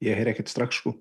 Ég heyri ekkert strax sko.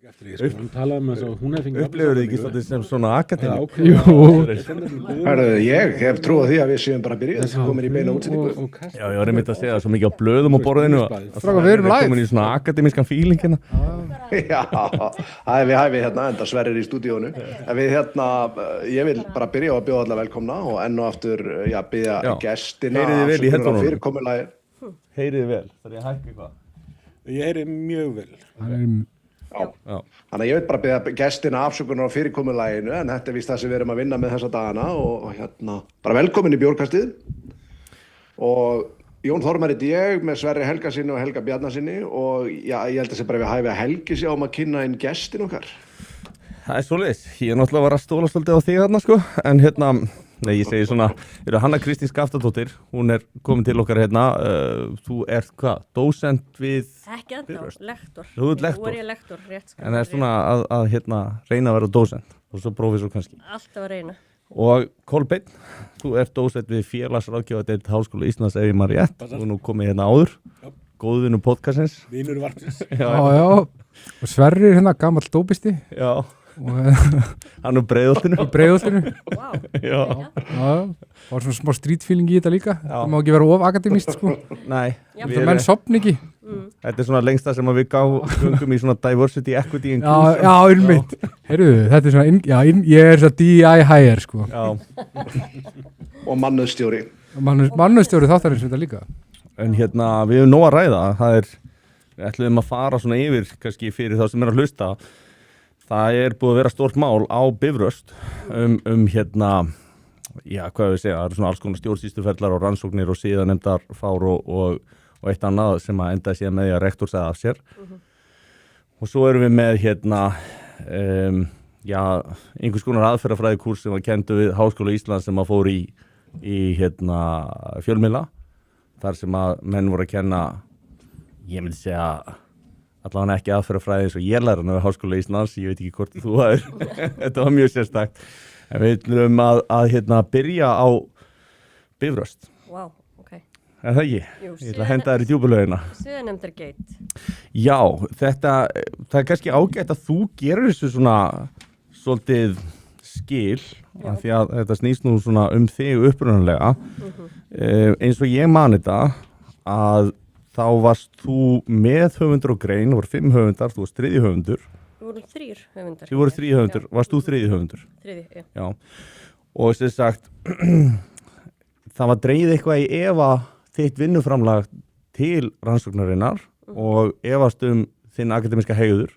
Eftir því, sko, hún talaði með þess að hún hefði fengið Upplifur þið ekki svolítið sem svona akademi? Hörðu, ég hef trú á því að við séum bara byrjuð þess að komin í beina útsendingu. Já, ég var einmitt að segja svo mikið á blöðum á borðinu Strákar, við erum live. komin í svona akademískan fíling hérna. Já, það er við hæfið hérna, enda Sverrir í stúdíónu. En við hérna, ég vil bara byrja á að bjóða alla velkomna og enn og aftur, já, biðja Já. gestina Heyrið þið vel í afsökunar á heyrnartólunum? fyrirkomulagi. Heyrið þið vel, þarf ég að hækka eitthvað? Ég heyri mjög vel. Já. Þannig að ég vil bara biðja gestina afsökunar á fyrirkomulaginu, en þetta er víst það sem við erum að vinna með þessa dagana og hérna, bara velkomin í Bjórkastið. Og Jón Þormar heiti ég með Sverri Helgasyni og Helga Bjarnasyni og já, ég held að það bara við hæfi að Helgi sig á að kynna inn gestin okkar. Það er svoleiðis, ég er náttúrulega var að stóla svolítið á þig hérna sko, en hérna, nei ég segi svona, Hanna Kristín Skaftadóttir, hún er komin til okkar hérna, þú ert hvað, dósent við, Ekki ennþá, lektor. Þú ert lektor? Nú er ég lektor, rétt sko. en það er svona að hérna reyna að vera dósent og svo prófessor kannski. Alltaf að reyna. Og Kolbeinn, þú ert dósent við félagsráðgjafardeild Háskóla Íslands ef ég maður rétt, þú er nú komið hérna áður, góðvinur podcastins. Vinur varpsins. Já. Og Sverrir hérna, gamall dópisti. Já, Og hann er breiðoltinu. í breiðoltinu. Vá. Já. Já. Og svona smá street feeling í þetta líka. Já. Það má ekki vera of akademist, sko. Nei, Já. við Menn sopni ekki. þetta er svona lengsta sem að við göngum í svona diversity, equity, Já, inclusion. já, einmitt. Heyrðu, þetta er svona, ég er svona DI higher, sko. Já, Og mannauðsstjóri. Mannustjóri þáttarins þetta líka. en hérna við höfum nóg að ræða, við ætlum að fara svona yfir kannski fyrir þá sem er að hlusta. Það er búið að vera stórt mál á Bifröst hérna, já, hvað við segja, það eru svona alls konar stjórnsýsluferlar og rannsóknir og síðanemndar fár og eitt annað sem að endaði síðan með því að rektor segði af sér. Og svo erum við með hérna, já, einhvers konar aðferðafræðikúrs sem var kenndur við Háskóla Íslands sem að fór í hérna fjölmiðla, þar sem að menn voru að kenna, ég myndi segja, allavega ekki aðferðafræði eins og ég læra við Háskóla Íslands, ég veit ekki hvort þú er, þetta var mjög sérstakt. En við ætlum að hérna byrja á Bifröst, Vá, ok. er það ekki? Jú, Ég ætla að henda þér í djúpulögina. Siðanemndar geit. Já, það er kannski ágætt að þú gerir þessu svona svolítið skil, af því að þetta snýst nú svona þig upprunalega. Eins og ég man þetta að þá varst þú með höfundur og grein, þú voru 5 höfundar, þú varst 3. höfundur. Við vorum 3 höfundar. Þið voru 3 höfundur, varst þú 3. höfundur? 3, já. Já, og sem sagt, það var dregið eitthvað í efa þitt vinnuframlag til rannsóknarinnar og efast þinn akademiska hegður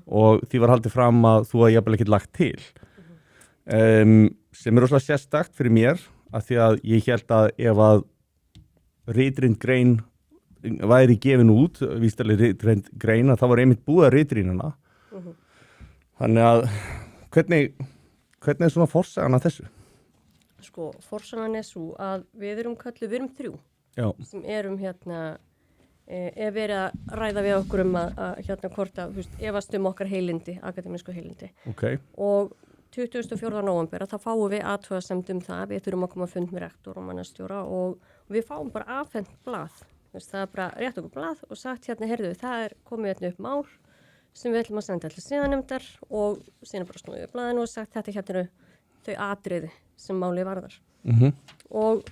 og því var haldið fram að þú hafði jafnvel ekkert lagt til. Sem er rosalega sérstakt fyrir mér, af því að ég held að ef að ritreind grein væri gefin út, vístalega ritreind grein, að það var einmitt búið að ritrýnina. Þannig að hvernig er svona forsagan að þessu? Sko, forsagan er svo að við erum 3 Já, sem erum hérna, er verið að ræða við okkur að hérna hvort að, efast okkar heilindi, akademísku heilindi. ok. Og 24. nóvember þá fáum við athugasemd það, við þurfum að koma að fund með rektor og mannastjóra og við fáum bara afhent blað. Það er bara rétt okkur blað og sagt hérna, heyrðu, það er komið hérna upp mál sem við ætlum að senda allir síðanemndar og síðan bara snúið við blaðinu og sagt þetta hérna þau atriði sem málið varðar. Og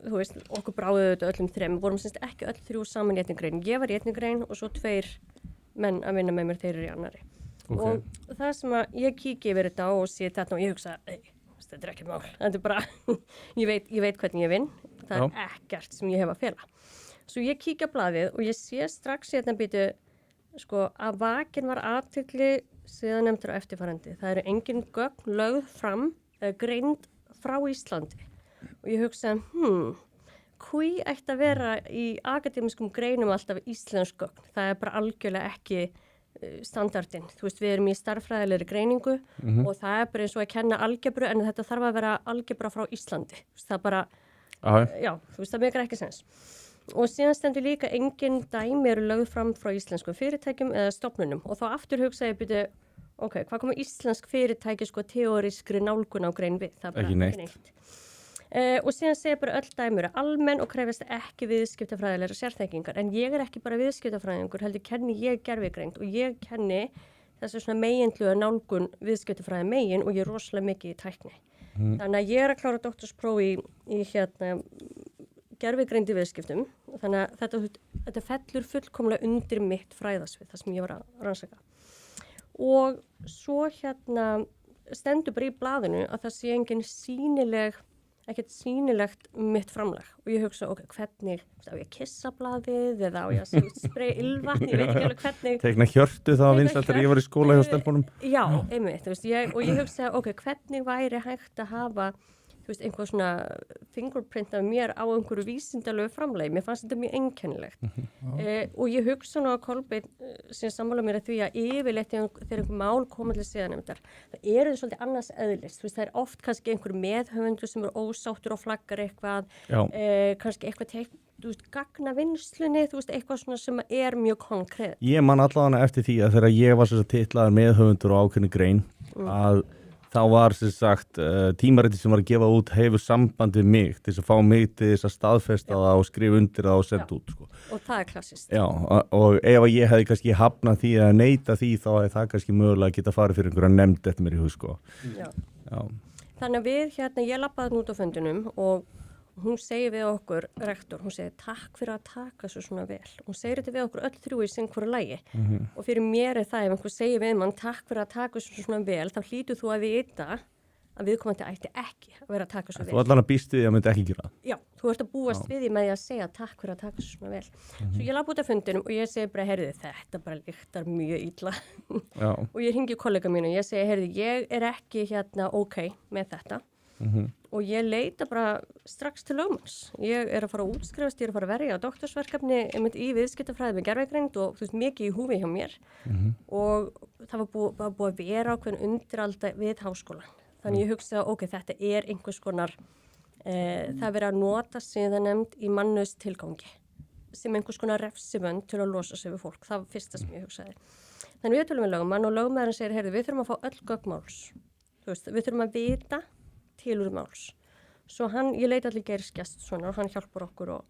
þú veist, okkur bráðuðu þetta öllum 3, við vorum semst ekki öll 3 saman í einni grein. Ég var í einni grein og svo 2 menn að vinna með mér, þeir eru í annarri. og það sem að ég kíki yfir þetta og sé þetta og ég hugsa, þetta ekki mál, þetta bara, ég veit hvernig ég vinn, það ekkert sem ég hef að fela. Svo ég kíkja blaðið og ég sé strax hérna býtu, sko, að vakin var athygli síðan nefndur á eftirfarandi. Það eru engin gögn lögð fram eða greind frá Íslandi og ég hugsa, hví ætti að vera í akademískum greinum alltaf íslensk gögn? Það bara algjörlega ekki standardinn. Þú veist, við erum í starffræðilegri greiningu og það bara eins og að kenna algebru en þetta þarf að vera algebra frá Íslandi. Það bara, já, þú veist, það meikar ekki sens. Og síðan stendur líka engin dæmi eru lögð fram frá íslenskum fyrirtækjum eða stofnunum og þá aftur hugsa ég byrju, ok, hvað komur íslensk fyrirtæki sko teóriskri nálgun á grein við? Það bara ekki neitt. Og síðan segir bara öll dæmi eru almenn og krefist ekki viðskiptafræðilegra sérþekkingar en ég ekki bara viðskiptafræðingur, heldur kenni ég gervigreind og ég kenni þessu svona meginlega nálgun viðskiptafræði megin og ég rosalega mikið í tækni. Þannig að ég að klára doktorspróf í hérna gervigreind í viðskiptum, þannig að þetta fellur fullkomlega undir mitt fræðasvið, það sem ég var að rannsaka. Og svo hérna stendur bara í blaðinu að það sé engin ekkert sýnilegt mitt framlag og ég hugsa, ok, hvernig, á ég að kissa blaðið eða á ég að spreyja ylvatn, ég veit ekki alveg hvernig. Tekna hjörtu þá vinsælt þegar ég var í skóla hjá stelpunum. Já, einmitt, þú veist, og ég hugsa, ok, hvernig væri hægt að hafa þú veist, einhver svona fingerprint af mér á einhverju vísindalegu framlegi. Mér fannst þetta mjög einkennilegt. Og ég hugsa nú að Kolbeinn sem sammála mér að því að yfirleitt þegar einhver mál koma til siðanefndar, það eru þau svolítið annars eðlist. Þú veist, það er oft kannski einhver meðhöfundur sem er ósáttur og flaggar eitthvað, kannski eitthvað þú veist, gagna vinnslunni, þú veist, eitthvað svona sem er mjög konkrétt. Ég man allavega eftir því að þegar ég var titlaður meðhöfundur og ákveðni grein, að þá var sem sagt tímariti sem var að gefa út hefur samband við mig til þess að fá mig til þess að staðfesta það og skrifa undir það og senda út sko. Og það klassist. Já, og ef ég hefði kannski hafnað því eða neita því þá hefði það kannski mögulega geta farið fyrir einhverja nefnd eftir mér í hug sko. Já. Þannig að við ég labbaði út á fundinum og hún segir við okkur, rektor, hún segir takk fyrir að taka svo svona vel. Hún segir þetta við okkur öll þrjú í hverju lagi og fyrir mér það ef einhver segir við mann takk fyrir að taka svo svona vel, þá hlýtur þú að vita að viðkomandi ætti ekki að vera að taka svo vel. Þú allan að býst við að myndi ekki gera það? Já, þú ert að búast við því með því að segja takk fyrir að taka svo svona vel. Svo ég labba út af fundinum og ég segi bara, heyrðu, þetta bara lyktar mjög illa. Og ég hringi kollega mínu og ég segi, heyrðu, ég ekki ok með þetta. Og ég leita bara strax til lögmanns. Ég að fara að útskrifast, ég að fara að verja á doktorsverkefni í viðskiptafræði með gervigreind og þú veist mikið í húfi hjá mér og það var búið að vera ákveðin undiralda við háskólan. Þannig ég hugsaði, ok, þetta einhvers konar, það verið að nota siðanefnd í mannus tilgangi sem einhvers konar refsivönd til að losa sig við fólk. Það var fyrsta sem ég hugsaði. Þannig við tölum við lögmann og lögmaðurinn segir, heyrðu, við þurfum að fá öll gögn máls. Þú veist, við þurfum að vita tilur máls. Svo ég leita allir Geirsgjast svona og hann hjálpar okkur og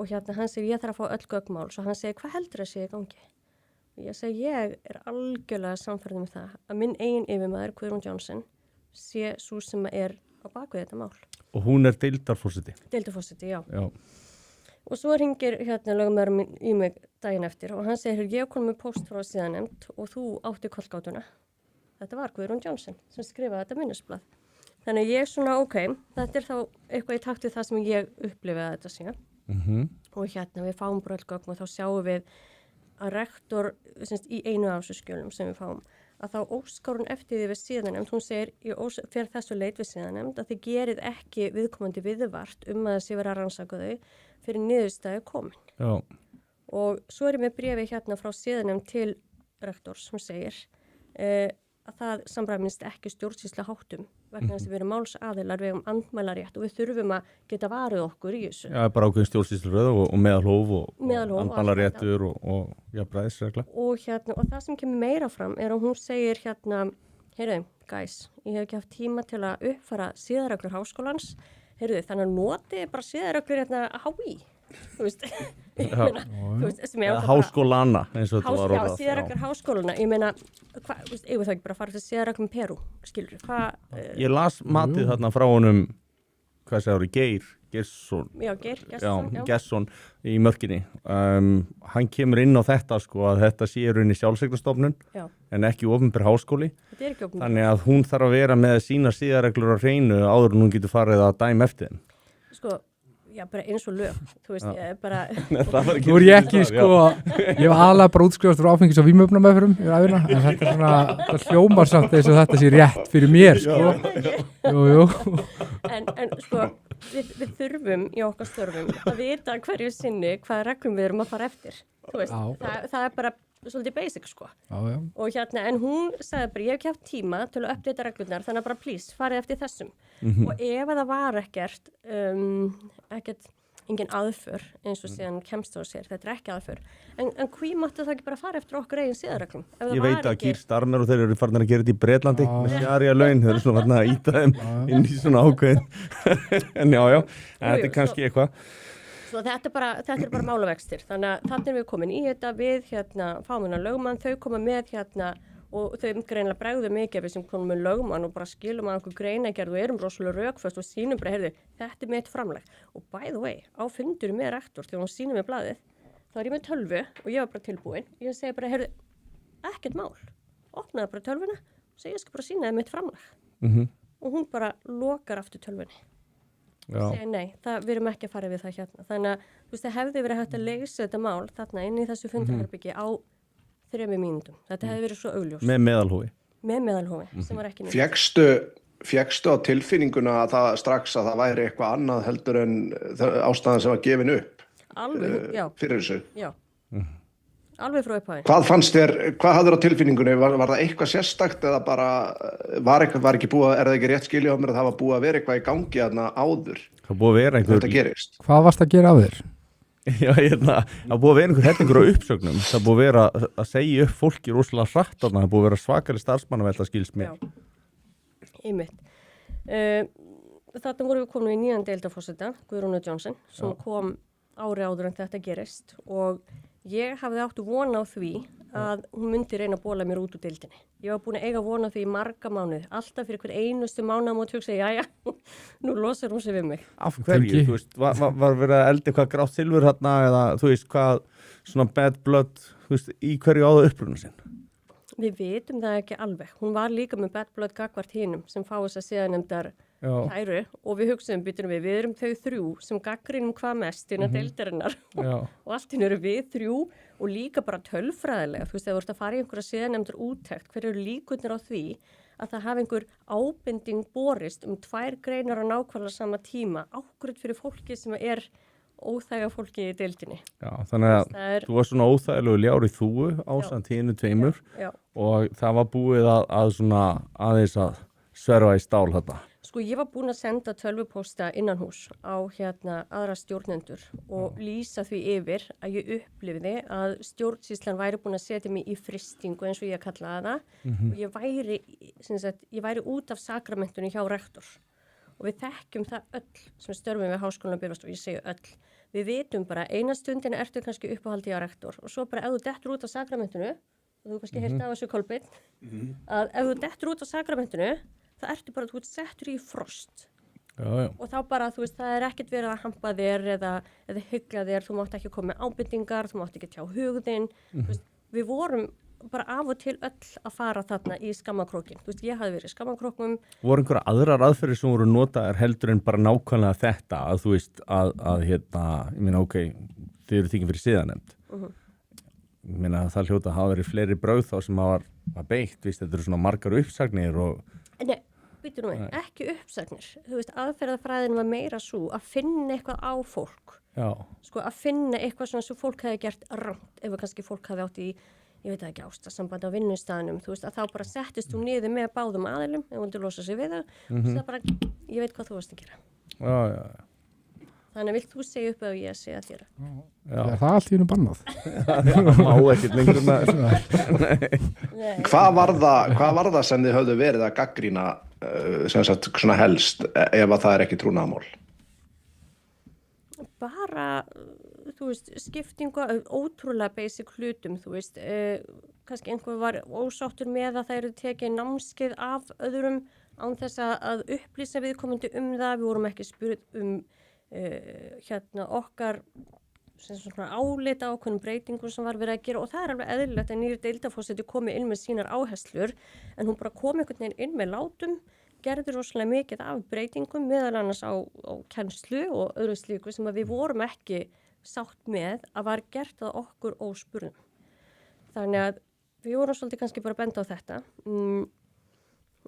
hann segir ég þarf að fá öll gögn máls og hann segir hvað heldur að sé í gangi? Og ég segi ég algjörlega samferðum með það að minn eigin yfirmaður Guðrún Johnson sé svo sem á bakvið þetta mál. Og hún deildarforseti? Deildarforseti, já. Og svo hringir lögmaðurinn í mig daginn eftir og hann segir ég kom með póst frá siðanefnd og þú átti kollgátuna. Þetta var Guðrún Johnson sem skrifaði þetta minnisblað. Þannig ég svona, ok, þetta þá eitthvað í takt við það sem ég upplifiði að þetta sé. Og við fáum bara öll gögn og þá sjáum við að rektor, í einu af þessu skjölum sem við fáum, að þá óskar hún eftir því við siðanefnd. Hún segir, ég fer þessu leit við siðanefnd að þið gerið ekki viðkomandi viðvart að það sé verið að rannsaka þau fyrir niðurstaði komin. Já. Og svo ég með bréfi frá siðanefnd til rektors sem segir að það samræmist ekki stjórnsýsla háttum vegna þess að við erum málsaðilar, við erum andmælarétt og við þurfum að geta varið okkur í þessu. Já, bara ákveðin stjórnsýsluröð og meðalhóf og andmælaréttur og jafnræðisregla. Og það sem kemur meira fram að hún segir heyrðu, guys, ég hef ekki haft tíma til að uppfara siðareglur háskólans, heyrðu, þannig að noti bara siðareglur HÍ. Þú veist, háskólana eins og þetta var orðað. Já, siðareglur háskólana, ég meina, eigum það ekki bara að fara til siðareglum Perú, skilur, Ég las matið þarna frá honum hvað segir Geir Gesson Gesson í mörkinni hann kemur inn á þetta sko að þetta sé í rauninni sjálfseignarstofnun en ekki opinber háskóli þannig að hún þarf að vera með sína siðareglur á hreinu áður en hún getur farið að dæma eftir þeim sko, já bara eins og lög þú veist, ég bara Nú ég ekki sko, ég hef aðalega bara útskrifast frá áfengis- og vímuefnameðferðum yfir æfina, en þetta er svona, það hljómar samt eins og þetta sé rétt fyrir mér sko jú. En sko, við þurfum í okkar störfum að vita hverju sinni hvaða reglum við erum að fara eftir þú veist, það er bara svolítið basic sko og en hún sagði bara, ég hef ekki haft tíma til að uppdata reglurnar, þannig að bara please, farið eftir þessum og ef það var ekkert engin aðför eins og síðan kemst á sér, þetta er ekki aðför en hví máttu það ekki bara fara eftir okkur eigin siðareglum? Ég veit að Keir Starmer og þeir eru farin að gera þetta í Bretlandi með sjaria laun, þeir eru svona farin að íta þeim inn í svona ákveðin en já, þetta er kannski eitthvað Svo þetta er bara málavextir, þannig að þannig erum við komin í þetta við fáum hérna lögmann, þau koma með og þau greinlega bregðu mikið við sem komum með lögmann og bara skilum að okkur greinagerð og erum rosalega rökföst og sýnum bara, heyrðu, þetta er mitt framlag. Og by the way, á fundur með rektor þegar hún sýnir mér blaðið, þá er ég með tölvu og ég var bara tilbúin. Ég segi bara, heyrðu, ekkert mál. Opnaði bara tölvuna og segi, ég skal bara sýna þér mitt framlag. Og hún bara lokar aftur tölvunni. Segja nei, við erum ekki að fara við það hérna. Þannig að þú veist, það hefði verið hægt að leysa þetta mál þarna inn í þessu fundarherbyggi á 3 mínútum. Þetta hefði verið svo augljóst. Með meðalhófi. Með meðalhófi, sem var ekki nýtt. Fékkstu á tilfinninguna að það strax að það væri eitthvað annað heldur en ástæðan sem var gefin upp? Alveg, já. Fyrir þessu? Já. Alveg frá upphæði. Hvað fannst þér, hvað hafður á tilfinningunni? Var það eitthvað sérstakt eða bara, var ekki búið, er það ekki rétt skilja á mér að það var búið að vera eitthvað í gangi þarna áður? Það búið að vera einhver... Þetta gerist. Hvað varst að gera af þér? Já, það búið að vera einhver hellingur á uppsögnum. Það búið að vera að segja upp fólki rosalega hratt þarna. Það búið að vera svakari starfsmannavelta skilst mér. Já, einmitt. Þarna vorum við komin í nýjan deildarforseta, Guðrúnu Johnson, sem kom ári áður en þetta gerist og ég hafði áttu von á því að hún myndi reyna að bóla mér út úr deildinni. Ég var búin að eiga von á því í marga mánuði, alltaf fyrir hver einustu mánaðamót hugsa, jæja, nú losar hún sig við mig. Af hverju, þú veist, var verið að elda eitthvað grátt silfur hérna eða þú veist hvað, svona bad blood, þú veist, í hverju áða uppruna sinn? Við vitum það ekki alveg. Hún var líka með bad blood gagnvart hinum sem fá þess að síðanemdar kæru og við hugsaðum, við erum þau 3 sem gagnrýnum hvað mest innan deildarinnar og allt hinn eru við 3 og líka bara tölfræðilega, þú veist, þegar þú ert að fara í einhverja síðanemdar úttekt, hver eru líkurnar á því að það hafi einhver ábending borist 2 greinar á nákvæmlega sama tíma, ákvörð fyrir fólki sem er óþæga fólki í deildinni. Já, þannig að þú var svona óþægilegu ljárið þúu ásamt hinu 2 og það var búið að svona aðeins að sverfa í stál þetta. Sko ég var búin að senda tölvupósta innan hús á aðra stjórnendur og lýsa því yfir að ég upplifði að stjórnsýslan væri búin að setja mig í frystingu eins og ég kallaði það og ég væri út af sakramentunni hjá rektor og við þekkjum það öll sem störfum við Háskólann á Bifröst og ég segi öll. Við vitum bara eina stundina ertu kannski uppáhaldi á rektor og svo bara ef þú dettur út af sakramentinu og þú kannski heyrta af þessu Kolbeinn að ef þú dettur út af sakramentinu það ertu bara, þú ert settur í frost. Já. Og þá bara, þú veist, það er ekkert verið að hampa þér eða hyggla þér, þú mátt ekki koma með ábendingar, þú mátt ekki tjá hugðinn. Veist, við vorum bara af og til öll að fara þarna í skammakrókin. Þú veist, ég hafði verið í skammakróknum. Voru einhverja aðrar aðferðir sem voru notaðar heldur en bara nákvæmlega þetta, að þú veist, að ég meina, ok, þið eru þykir fyrir siðanemnd. Ég meina, það hljóta að hafa verið fleiri brögð þá sem var beitt, víst, þetta eru svona margar uppsagnir og... Nei, býtu nú ekki uppsagnir. Þú veist, aðferðafræðin var meira svo að finna eitthvað á fólk. Já. Sko, að finna eitthvað svona sem fólk hefði gert rangt, ef kannski fólk hefði átt í, ég veit ekki, ástasamband á vinnustaðnum, þú veist, að þá bara settist þú niður með báðum aðilum, ef hún til losa sig við það, og það bara, ég veit hvað þú varst að gera. Já. Þannig vilt þú segja upp ef ég segja þér? Já, það er allt í húnum bannað. Það má ekkert lengur Hvað var það sem þið höfðu verið að gaggrýna sem sagt svona helst ef að það er ekki trúnaðarmál? Bara, þú veist, skiptingu ótrúlega basic hlutum, þú veist, kannski einhver var ósáttur með að það eru tekið námskeið af öðrum án þess að upplýsa viðkomandi það, við vorum ekki spurð okkar sem svona álita ákveðnum breytingum sem var verið að gera og það alveg eðlilegt að nýri deildarforseti komi inn með sínar áherslur en hún bara kom einhvern veginn inn með látum, gerði rosalega mikið af breytingum meðal annars á kennslu og öðru slíku sem að við vorum ekki sátt með að var gert að okkur óspurðum. Þannig að við vorum svolítið kannski bara að benda á þetta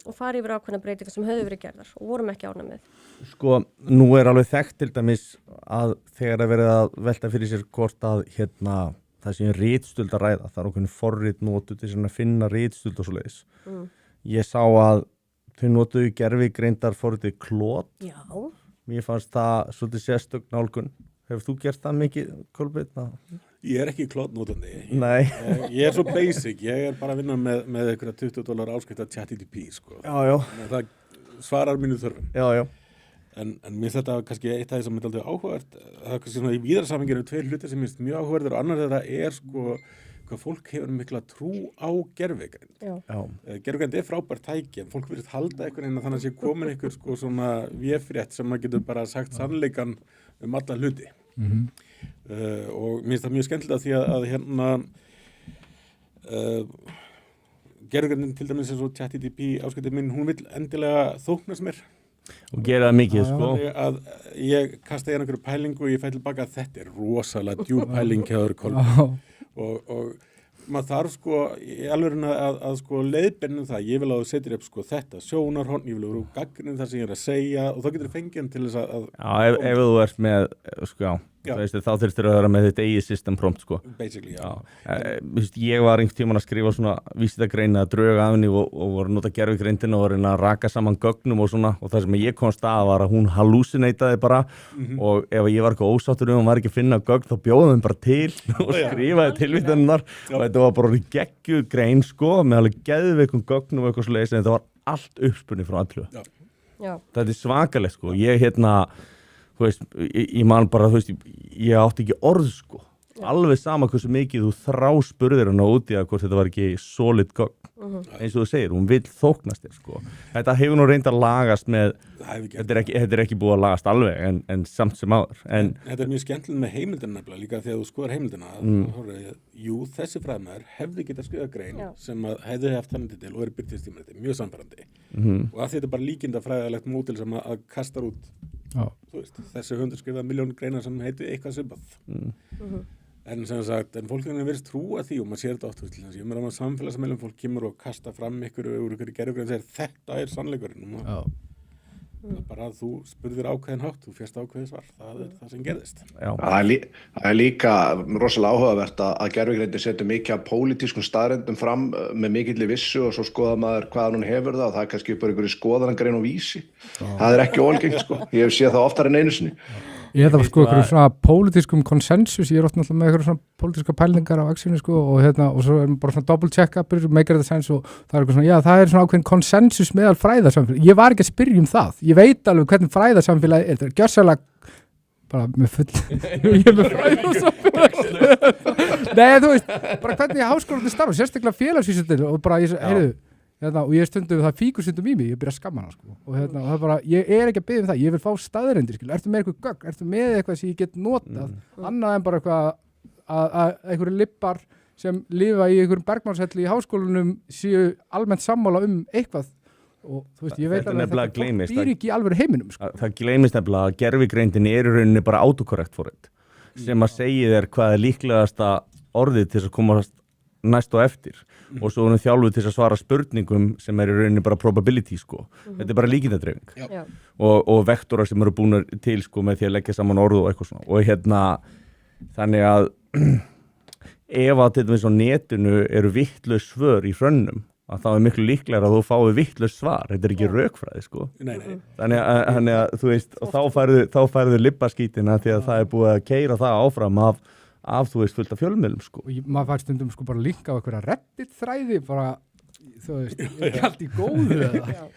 og fara yfir ákveðna breytingar sem höfðu verið gerðar og vorum ekki ánægð með. Sko, nú alveg þekkt til dæmis að þegar verið að velta fyrir sér hvort að það sé ritstuld að ræða, það okkur forrit notu til að finna ritstuld og svoleiðis. Ég sá að þau notuðu gervigreindar forritið Claude. Já. Mér fannst það svolítið sérstök nálgun. Hefur þú gert það mikið, Kolbeinn? Ég ekki Claude notandi. Nei. Ég svo basic, ég bara að vinna með einhverja $20 áskrift að ChatGPT, sko. Já. Það svarar mínu þörfum. Já. En mér þetta kannski eitt af því sem er aldrei áhugavert, það kannski svona í víðara samhengi eru tveir hlutir sem mér finnst mjög áhugaverðir og annar þeirra sko hvað fólk hefur mikla trú á gervigreind. Gervigreind frábært tæki, en fólk virðist halda einhvern veginn að þannig að sé komin einhver sko svona véfrétt sem maður getur bara sagt sannleikan alla hluti. Og mér finnst það mjög skemmtilega því að gervigreindin til dæmis eins og ChatGPT áskriftin minn, hún vill endilega þóknast mér. Og gera það mikið, sko. Að ég kasta í einhverju pælingu og ég fæ tilbaka að þetta er rosalega djúp pæling hjá þér, Kolbeinn. Og maður þarf sko í alveg að sko leiðbeinum það, ég vil að þú setir upp sko þetta sjónarhorn, ég vil að þú gagnrýnir það sem ég er að segja og þá getur þú fengið hann til þess að Já, ef þú ert með, sko, þá þurftir að vera með þitt eigið system prompt, sko. Basically, já. Ég var einhvern tímann að skrifa svona vísindagreina að dröga af henni og voru að nota gervigreindina og reyna að raka saman gögnum og svona og það sem ég komst að var að hún hallucinateaði bara og ef ég var eitthvað ósáttur og hún var ekki að finna gögn þá bjóði hún bara til og skrifaði tilvittanirnar og þetta var bara geggjuð grein, sko, með alveg geðveikum gögnum og eitthvað svoleiðis en þetta var allt uppspunni frá allu. Já. Þetta er svakalegt, sko. Ég þú veist, ég man bara, þú veist, ég átti ekki orð, sko. Alveg sama hversu mikið þú þráspurðir hana út í að hvort þetta var ekki solid gögn. Eins og þú segir, hún vill þóknast þér, sko. Þetta hefur nú reyndar lagast með, þetta er ekki búið að lagast alveg, en samt sem áður. Þetta er mjög skemmtilegt með heimildina nefnilega, líka þegar þú skoðar heimildina, jú, þessi fræðmaður hefði getað skrifað grein sem að hefði haft þannig til og verið byrtistímariti, mjög sannfærandi. Og að þetta er bara líkindafræðilegt mótil sem að kastar út, þú veist, þessi 100 skrifað milljón greinar sem heiti eitthvað svipað. En sem sagt, fólk er verið trúa því og maður sér þetta oft, til þess að ég meðan að samfélagsmeilum fólk kemur og kasta fram ykkur gervigreind og segir þetta er sannleikurinn og það er bara að þú spurðir ákveðin hátt, þú fjast ákveðin svar, það er það sem gerðist. Það er líka rosalega áhugavert að gervigreindin setur mikið af pólitískum staðreyndum fram með mikilli vissu og svo skoða maður hvaðan hún hefur það og það er kannski bara einhverju skoðanagrein og vísi. Það er ekki óalgengt, sko. Ég hef séð það oftar en einu sinni. Ég hef það sko einhverjum svona pólitískum konsensus, ég er oft náttúrulega með einhverjum svona pólitíska pælingar á Axinu sko og svo er bara svona double check-up, make it sense og það er eitthvað svona, já það er svona ákveðin konsensus meðal fræðasamfélag. Ég var ekki að spyrja það, ég veit alveg hvernig fræðasamfélag er, þetta er gjörsamlega bara með ég er með fræðasamfélag. Nei, þú veist, bara hvernig háskólarnir starfa, sérstaklega félagsvísindin og bara og ég stundum það fíkur stundum í mig, ég byrja að skamma hana sko. Og það er bara, ég er ekki að biðja það, ég vil fá staðreyndir, ertu með eitthvað gögn, ertu með eitthvað sem ég get notað, annað en bara eitthvað að einhverju lippar sem lifa í einhverjum bergmannshelli í háskólanum séu almennt sammála eitthvað og þú veist, ég veit alveg að þetta býr ekki í alveg heiminum sko. Það gleymist nefnilega að gervigreindin er í rauninni bara autokorrekt forrit sem að segja þér hvað er líklegasta orðið til að komast næst og eftir og svo erum þjálfuð til að svara spurningum sem er í rauninni bara probability sko. Þetta er bara líkindadreifing og vektorar sem eru búin til sko með því að leggja saman orð og eitthvað svona og þannig að ef að til dæmis á netinu eru vittlaus svör í hrönnum að þá er miklu líklegra að þú fái vittlaus svar, þetta er ekki rökfræði sko. Nei. Þannig að þú veist og þá færðu libbaskítina því að það er búið að keyra það áfram af þú veist fullt af fjölmiðlum sko. Og maður fær stundum sko bara linka á einhverja Reddit þræði bara, þú veist, ég er allt í góðu eða.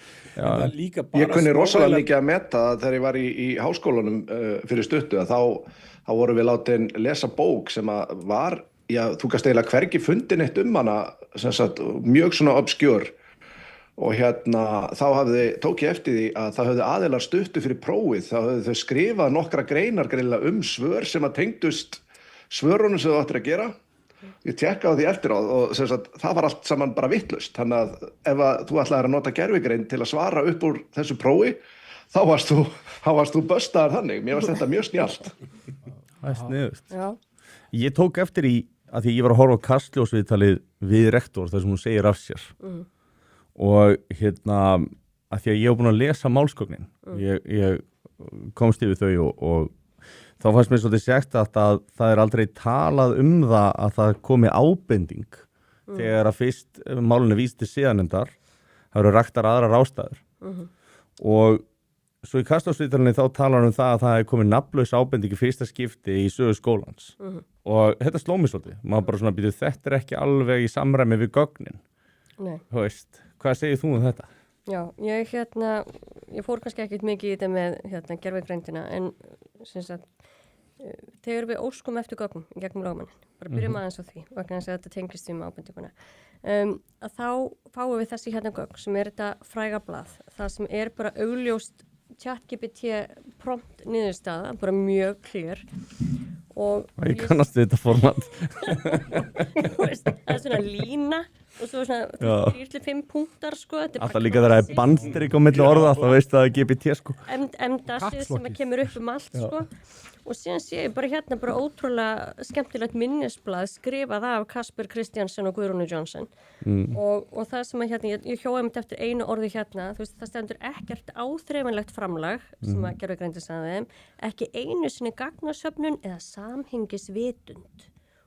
Ég kunni rosalega mikið að meta þegar ég var í háskólanum fyrir stuttu að þá vorum við látin lesa bók sem að var, já, þú gast eiginlega hvergi fundin eitt hana, sem sagt, mjög svona obskjör og tók ég eftir því að það höfðu aðilar stuttu fyrir prófið, þá höfðu þau skrifað nokkra greinar greinilega svör sem að tengdust svörunum sem þau áttir að gera. Ég tekkaði því eftir á og það var allt saman bara vitlaust. Þannig að ef þú ætlaðir að nota gervigreind til að svara upp úr þessu prófi, þá varst þú böstaðar þannig. Mér varst þetta mjög snjallt. Það er sniðugt. Já. Ég tók eftir í að því ég var að horfa á Kastljósviðtalið við rektor þar sem hún segir af sér. Og að því að ég hef búin að lesa málsgögnin. Ég komst yfir þau og þá fannst mér svolítið sagt að það er aldrei talað það að það komi ábending þegar að fyrst málunni víst til siðanefndar, það eru raktar aðrar ástæður. Og svo í Kastljósviðtalinu þá talar hann það að það hefði komið nafnlaus ábending í fyrsta skipti í sögu skólans. Og þetta sló mig svolítið. Maður bara svona býtur, þetta er ekki alveg í samræmi við gögnin. Nei. Þú veist, hvað segir þú þetta? Já, ég fór kannski ekkert mikið í þetta með gervigreindina, en þegar við óskum eftir gögnum gegnum lögmannin, bara byrjum aðeins á því vegna þess að þetta tengist við með ábendinguna, að þá fáum við þessi gögn sem er þetta fræga blað, það sem er bara augljóst ChatGPT prompt niðurstaða, bara mjög clear. Og ég kannast við þetta format. Það er svona lína og svo svona 4-5 punktar sko. Alltaf líka þegar það er bandstrik á milli orða, þá veistu að það er GPT sko. M-dassið sem kemur upp allt sko. Og síðan sé ég bara ótrúlega skemmtilegt minnisblað skrifað af Kasper Kristjansson og Guðrúnu Johnson. Og það sem að ég hjóði einmitt eftir einu orði þú veist, það stendur ekkert áþreifanlegt framlag sem að gervigreindin sagði þeim, ekki einu sinni gagnasöfnun eða samhengisvitund.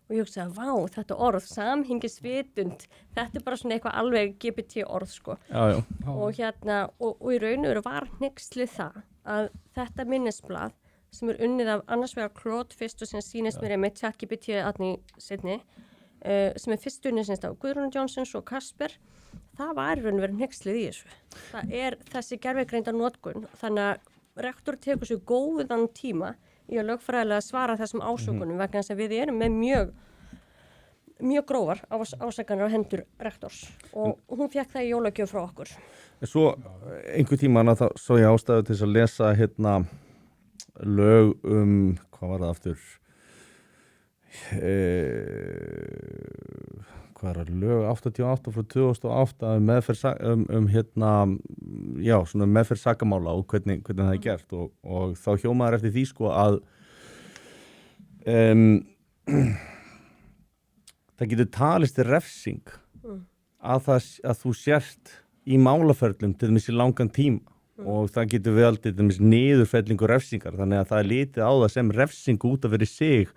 Og ég hugsaði, vá, þetta orð, samhengisvitund, þetta er bara svona eitthvað alveg GPT orð sko. Já. Og og í raun og veru var hneykslið það að þetta minnisblað sem er unnið af annars vegar Claude fyrst og sem sýnist mér með ChatGPT seinni, sem er fyrst unnið af Guðrúnu Johnson og Kasper, það var í raun og veru hneykslið í þessu. Það er þessi gervigreinda notkun, þannig að rektor tekur sér góðan tíma í að lögfræðilega svara þessum ásökunum vegna þess að við erum með mjög grófar ásakanir á hendur rektors og hún fékk það í jólagjöf frá okkur. Svo einhver tímann að þá svo ég ástæðu til þess að lesa lög hvað var það aftur? Hvað er það? Lög 88 frá 2008 svona meðferð sakamála og hvernig það er gert og þá hljómaður eftir því sko að það getur talist refsing að þú sért í málaferlum til dæmis í langan tíma og það getur vel til dæmis niðurfellingu refsingar, þannig að það er litið á það sem refsing út af fyrir sig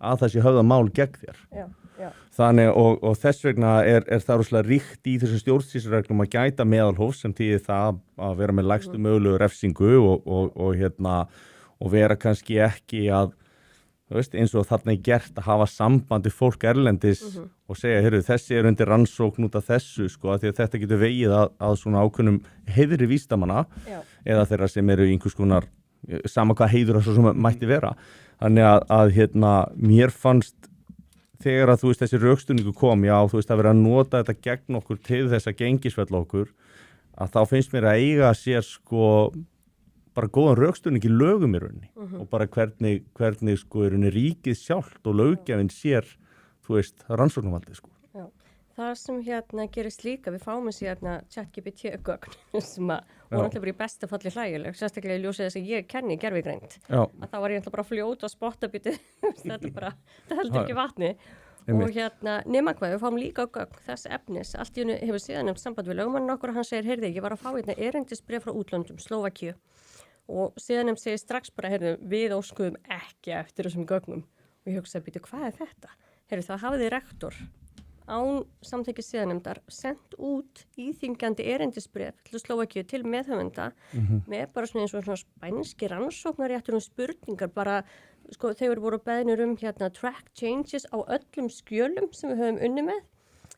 að það sé höfða mál gegn þér. Já. Þannig og þess vegna er það rosalega ríkt í þessum stjórnsýslureglum að gæta meðalhófs sem þýðir það að vera með lægstu mögulegu refsingu og vera kannski ekki að þú veist, eins og þarna er gert að hafa sambandi fólk erlendis og segja, heyrðu, þessi er undir rannsókn út af þessu, sko, því að þetta getur vegið að svona ákveðnum heiðri vístamanna eða þeirra sem eru í einhvers konar, sama hvað heiður það svo sem mætti vera. Þannig að mér fannst þegar að þú veist þessi rökstuðningu kom, já, þú veist að vera að nota þetta gegn okkur til þess að gengisfella okkur, að þá finnst mér að eiga sér sko bara góðan rökstuðning í lögum í rauninni og bara hvernig sko í rauninni ríkið sjálft og löggjafinn sér, þú veist, rannsóknarvaldið sko. Já, það sem gerist líka, við fáum þessi ChatGPT-gögn sem voru alltaf bara í besta falli hlægileg, sérstaklega í ljósið þess að ég kenni gervigreind. Að þá var ég alltaf bara að fljóta og spotta býtið, þetta heldur ekki vatni. Og nema hvað, við fáum líka gögn þess efnis, allt í hennu hefur síðan nefnt samband við lögmannin okkur og hann segir, heyrði, ég var að fá erindisbréf frá útlöndum, Slóvakíu. Og síðan segir strax bara, við óskuðum ekki eftir þessum gögnum. Og ég hugsaði, býtu, hvað er þetta? Það hafiði rektor án samþykkis siðanefndar sendt út íþyngjandi erindisbréf til Slóvakíu til meðhöfunda með bara svona eins og svona spænski rannsóknaréttur spurningar bara, sko, þeir voru beðnir track changes á öllum skjölum sem við höfum unni með.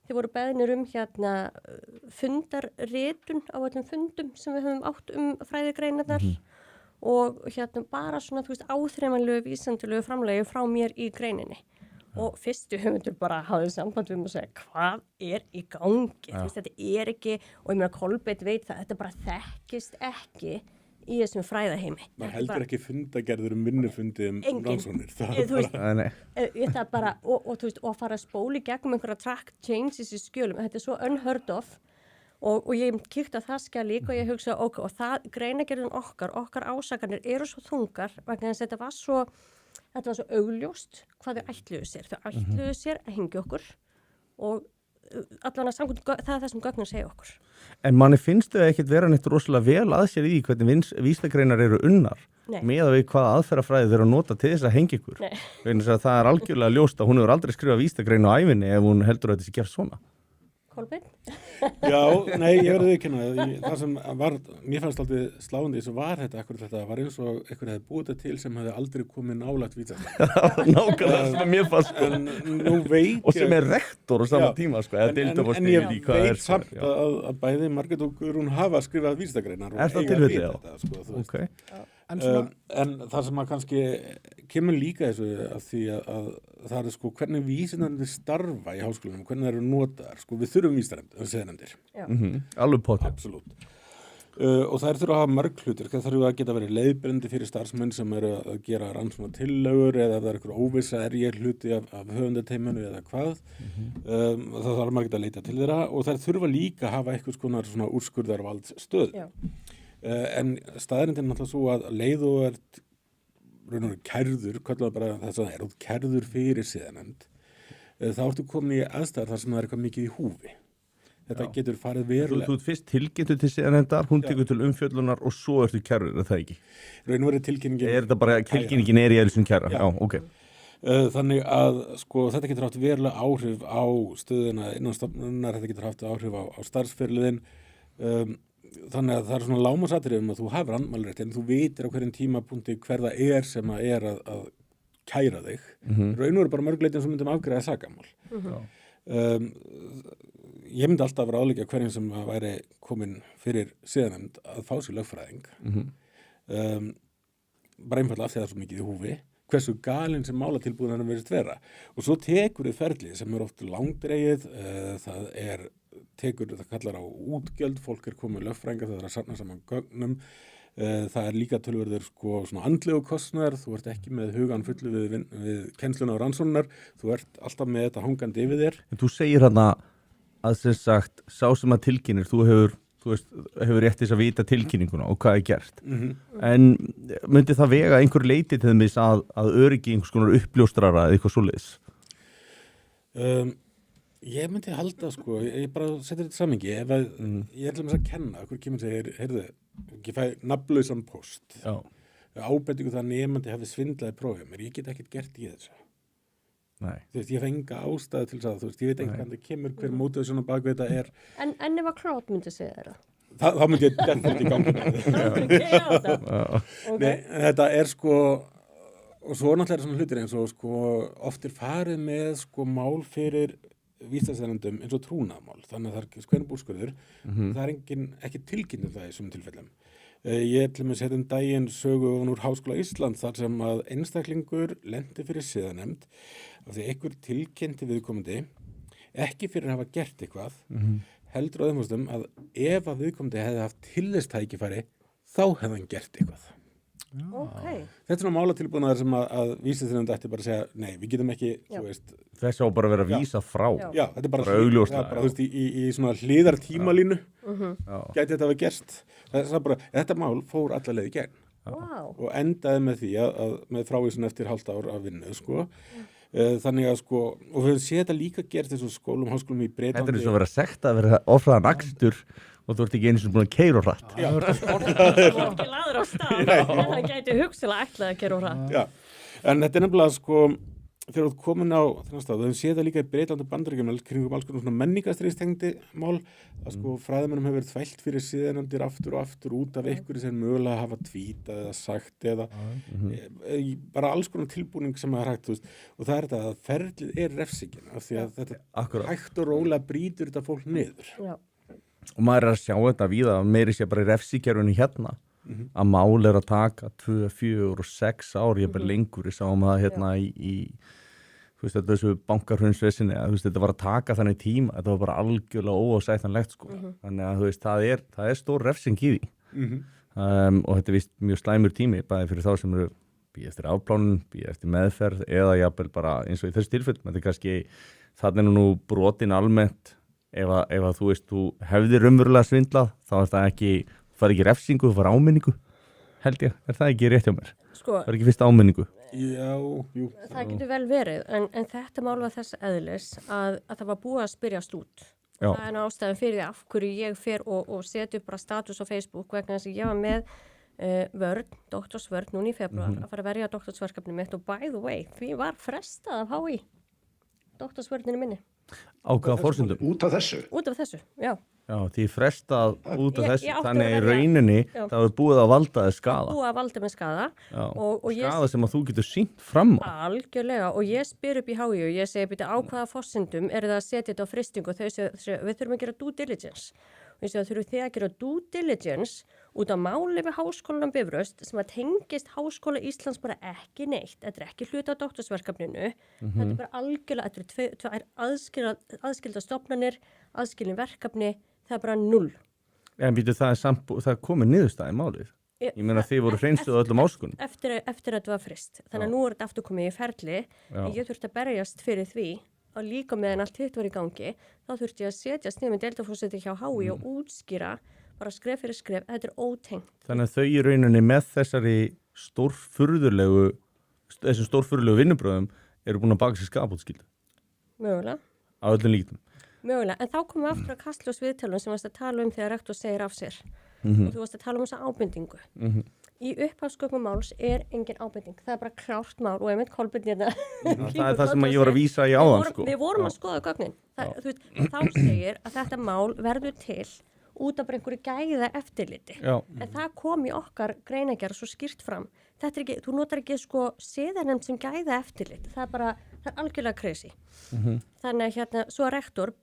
Þeir voru beðnir fundarritun á öllum fundum sem við höfum átt fræðigreinarnar og bara svona, þú veist, áþreifanlegu vísindalegu framlagi frá mér í greininni. og fyrstu höfundur bara hafði samband við mig og segja hvað í gangi, þú veist, þetta ekki og ég meina Kolbeinn veit það, þetta bara þekkist ekki í þessum fræðaheimi. maður heldur ekki fundagerður vinnufundi rannsóknir. Þetta bara, og þú veist, og að fara að spóla í gegnum einhverja track changes í skjölum, þetta svo unheard of og ég kíkti að það skjal líka og ég hugsa, ok, og það greinagerðin okkar ásakanir eru svo þungar vegna þess að þetta var svo augljóst hvað þau ætluðu sér. Þau ætluðu sér að hengja okkur og allan að samkvæmt það er það sem gögnin segja okkur. En manni finnst þau ekkert vera neitt rosalega vel að sér í hvernig vísindagreinar eru unnar með að við hvaða aðferðafræði þeir að nota til þess að hengja ykkur. Það er algjörlega ljóst að hún hefur aldrei skrifað vísindagrein á ævinni ef hún heldur að þetta sé gert svona. Kolbeinn? Já, nei, ég verði ekki það sem var, mér fannst aldrei sláandi þess að var þetta var eins og einhver hefði búið þetta til sem hefði aldrei komið nálægt vísindagrein. Nákvæmlega sem mér fannst nú veit og sem rektor á sama tíma en ég veit samt að bæði Margrét og Guðrún hafa skrifað vísindagreinar og eiga við þetta okay. En það sem að kannski kemur líka þessu að því að það er sko hvernig vísindarnir starfa í háskólanum, hvernig það eru notaðar, sko við þurfum vísindarnir. Alveg potið. Absolutt. Og þær þurfa að hafa mörg hlutir, það þurfa að geta verið leiðberendi fyrir starfsmenn sem eru að gera rannsóknar tillögur eða ef það er eitthvað óvissa ég hluti af höfundateiminu eða hvað. Það þarf maður að leita til þeirra og þær þurfa líka að hafa eitthvað svona úrskurðarvaldsstöð. En staðrindin er náttúrulega svo að leið og raun og kærður, kallar bara þess að þú kærður fyrir siðanefnd, þá ertu komin í aðstæður þar sem það er eitthvað mikið í húfi. Þetta getur farið verulega. Þú fyrst tilkynntur til siðanefndar, hún tekur til umfjöllunar og svo ertu kærður, er það ekki? Raun og verið tilkynningin. Er þetta bara tilkynningin í eðlisum kæra? Já, ok. Þannig að sko þetta getur haft verulega áhrif á stöðuna innan stofnunar, þetta getur haft áhrif á starfsferliðin. Þannig að það er svona lágmarksatriði að þú hafur andmælarétt en þú vitir á hverjum tímapunkti hver það er sem að kæra þig. Raun og veru bara mörgleitin sem myndum afgreiða sakamál. Ég myndi alltaf vera áleika hverjum sem væri komin fyrir siðanefnd að fá sér lögfræðing. Bara einfallega af því að það er svo mikið í húfi. Hversu galinn sem málatilbúðin hann verðist vera. Og svo tekur þið ferlið sem er oft langdregið, það kallar á útgjöld, fólk komið lögfræðingar, það að safna saman gögnum, það líka tölverður sko svona andlegu kostnaðar, þú ert ekki með hugan fullu við kennsluna og rannsóknar, þú ert alltaf með þetta hangandi yfir þér. En þú segir hérna að sem sagt, sá sem að tilkynir, þú hefur rétt þess að vita tilkynninguna og hvað er gert. En myndi það vega einhver leiti til þess að öryggi einhvers konar uppljóstrara eða eitthvað svoleiðis? Ég myndi halda sko, ég bara setur þetta samhengi, ef ég ætlum að kenna, okkur kemur segir, heyrðu, ég fæ nafnlausan post, ábendingu það að nemandi hafi svindlaði prófið mér, ég get ekkert gert í þessu. Nei. Þú veist, ég hef enga ástæðu til þess að, þú veist, ég veit ekki hvað það kemur, hver mótið svona bak við þetta er. En ef að Claude myndi segja þeirra? Þá myndi ég definitíð í gangi. Nei, þetta er sko, og svo náttúrulega svona hlutir eins og sko, oft farið með sko mál fyrir vísindasennendum eins og trúnaðarmál, þannig að það er skvenubúrskurður, það er ekki tilkynnt það í þessum tilfellum. Ég ætlum að setja daginn sögu úr Háskóla Íslands þar sem að einstaklingur lendi fyrir siðanefnd af því einhver tilkynnti viðkomandi ekki fyrir að hafa gert eitthvað, heldur á þeim fórstum að ef að viðkomandi hefði haft tilðistækifæri þá hefði hann gert eitthvað. Okay. Þetta er svona málatilbúnaðar sem að vísindasennendur ætti bara að segja, nei, við getum ekki, þú veist. Þess á bara að vera að vísa frá. Já, þetta er bara augljóslega. Þú veist, í svona hliðar tímalínu gæti þetta að vera gerst. Þetta mál fór alla leið í gegn. Og endaði með því að með frávísun eftir hálft ár af vinnu, sko. Þannig að sko, og við höfum séð þetta líka gert þessu háskólum í Breitlandi. Þetta er eins og að vera sekt að vera ofraðan akstur og þú ert ekki einu sem búin að keyra á hratt. Já, þú ert ekki laður á stað. Það gæti hugsilega ætlað að keyra á hratt. Já, en þetta er nefnilega sko, þegar þú ert komin á þennan stað, við höfum séð það líka í Breitlandi og Bandaríkjunum kringum alls konar svona menningarstríðstengdi mál, að sko fræðimönnum hefur verið þvælt fyrir siðanefndir aftur og aftur út af einhverju sem mögulega hafa tvítað eða sagt eða bara alls konar tilbúning sem það er hægt, þú veist, og það er þetta að ferlið er refsingin, af því að þetta hægt og rólega brýtur þetta fólk niður. Já. Og maður er að sjá þetta víða, meiri sé bara í refsikerfinu hérna, að mál er að taka 2, 4 og 6 ár, ég er bara lengur, ég sá það hérna þú veist, þessu bankarhrunsvesinni, þetta var að taka þannig tíma, þetta var bara algjörlega óásættanlegt, sko. Þannig að, þú veist, það er stór refsing í því. Og þetta er vist mjög slæmur tími, bæði fyrir þá sem eru býð eftir afplánun, býð eftir meðferð, eða jafnvel bara eins og í þessu tilfellum. Þetta er kannski, þannig nú brotin almennt, ef að þú veist, þú hefðir raunverulega svindlað, þá er það ekki, þú fær ekki refsingu, þú fær áminningu, held ég. Er það ekki rétt hjá mér? Sko, það er ekki fyrst áminningu. Já, jú. Það getur vel verið, en þetta mál var þess eðlis að það var búið að spyrjast út. Já. Það er ástæðan fyrir því af hverju ég fer og setja upp bara status á Facebook vegna þess að ég var með doktorsvörn núna í februar að fara að verja doktorsverkefni mitt og by the way, því var frestað af HÍ doktorsvörninu minni. Á hvaða forsendum? Út af þessu? Út af þessu, já. Já, því frestað út af þessu, ég átti þannig að í verja- rauninni Já. það er búið að valda þér skaða. Búið að valda með skaða. Já, og ég skaða sem að þú getur sýnt fram á. algjörlega og ég spyr upp í HÍ og ég segi byrja á hvaða forsendum er það að setja þetta á fristingu og þau segja við þurfum að gera due diligence og ég segi þurfum þið að gera due diligence út af máli við Háskólann Bifröst sem að tengist Háskóla Íslands bara ekki neitt, þetta er ekki hluti á doktorsverkefninu, þetta er bara algjörlega, þetta er aðskilda stofnanir, aðskilin verkefni, það er bara 0. En býtu það er komið niðurstaði málið. Ég meina þið voru hreinstuð á öllum áskunum. Eftir að þetta var frist. Þannig að nú er þetta aftur komið í ferli. En ég þurfti að berjast fyrir því að líka meðan allt hitt var í gangi, þá þurfti ég að setjast niður með deildarforseti hjá HÍ og útskýra bara skref fyrir skref. Þetta er ótengt. Þannig að þau í rauninni með þessum stórfurðulegu vinnubröðum eru búin að baka sér skapbótaskyldu. Mögulega. Á öllum líktum. Mögulega. En þá komum við aftur að Kastljós viðtölum sem varst að tala um þegar rektor segir af sér. Og þú varst að tala um þessa ábendingu. Í upphafsgögnum máls er engin ábending. Það er bara klárt mál og einmitt Kolbeinn hérna. Það er það sem ég var að vísa í áðan, sko. Við vorum að skoða gögnin. Þá segir að þetta mál verður til út af einhverju gæða eftirliti. Já. En það kom í okkar greinagerð svo skýrt fram. Þetta er ekki, þú notar ekki sko siðanefnd sem gæða eftirlit. Það er algjörlega crazy. Þannig að hérna, svo rektor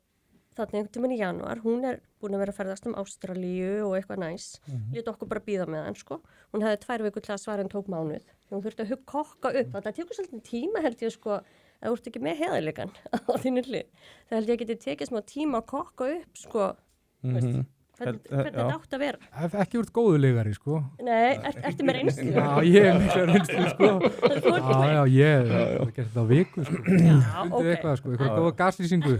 þannig einhvern tímann í janúar, hún er búin að vera að ferðast Ástralíu og eitthvað næs. Lét okkur bara bíða með hann, sko. Hún hefði 2 vikur til að svara en tók mánuð. Hún þurfti að kokka upp. Það tekur svolítið tíma, held ég, sko, að þú ert ekki með heiðarleikann á þínu hlið. Það held ég geti tekið smá tíma að kokka upp, sko, veist, hvernig þetta átt að vera. Hef ekki úrt góðulegari, sko. Nei, ertu með reynslu? Já, ég hef mikla reynslu, sko. Já, ég hef gert þetta á viku, sko. Já, Fundið eitthvað, sko, eitthvað góða gaslýsingu.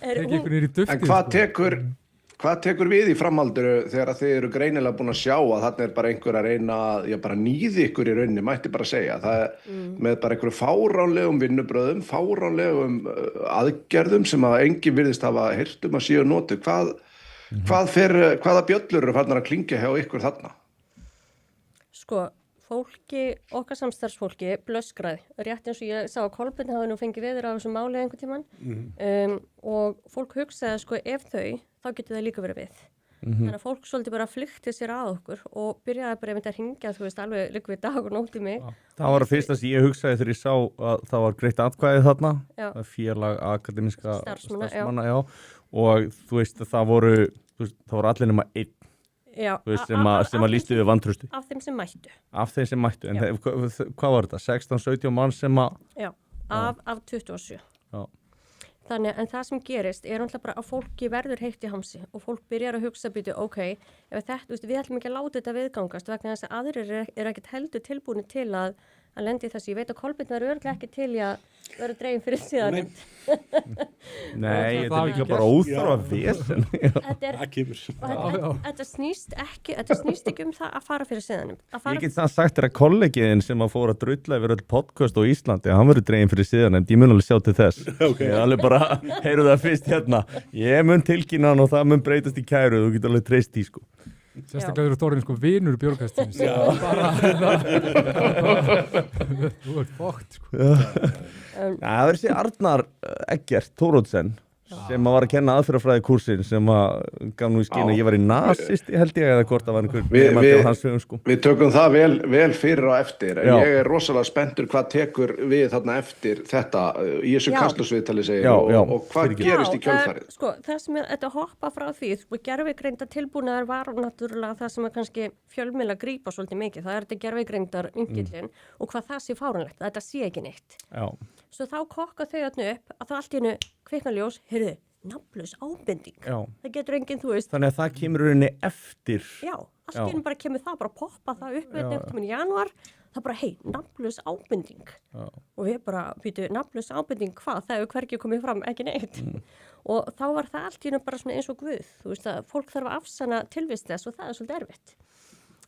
Tekið ykkur nýr í duftið. En hvað tekur við í framhaldinu þegar þið eru greinilega búin að sjá að þarna er bara einhver að reyna að bara nýði ykkur í rauninni, mætti bara segja. Það er með bara einhverju fáránlegum vinnubröðum, fáránlegum aðgerðum sem að enginn virðist hafa heyrt að séu notu. Hvaða bjöllur eru farnar að klingja hjá ykkur þarna? Sko, okkar samstarfsfólki blöskraði. Rétt eins og ég sá að Kolbeinn hafði nú fengið veður á þessu máli einhvern tímann og fólk hugsaði sko ef þá getur það líka verið við. Þannig að fólk svolítið bara flykti sér að okkur og byrjaði bara að hringja, þú veist, alveg líka við dag og nótt í mig. Það var að fyrsta sem ég hugsaði þegar ég sá að það var greitt atkvæði þarna, félag akademíska starfsmanna, já. Og þú veist, það voru allir nema einn, sem að lýstu við vantrausti. Af þeim sem mættu. Af þeim sem mættu, en hvað var þetta? 16-17 mann sem að... Já, af 27. Já. Þannig, en það sem gerist er náttúrulega bara að fólki verður heitt í hamsi og fólk byrjar að hugsa býtu, ok, ef þetta, við ætlum ekki að láta þetta viðgangast vegna þess að aðrir er ekkert heldur tilbúin til að lendi þessu. Ég veit að Kolbeinn verður örugglega ekki til í að vera dregin fyrir síðan. Nei, þetta er líka bara óþarfa vesen. Þetta snýst ekki það að fara fyrir síðanum. Ég get það sagt þér að kollegiðin sem að fóra að drulla yfir öll podcast á Íslandi, hann verður dregin fyrir síðan, en ég mun alveg sjá til þess. Ég alveg bara, heyru það fyrst hérna. Ég mun tilkynna hann og það mun breytast í kæru, þú getur alveg treyst í, sko. Sérstaklega eru Þórinn, sko, vinur Björgastins. Þú ert fókt, sko. Það er þessi Arnar Eggert Thoroddsen sem var að kenna aðferðafræði kúrsinn sem að gaf nú í skyn að ég var í nasisti held ég eða hvort það var einhver nefandi á hans sögum, sko. Við tökum það vel fyrir og eftir. Ég er rosalega spenntur hvað tekur við þarna eftir þetta í þessu Kastljós-viðtali segir og hvað gerist í kjölfarið. Sko, það sem er þetta hoppa frá því, gervigreinda tilbúnaðar var náttúrulega það sem að kannski fjölmiðla grípa svolítið mikið. Það er þetta gervigreindar vinkillinn og hvað það sé fáránlegt, þetta sé ekki neitt. Svo þá kokka þau þarna upp að það allt í hennu kviknaljós, heyrðu, nafnlaus ábending. Já. Það getur enginn, þú veist. Þannig að það kemur rauninni eftir. Já, allt í hennu bara kemur það, bara poppa það upp við nefnum í janúar, það bara, hei, nafnlaus ábending. Já. Og við bara, býtu, nafnlaus ábending hvað? Það hefur hvergi komið fram, ekki neitt. Og þá var það allt í hennu bara svona eins og guð. Þú veist að fólk þarf að afsanna tilvist þess og það er svolítið erfitt.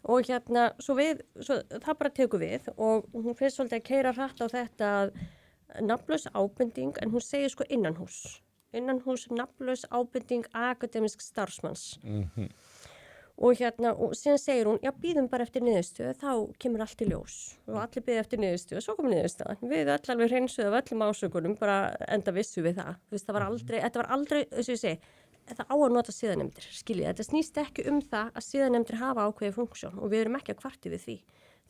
Og svo það bara tekur við og hún finnst svolítið að keyra hratt á þetta að nafnlaus ábending, en hún segir sko innanhús nafnlaus ábending akademisk starfsmanns. Og síðan segir hún, já, bíðum bara eftir niðurstöðu, þá kemur allt í ljós og allir bíða eftir niðurstöðu, svo komur niðurstöða. Við öll alveg hreinsuðu af öllum ásökunum, bara enda vissu við það. Þú veist, þetta var aldrei, þess að ég segi, það á að nota siðanemndir, skiljið. Þetta snýst ekki það að siðanemndir hafa ákveðið funksjón og við erum ekki að kvarta við því.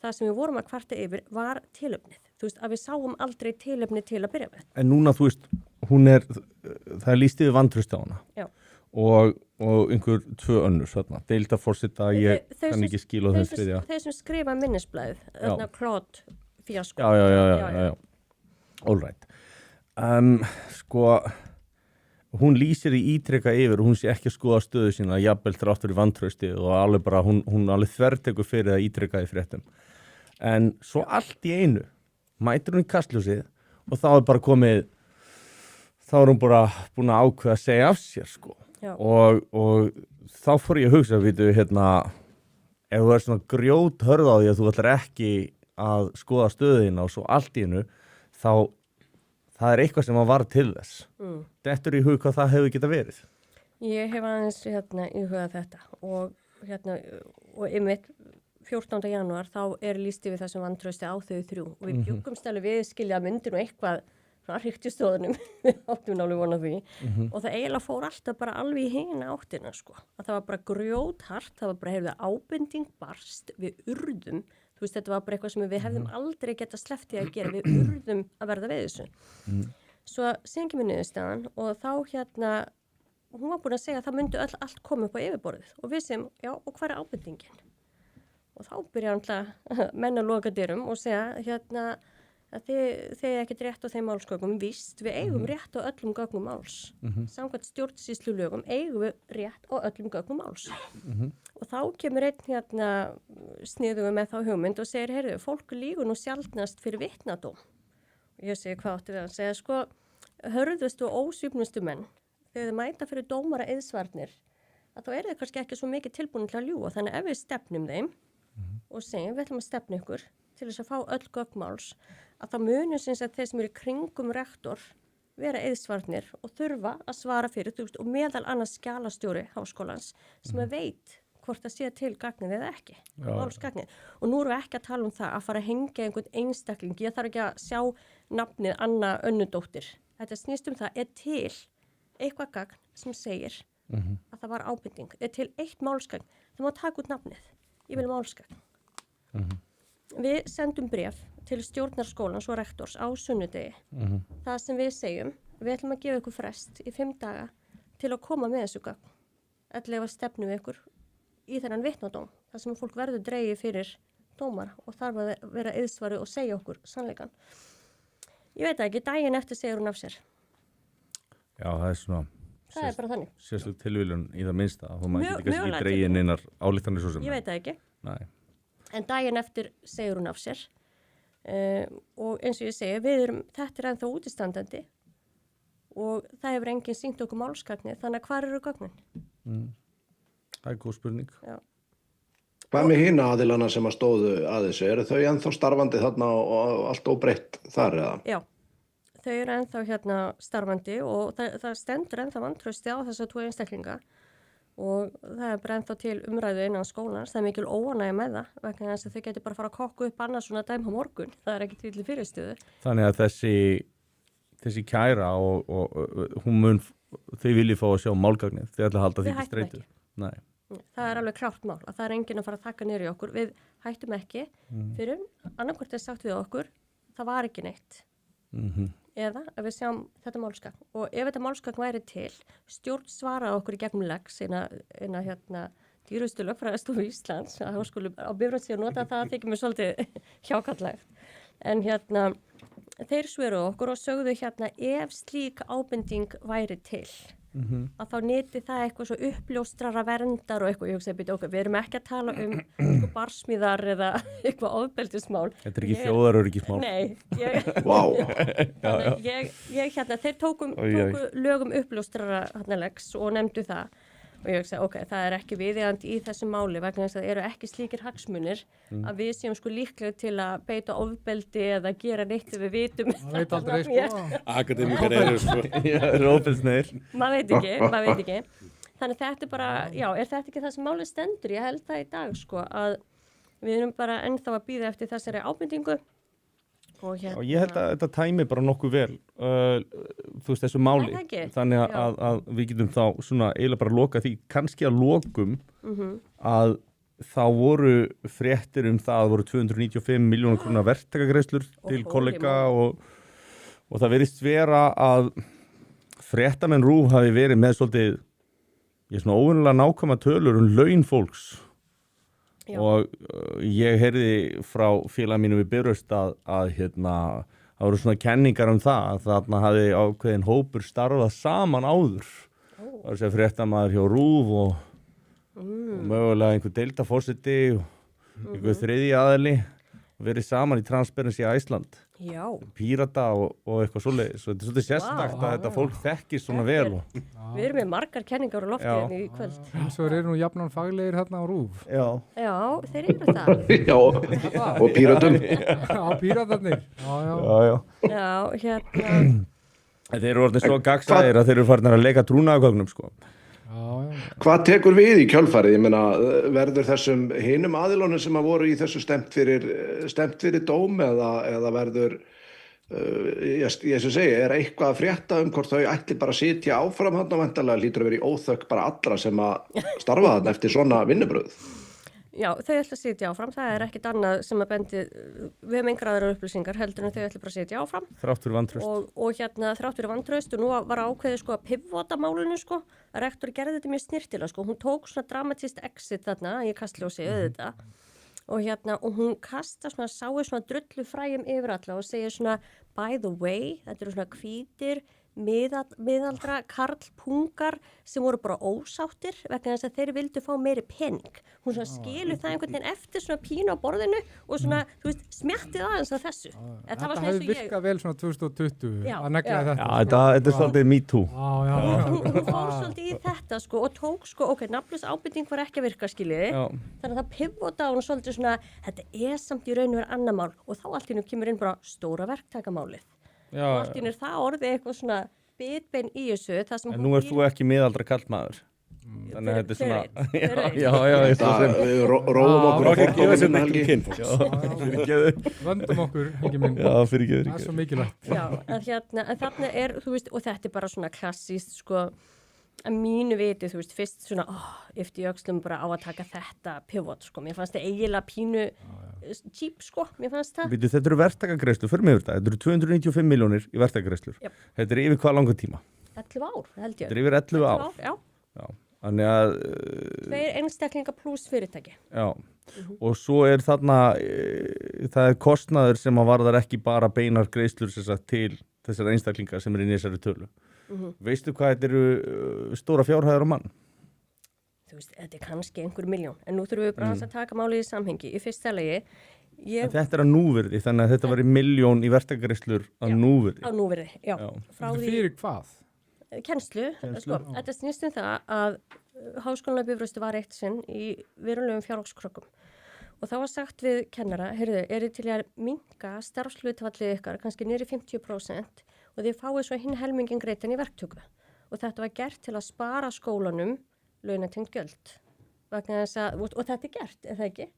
Það sem við vorum að kvarta yfir var tilefnið. Þú veist, að við sáum aldrei tilefni til að byrja með. En núna, þú veist, það er lýst yfir vantraust á hana. Já. Og einhver 2 önnur, svona, deildarforseta, ég kann ekki skila þau þriðja. Þeir sem skrifa minnisblæðið, þarna Claude Fiasco. Já. All right. Sko, hún lýsir í ítrekka yfir, hún sé ekki að skoða stöðu sína, jafnvel þrátt fyrir vantrausti og alveg bara, hún alveg þvertekur fyrir að ítrekka í fréttum. En svo allt í einu mætir hún í kastljósið og þá er bara komið, þá er hún bara búin að ákveða að segja af sér, sko. Og þá fór ég að hugsa, ef þú er svona grjót hörð á því að þú ætlar ekki að skoða stöðina og svo allt í einu, þá það er eitthvað sem var til þess. Dettur í hug hvað það hefur geta verið? Ég hef aðeins í huga þetta og einmitt 14. janúar þá lýst yfir þessum vantrausti á þau 3 og við bjuggumst alveg við skilja myndir og eitthvað frá hrygtistóðunum, við áttum alveg vona því og það eiginlega fór alltaf bara alveg í hina áttina, sko. Að það var bara grjóthart, það var bara, heyrðu, ábending barst, við urðum. Þú veist, þetta var bara eitthvað sem við hefðum aldrei getað sleppt í að gera, við urðum að verða við þessu. Svo síðan kemur niðurstaðan og þá hún var búin að segja að það myndi allt koma upp á yfirborðið og við segjum, já, og hvað er ábendingin? Og þá byrja alltaf menn að loka dyrum og segja, að þið ekkert rétt á þeim málsgögnum, víst, við eigum rétt á öllum gögnum máls. Samkvæmt stjórnsýslulögum eigum við rétt á öllum gögnum máls. Og þá kemur einn sniðugur með þá hugmynd og segir, heyrðu, fólk lígur nú sjaldnast fyrir vitnadóm. Og ég segi, hvað áttu við að segja, sko, hörðustu og ósvífnustu menn, þegar þið mæta fyrir dómara eðsvarnir, að þá þið kannski ekki svo mikið tilbúin til að ljúga, þannig ef við stefnum þeim og segjum, við ætlum að stefna ykkur til þess að fá öll gögn máls, að það munir sinns að þeir sem eru í kringum rektor vera eðsvarnir og þurfa að svara fyrir, þú veist, og meðal annars skjalastjóri háskólans sem veit hvort það sé til gagnið eða ekki, málsgagnið. Og nú erum við ekki að tala um það að fara að hengja einhvern einstakling, ég þarf ekki að sjá nafnið Anna Önnudóttir. Þetta snýst það til eitthvað gagn sem segir að það var ábending, til eitt málsgagn, það má taka út nafnið, ég vil málsgagn. Við sendum bréf til stjórnarskólans og rektors á sunnudegi. Það sem við segjum, við ætlum að gefa ykkur frest í 5 daga til að koma með þessu gagn. Ætlaði að stefnum ykkur í þennan vitnadóm, þar sem fólk verður dregið fyrir dómara og þarf að vera eðsvari og segja okkur sannleikan. Ég veit ekki, daginn eftir segir hún af sér. Já, það er svona... Það er bara þannig. Sérstök tilviljun í það minnsta, hún maður getur kannski ekki dregið einar álíktanir svo sem. Ég veit það ekki. Nei. En daginn eftir segir hún af sér og eins og ég segi, þetta ennþá útistandandi og það hefur enginn sýnt okkur málsgagni, þannig að hvar eru gögnin? Það er góð spurning. Já. Hvað með hina aðilana sem að stóðu að þessu? Eru þau ennþá starfandi þarna og allt óbreytt þar eða? Já, þau eru ennþá starfandi og það stendur ennþá vantrausti á þessa 2 einstaklinga og það er bara ennþá til umræðu innan skólans, það er mikil óánægja með það vegna þess að þau getur bara fara að kokka upp annars svona dæm á morgun, það er ekki til fyrirstöðu. Þannig að þessi kæra og hún mun, þau viljið fá að sjá málgagnið, þau ætla að halda því ekki streitu. Nei. Það er alveg klárt mál að það er enginn að fara að taka niður í okkur, við hættum ekki fyrir annarkvort sagt við okkur, það var ekki neitt. Eða að við sjáum þetta málskagn og ef þetta málskagn væri til, stjórn svaraði okkur í gegnum leggs eina dýrustu lögfræðistofu Íslands að háskólu á Bifröst sé að nota það þykir mér svolítið hjákallegt en þeir svöruðu okkur og sögðu hérna ef slík ábending væri til að þá nyti það eitthvað svo uppljóstrara verndar og eitthvað, ég hugsaði býta okkur, við erum ekki að tala sko barsmíðar eða eitthvað ofbeldismál. Þetta ekki þjóðaröryggismál. Nei, Vá. ég hérna, þeir tóku lögum uppljóstrara legs og nefndu það og ég hugsaði, ok, það er ekki viðeigandi í þessu máli vegna þess að það eru ekki slíkir hagsmunir að við séum sko líklega til að beita ofbeldi eða gera neitt ef við vitum. Það veit aldrei, sko. Akademikar eru sko. Já, rófelsneir. Maður veit ekki. Þannig þetta er bara, já, er þetta ekki það sem málið stendur? Ég held það í dag, sko, að við erum bara ennþá að bíða eftir þessari ábendingu. Og ég held að þetta tæmi bara nokkuð vel þú veist þessu máli þannig að við getum þá svona eiginlega bara loka því kannski að lokum að þá voru fréttir það voru 295 milljónar króna verktakagreiðslur til kollega og það virðist vera að fréttamenn RÚV hafi verið með svolítið svona óvenjulega nákvæma tölur laun fólks. Já. Og ég heyrði frá félag mínu við Bifröst að það voru svona kenningar það að þarna hafi ákveðin hópur starfað saman áður. Það var að segja fréttamaður hjá RÚV og mögulega einhver deildarforseti og einhver þriðji aðili og verið saman í Transparency Iceland. Já. Pírata og eitthvað svoleiðis. Svo þetta er svolítið sérstakt að þetta fólk þekkist svona vel. Við erum með margar kenningar á lofti í kvöld. Svo eru nú jafnan faglegir hérna á RÚV. Já, þeir eru það. Já, og píratum. Já, píratarnir. Já, hérna. Þeir eru orðin svo gagnsæðir að þeir eru farin að leika trúnaðargögnum, sko. Hvað tekur við í kjölfarið? Ég meina, verður þessum hinum aðilunum sem að voru í þessu stemt fyrir dóm eða verður, ég sem segi, er eitthvað að frétta hvort þau ætli bara að sitja áfram þarna væntanlega lítur að vera í óþökk bara allra sem að starfa þarna eftir svona vinnubrögð? Já, þau ætla að sitja áfram, það er ekkit annað sem að bendi, við hefum engar aðrar upplýsingar heldur en þau ætla bara að sitja áfram. Þrátt fyrir vantraust. Og hérna þrátt fyrir vantraust og nú var ákveðið sko að pivota málinu sko, að rektor gerði þetta mjög snirtilega sko, hún tók svona dramatist exit þarna í kastljósi auðvitað og hún kasta svona, sáu svona drullu fræjum yfir alla og segir svona by the way, þetta eru svona hvítir, miðaldra karlpungar sem voru bara ósáttir vegna þess að þeir vildu fá meiri pening. Hún svona skilur það einhvern veginn eftir svona pínu á borðinu og svona, þú veist, smjattið aðeins að þessu. Þetta hefði virkað vel svona 2020 að negla þetta. Já, þetta er svolítið me too. Hún fór svolítið í þetta sko og tók sko, ok, nafnlaus ábending var ekki að virka skiljiði. Þannig að það pivota hún svolítið svona, þetta er samt í raun og vera annar mál og þá allt í nú kemur inn bara stóra verktakamálið. Og allt í nú er það orðið eitthvað svona bitbein í þessu. En nú þú ekki miðaldra kallmaður. Þannig að þetta er svona... Við róum okkur á fórkominu, Helgi. Vöndum okkur, Helgi minn. Já, fyrirgeður. Það er svo mikilvægt. Já, en þarna er, þú veist, og þetta er bara svona klassíst, sko, að mínu viti, þú veist, fyrst svona, yfti öxlum bara á að taka þetta pivot, sko. Mér fannst það eiginlega pínu cheap, sko, mér fannst það. Þetta eru verktakagreiðslur, fyrir mig yfir þetta. Þetta eru 295 milljónir í verktakagreiðslur. Þetta er yfir hvað langan tíma? 11 ár, held ég. Þetta er yfir 11 ár. Já. Þannig að... 2 einstaklinga pluss fyrirtæki. Já, og svo er þarna, það er kostnaður sem að varðar ekki bara beinar greiðslur sem sagt til þessar einstaklinga sem er inn í þessari tölu. Veistu hvað þetta eru stóra fjárhæðar á mann? Þú veist, þetta er kannski einhver miljón, en nú þurfum við bara að taka málið í samhengi. Í fyrsta lagi... Þetta er að núvirði, þannig að þetta var í miljón í verktakagreiðslur að núvirði. Á núvirði, já. Fyrir hvað? Kennslu. Sko, þetta snýst það að Háskólann á Bifröstu var eitt sinn í verulegum fjárhagskröggum og þá var sagt við kennara, heyrðu, þið til að minnka starfshlutfallið ykkar kannski niður í 50% og þið fáið svo hinn helmingin greiðan í verktöku og þetta var gert til að spara skólanum launatengt gjöld vegna þess að, og þetta er gert, er það ekki?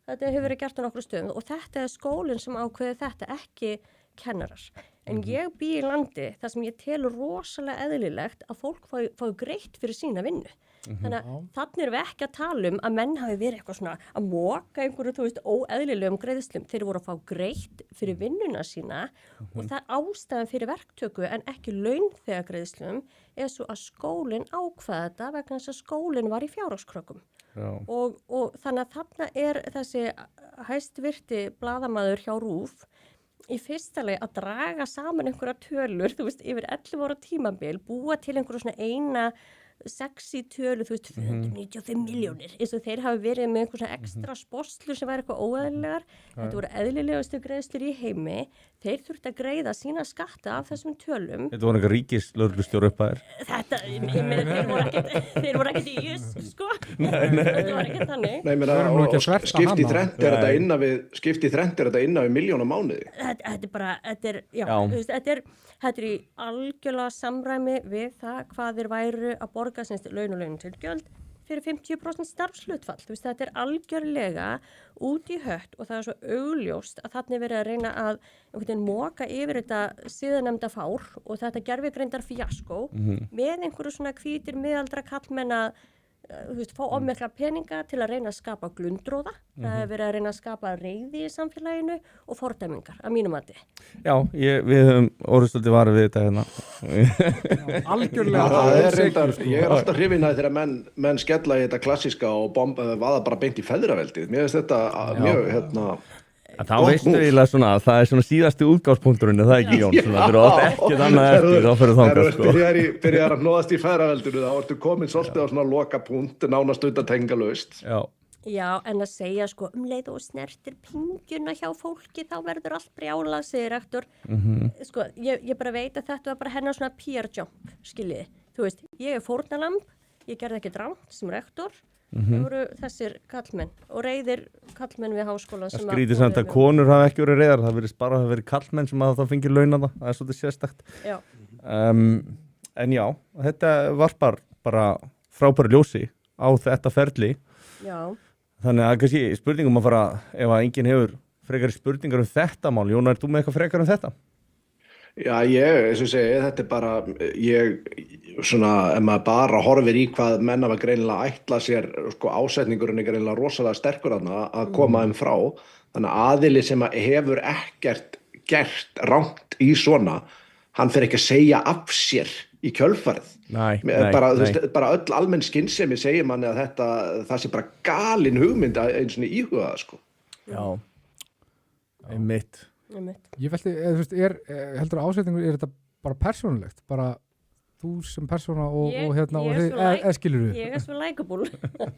Þetta hefur verið gert á nokkru stöðum og þetta er skólinn sem ákveði þetta, ekki kennarar. En ég bý í landi þar sem ég telur rosalega eðlilegt að fólk fái greitt fyrir sína vinnu. Þannig að þannig erum við ekki að tala um að menn hafi verið eitthvað svona að moka einhverju, þú veist, óeðlilegum greiðslum. Þeir voru að fá greitt fyrir vinnuna sína og það er ástæðan fyrir verktöku en ekki launþega greiðslum er svo að skólinn ákvaða þetta vegna þess að skólinn var í fjárhagskröggum. Og þannig að þarna er þessi hæstvirti blaðamaður hjá RÚV Í fyrsta lagi að draga saman einhverja tölur, þú veist, yfir 11 ára tímabil, búa til einhverja svona eina sexy tölu, þú veist, 495 milljónir, eins og þeir hafi verið með einhver svona ekstra spóslur sem væri eitthvað óeðlilegar. Þetta voru eðlilegustu greiðslur í heimi. Þeir þurfti að greiða sína skatta af þessum tölum. Þetta voru eitthvað ríkislögreglustjóri upphæðir. Þetta, ég meina, þeir voru ekkert í jus, sko. Þetta var ekkert þannig. Nei, meina, skipti þrennt er þetta innan við milljón á mánuði. Þetta er bara, þetta er í algjörlega samræmi við það hvað þeir væru að borga laun og launtilgjöld fyrir 50% starfshlutfall. Þú veist, þetta er algjörlega út í hött og það er svo augljóst að þannig verið að reyna að einhvern veginn moka yfir þetta síðanemnda fár og þetta gervigreindar fíaskó með einhverju svona hvítir miðaldra kallmenn að þú veist, fá ofmikla peninga til að reyna að skapa glundróða. Það er verið að reyna að skapa reiði í samfélaginu og fordæmingar, að mínum mati. Já, við höfum orðstöldi varið við þetta hérna. Algjörlega. Ég er alltaf hrifinn að þegar menn skella í þetta klassíska og vaða bara beint í feðraveldið. Mér finnst þetta mjög, Þá veistu eiginlega svona að það er svona síðasti útgangspunkturinn, það ekki Jón, svona þú átt ekkert annað eftir, þá fyrir þangað sko. Þegar byrjar að hnoðast í feðraveldinu, þá ertu komin svolítið á svona lokapunkt, nánast utantengjalaust. Já, en að segja sko leið og snertir pingjuna hjá fólki, þá verður allt brjálað, segir rektor. Sko, ég bara veit að þetta var bara hennar svona PR jump, skiljiði. Þú veist, ég er fórnalamb, ég gerði ekki drátt sem rektor. Það voru þessir kallmenn og reiðir kallmenn við háskóla sem skrítið samt að konur hafa ekki verið reiðar, það verið bara að hafa verið kallmenn sem hafa þá fengið launa það er svolítið sérstakt. En já, þetta varpar bara frábæru ljósi á þetta ferli. Já. Þannig að kannski spurningum að fara, ef að enginn hefur frekari spurningar þetta mál, Jón, er þú með eitthvað frekar þetta? Já, eins og segi, þetta er bara, svona, ef maður bara horfir í hvað menn hafa greinilega ætla sér, sko, ásetningurinn er greinilega rosalega sterkur að koma þeim frá. Þannig að aðili sem hefur ekkert gert rangt í svona, hann fer ekki að segja af sér í kjölfarið. Bara öll almenn skynsemi segir manni að það sé bara galin hugmynd að eins og íhuga það, sko. Já, einmitt. Ég veldi, þú veist, heldur ásetningur, þetta bara persónulegt, bara þú sem persóna og skilur við? Ég er svo likeable.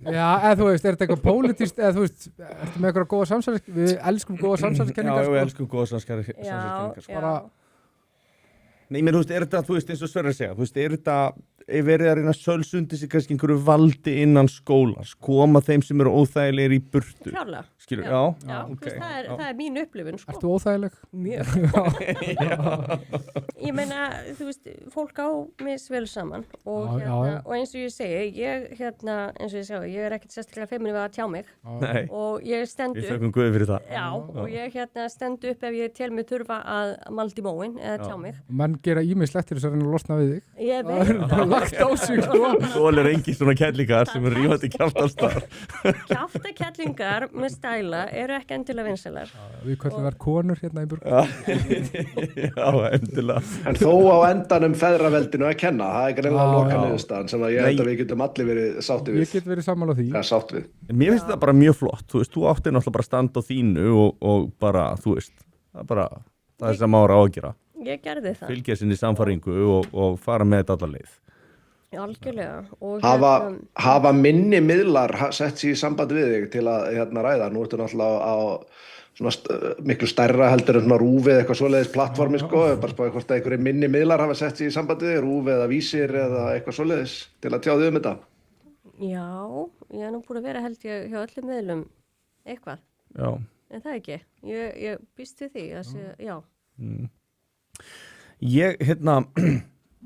Já, eða þú veist, þetta eitthvað pólitískt, eða þú veist, ertu með eitthvað góða samsæðiskenningar? Við elskum góða samsæðiskenningar. Já, við elskum góða samsæðiskenningar. Já. Nei, menn, þú veist, þetta, þú veist, eins og Sverrir segja, þú veist, þetta verið að reyna að sölsundi sig kannski einhverju valdi innan skólans, koma þeim sem eru óþægilegir í burtu. Klárlega. Skilur, já, okay. Það er mín upplifun, sko. Ertu óþægileg? Mjög. Ég meina, þú veist, fólk á misvel saman og, og eins og ég segi, eins og ég segi, ég er ekkert sérstaklega feiminn við að tjá mig. Nei. Og ég stend upp. Við þökkum Guði fyrir það. Já, og ég stend upp ef ég tel mig þurfa að malda í móin eða tjá mig. Menn gera ýmislegt til þess að reyna að losna við þig. Ég veit. Lagt á sig, sko. Svo er engin svona kellingar sem er rífandi kjaftastar. Kjaftakellingar með stæla eru ekki endilega vinsælar. Við köllum þær konur hérna í burg. Já, endilega. En þó á endanum feðraveldinu að kenna, það er greinlega lokaniðurstaðan sem að ég held að við getum allir verið sátti við. Ég get verið sammála því. Ja, sátt við. Mér finnst þetta bara mjög flott, þú veist, þú átti náttúrulega bara að standa á þínu og bara, þú veist, það er sem ára á að gera. Ég gerði það. Fylgja sinni samfæringu og fara með þetta alla leið. Algjörlega. Og hafa minni miðlar sett sér í samband við þig til að ræða. Nú ertu náttúrulega á svona miklu stærra heldur en svona RÚV eða eitthvað svoleiðis plattformi, sko. Bara spáði hvort að einhverjir minni miðlar hafa sett sér í samband við þig, RÚV eða Vísir eða eitthvað svoleiðis til að tjá þig þetta. Já, ég nú búin að vera held ég hjá öllum miðlum eitthvað. Já. En það ekki. Ég býst við því að já. Ég,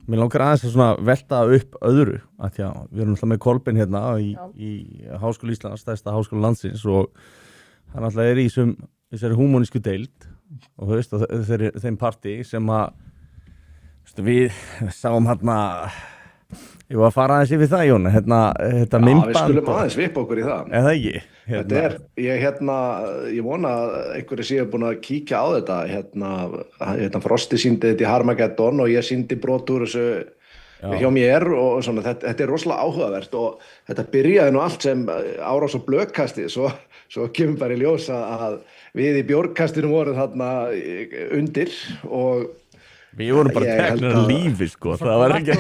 mér langar aðeins að svona velta upp öðru, að því að við erum alltaf með Kolbeinn hérna í Háskóla Íslands, stærsta háskóla landsins og hann alltaf er í þessari húmonísku deild og þú veist, þeim partí sem að við sáum hérna, ég var að fara aðeins yfir það, Jón, þetta myndband. Já, við skulum aðeins vipa okkur í það. Eða ekki? Þetta er, ég vona að einhverju séu búin að kíkja á þetta, Frosti sýndi þetta í Harmageddon og ég sýndi brot úr þessu hjá mér og svona, þetta rosalega áhugavert og þetta byrjaði nú allt sem árás og blökkasti, svo kemur bara í ljós að við í bjórkastinu vorum þarna undir og við vorum bara teknir af lífi sko, það var ekki,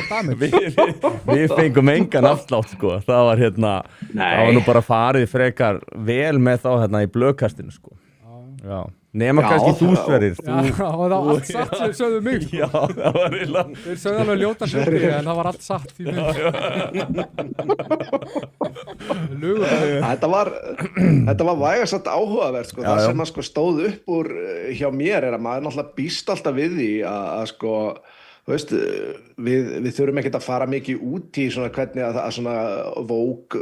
við fengum engan afslátt sko, það var það var nú bara farið frekar vel með þá í blökkastinu sko. Já. Nema kannski þú Sverrir. Já, og það var allt satt sem sögðu mig sko. Já, það var eiginlega. Þeir sögðu alveg ljóta hluti en það var allt satt í mig. Þetta var vægast satt áhugavert sko. Það sem að stóð upp úr hjá mér að maður náttúrulega býst alltaf við því að sko, þú veist, við þurfum ekkert að fara mikið út í svona hvernig að svona vók,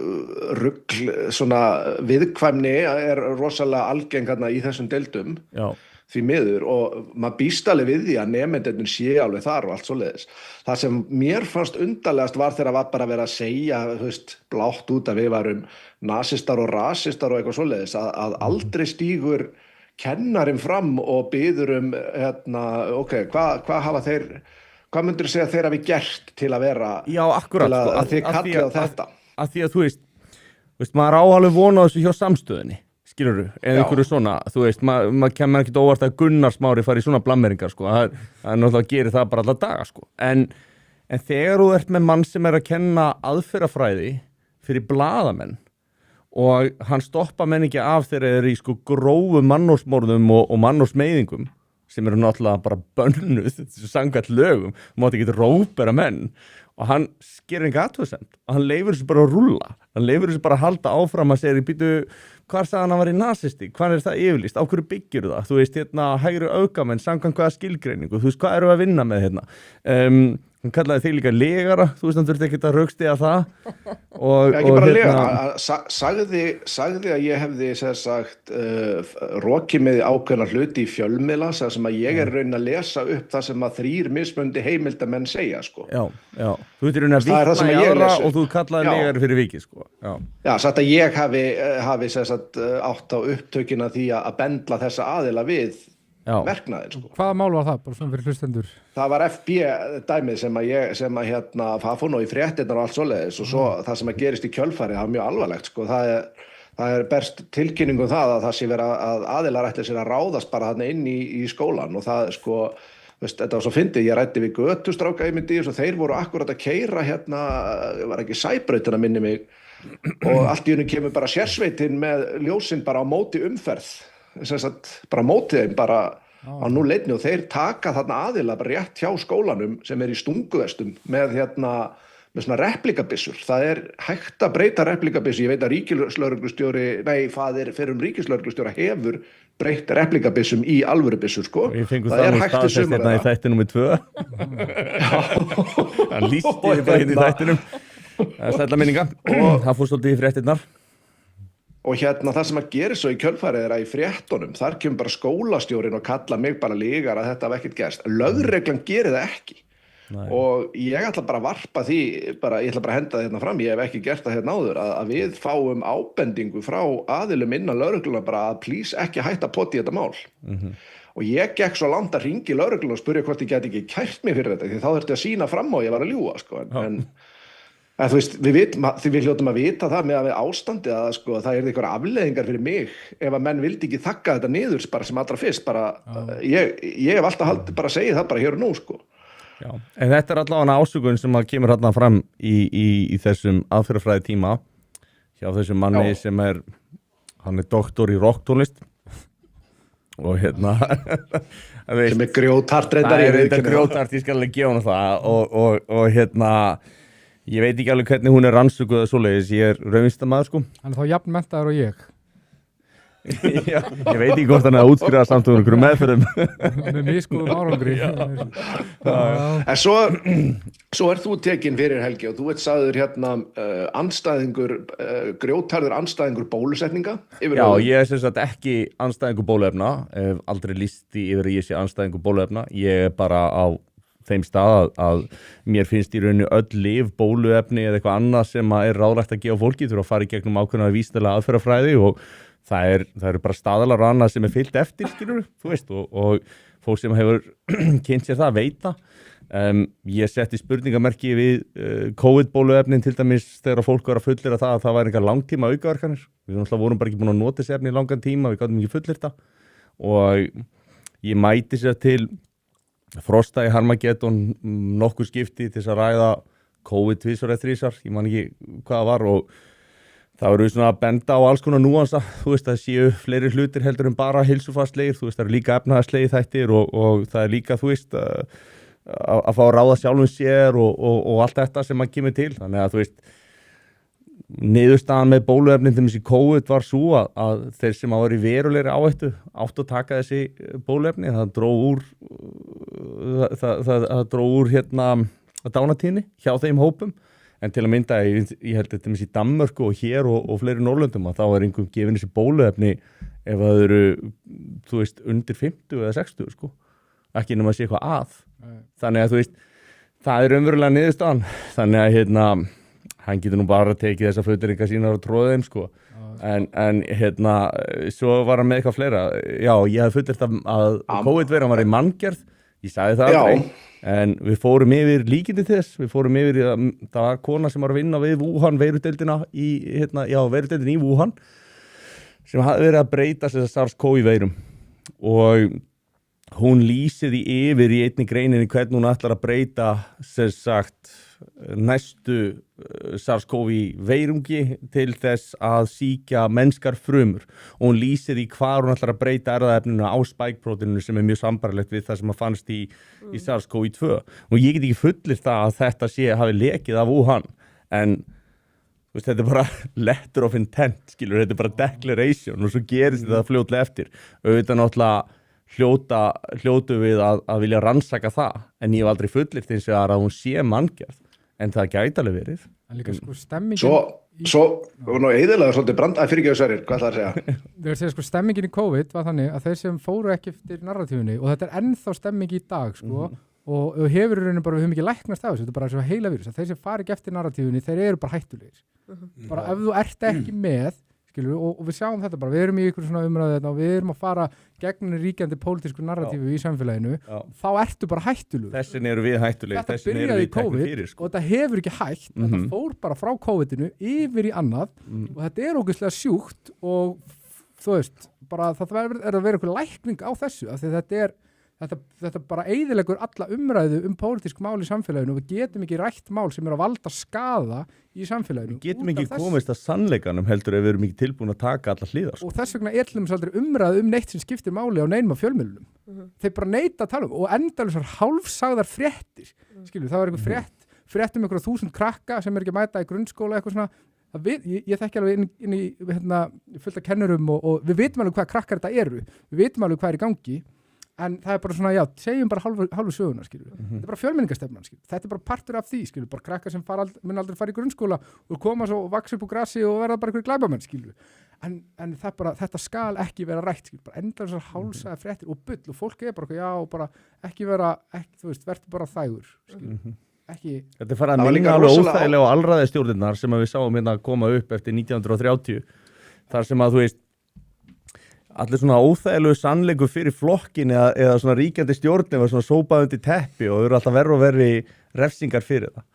rugl, svona viðkvæmni er rosalega algeng í þessum deildum. Já. Því miður og maður býst alveg við því að nemendurnir sé alveg þar og allt svoleiðis. Það sem mér fannst undarlegast var þegar var bara verið að segja, þú veist, blátt út að við varum nasistar og rasistar og eitthvað svoleiðis, að aldrei stígur kennarinn fram og biður ok, hvað hafa þeir hvað myndir þú segja þeir hafi gert til að vera akkurat, til að þið kallið á þetta? Að því að þú veist, maður á alveg vona þessu hjá samstöðinni, skilurðu, eða einhverju svona, þú veist, maður kemur ekkert óvart að Gunnar Smári fari í svona blammeringar, sko, það náttúrulega gerir það bara alla daga, sko, en þegar þú ert með mann sem að kenna aðferðafræði fyrir blaðamenn og hann stoppa menn ekki af þegar þeir eru í sko grófu mannósmorðum og mannósmeiðingum sem eru náttúrulega bara bönnuð þessu samkvæmt lögum, mátti ekki rópera menn og hann gerir enga athugasemd og hann leifur þessu bara að rúlla, hann leifur þessu bara að halda áfram að segja, býtu, hvar sagði hann að vera í nasisti, hvað það yfirlýst, á hverju byggir það, þú veist, hægri öfgamenn, samkvæmt hvaða skilgreiningu, þú veist, hvað eru að vinna með hann kallaði þig líka legara, þú veist, hann þurfti ekki að raukstiga það ekki bara legara, sagði að ég hefði sagt rokið með ákveðna hluti í fjölmiðla sem að ég raunin að lesa upp það sem að 3 mismunandi heimildamenn segja sko. Já, þú veitir raunin að vitna í aðra og þú kallaði legari fyrir vikið sko. Já, satt að ég hafi sagt, átt á upptökina því að bendla þessa aðila við verknaðin sko. Hvaða mál var það, bara svona fyrir hlustendur? Það var FB dæmið sem að það fór nú í fréttirnar og allt svoleiðis og svo það sem að gerist í kjölfarið, það var mjög alvarlegt sko. Það er berst tilkynningum það að það sé vera að aðilar ætli sér að ráðast bara þarna inn í skólan og það sko, veist, þetta var svo fyndið, ég ræddi við götustráka í myndi og þeir voru akkurat að keyra var ekki Sæbrautina minni mig og allt í einu kemur bara sérsveitin með ljósin bara á móti umferð bara mótið þeim bara á núleitni og þeir taka þarna aðila bara rétt hjá skólanum sem er í stunguvestum með svona replikabissur. Það er hægt að breyta replikabissu. Ég veit að faðir fyrrum ríkislögreglustjóra hefur breytt replikabissum í alvörubissur sko. Það er hægt að summa það. Í þættinum 2. Það lýsti þið bara í þættinum. Það er sætla minninga og það fór svolítið í fréttirnar. Og það sem að gera svo í kjölfarið að í fréttunum, þar kemur bara skólastjórinn og kalla mig bara lígar að þetta hafi ekkert gerst. Lögreglan gerir það ekki. Nei. Og ég ætla bara að varpa því, ég ætla bara að henda það fram, ég hef ekki gert það áður, að við fáum ábendingu frá aðilum innan lögregluna bara að please ekki hætta poti í þetta mál. Og ég gekk svo langt að hringi lögregluna og spurja hvort ég geti ekki kært mig fyrir þetta, því þá þurfti að sýna fram á ég var að ljúga, sko, en þú veist, við hljótum að vita það með að við ástandi að sko, það er einhverja afleiðingar fyrir mig ef að menn vildi ekki þakka þetta niður bara sem allra fyrst, ég hef alltaf bara segið það bara hér og nú sko. Já, en þetta er allavega ásökun sem að kemur hérna fram í þessum aðferðafræði tíma hjá þessum manni sem hann er doktor í rocktónlist og sem er grjóthart reyndar þetta er grjóthart, ég skal alveg gefa hann það og ég veit ekki alveg hvernig hún er rannsökuð eða svoleiðis, ég er raunvísindamaður sko. Hann er þá jafn menntaður og ég. Já, ég veit ekki hvort hann er að útskrifa samt um einhverjum meðferðum. Með misgóðum árangri. En svo þú tekinn fyrir Helgi og þú ert sagður grjótharður andstæðingur bólusetninga. Já, ég er sem sagt ekki andstæðingur bóluefna, hef aldrei lýst því yfir að ég sé andstæðingur bóluefna, ég er bara á þeim stað að mér finnst í rauninu öll lyf, bóluefni eða eitthvað annað sem er ráðlegt að gefa fólki þurfa að fara í gegnum ákveðna vísindalega aðferðafræði og það eru bara staðalar og annað sem fylgt eftir, skilur, þú veist, og fólk sem hefur kynnt sér það veita. Ég setti spurningamerki við COVID-bóluefnin til dæmis þegar fólk var að fullyrða það að það væri einhver langtíma aukaverkanir. Við náttúrulega vorum bara ekki búin að nota þessi efni í langan tíma, við gátum ekki fullyrta og ég mæti sér til Frosta í Harmageddon nokkuð skipti til þess að ræða COVID tvisvar eða þrisvar, ég man ekki hvað það var og það voru svona að benda á alls konar núansa, þú veist það séu fleiri hlutir heldur en bara heilsufarslegir, þú veist það eru líka efnahagslegir þættir og það er líka þú veist að fá að ráða sjálfum sér og allt þetta sem maður kemur til, þannig að þú veist niðurstaðan með bóluefnin til þessi COVID var svo að þeir sem hafa verið verulegri áhættu áttu að taka þessi bóluefni, það dró úr hérna dánatíðni hjá þeim hópum, en til að mynda ég held þetta með þessi Danmörku og hér og fleiri Norrlöndum að þá er einhverjum gefin þessi bóluefni ef það eru, þú veist, undir 50 eða 60 sko, ekki nema að sé eitthvað að, þannig að þú veist, það er umverulega niðurstaðan, þannig að hérna hann getur nú bara tekið þessa fulleringar sínar og tróðið þeim sko, en hérna svo var hann með eitthvað fleira, já ég hef fullirt að COVID-veiran var í manngerð, ég sagði það aldrei, en við fórum yfir líkindi til þess, við fórum yfir það var kona sem var að vinna við Wuhan veirudeildina í, hérna, já veirudeildin í Wuhan sem hafði verið að breyta þessar SARS-CoV-veirum og hún lýsiði yfir í einni greininni hvernig hún ætlar að breyta sem sagt næstu SARS-CoV-veirungi til þess að sýkja mennskar frumur og hún lýsir í hvar hún ætlar að breyta erfðaefninu á spike-prótíninu sem er mjög sambarlegt við það sem að fannst í SARS-CoV-2 og ég get ekki fullir það að þetta hafi lekið af Wuhan en veist, þetta er bara letter of intent skilur, þetta er bara declaration og svo gerist þetta fljótlega eftir auðvitað náttúrulega hljótu við að vilja rannsaka það en ég hef aldrei fullirt eins og að hún sé manngerð en það gæti alveg verið en líka sko stemmingin Svo nú eiginlega svolítið branda fyrirgefðu Sverrir, hvað það að segja? Þegar segja sko stemmingin í COVID var þannig að þeir sem fóru ekki eftir narratífunni og þetta er ennþá stemming í dag sko og hefur í rauninu bara við höfum ekki læknast af þessu, þetta er bara eins og heila vírus að þeir sem fari ekki eftir narratífunni, þeir eru bara hættulegir bara ef þú ert ekki með skilur, og við sjáum þetta bara, við erum í ykkur svona umræðu og við erum að fara gegn ríkjandi pólitísku narratífu í samfélaginu þá ertu bara hættulegur. Þessin eru við hættulegir, þessin eru við teknir fyrir sko. Og þetta hefur ekki hægt, þetta fór bara frá COVID-inu yfir í annað og þetta er ógeðslega sjúkt og þú veist, bara það er að vera einhver lækning á þessu, af því þetta bara eyðileggur alla umræðu pólitísk mál í samfélaginu og við getum ekki rætt mál sem er að valda skaða í samfélaginu. Við getum ekki komist að sannleikanum heldur ef við erum ekki tilbúin að taka alla hliðar. Og þess vegna er til dæmis aldrei umræðu neitt sem skiptir máli á neinum af fjölmiðlunum. Þeir bara neita að tala og endalausar hálfsagðar fréttir. Skilur, það var einhver frétt einhverja 1000 krakka sem er ekki að mæta í grunnskóla eitthvað svona. Ég þekki alveg inn í fullt af kennurum og við vitum alveg hvað krakkar þetta eru. Við vitum alveg hvað er í gangi. En það er bara svona, já, segjum bara hálfu söguna, skilur. Þetta er bara fjölmenningastefnan, skilur. Þetta er bara partur af því, skilur. Bara krakkar sem mun aldrei fara í grunnskóla og koma svo og vaksa upp úr grassi og verða bara einhverjir glæpamenn, skilur. En það bara, þetta skal ekki vera rætt, skilur. Bara enda þessar hálsaða fréttir og bull og fólk er bara, já, bara ekki vera, þú veist, verður bara þægur, skilur. Ekki... Þetta er farið að minna alveg óþægilega á alræðistjórnirnar sem við sáum hérna koma upp eftir 1930. Þar sem að, þú veist, allir svona óþægilegu sannleikur fyrir flokkin eða svona ríkjandi stjórn eða svona sópað undir teppi og eru alltaf verri og verri refsingar fyrir það.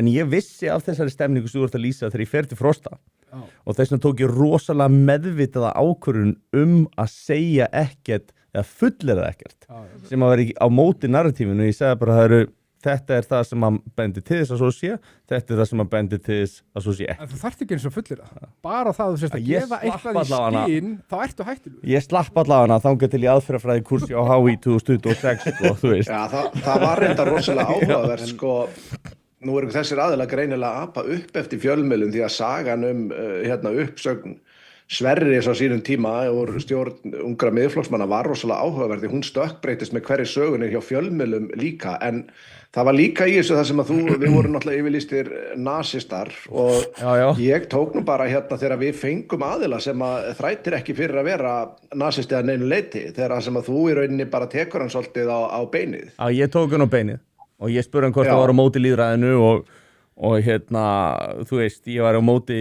En ég vissi af þessari stemningu sem þú ert að lýsa þegar ég fer til Frosta og þess vegna tók ég rosalega meðvitaða ákvörðun að segja ekkert eða fullera ekkert sem að vera á móti narratífinu. Ég sagði bara þetta er það sem að bendir til þess að svo sé, þetta er það sem að bendir til þess að svo sé ekki. En þú þarft ekki eins og fullir það. Bara það að þú sérst að gefa eitthvað í skinn, þá ertu hættulegur. Ég slapp allavega þangað til í aðferðafræði kursi á HÍ 2026, sko, þú veist. Já, það var reynda rosalega áhugavert, sko. Nú eru þessir aðilar greinilega að apa upp eftir fjölmiðlum því að sagan uppsögn Sverris á sínum tíma og stjórn ungra miðflokksmanna var rosalega áhugaverð því hún stökkbreytist með hverri sögunni hjá fjölmiðlum líka en það var líka í þessu það sem að við vorum náttúrulega yfirlýstir nasistar og ég tók nú bara þegar við fengum aðila sem að þrætir ekki fyrir að vera nasisti að neinu leyti þegar sem að þú í rauninni bara tekur hann svolítið á beinið. Já, ég tók hann á beinið og ég spurði hann hvort það var á móti lýðræðinu og þú veist, ég var á móti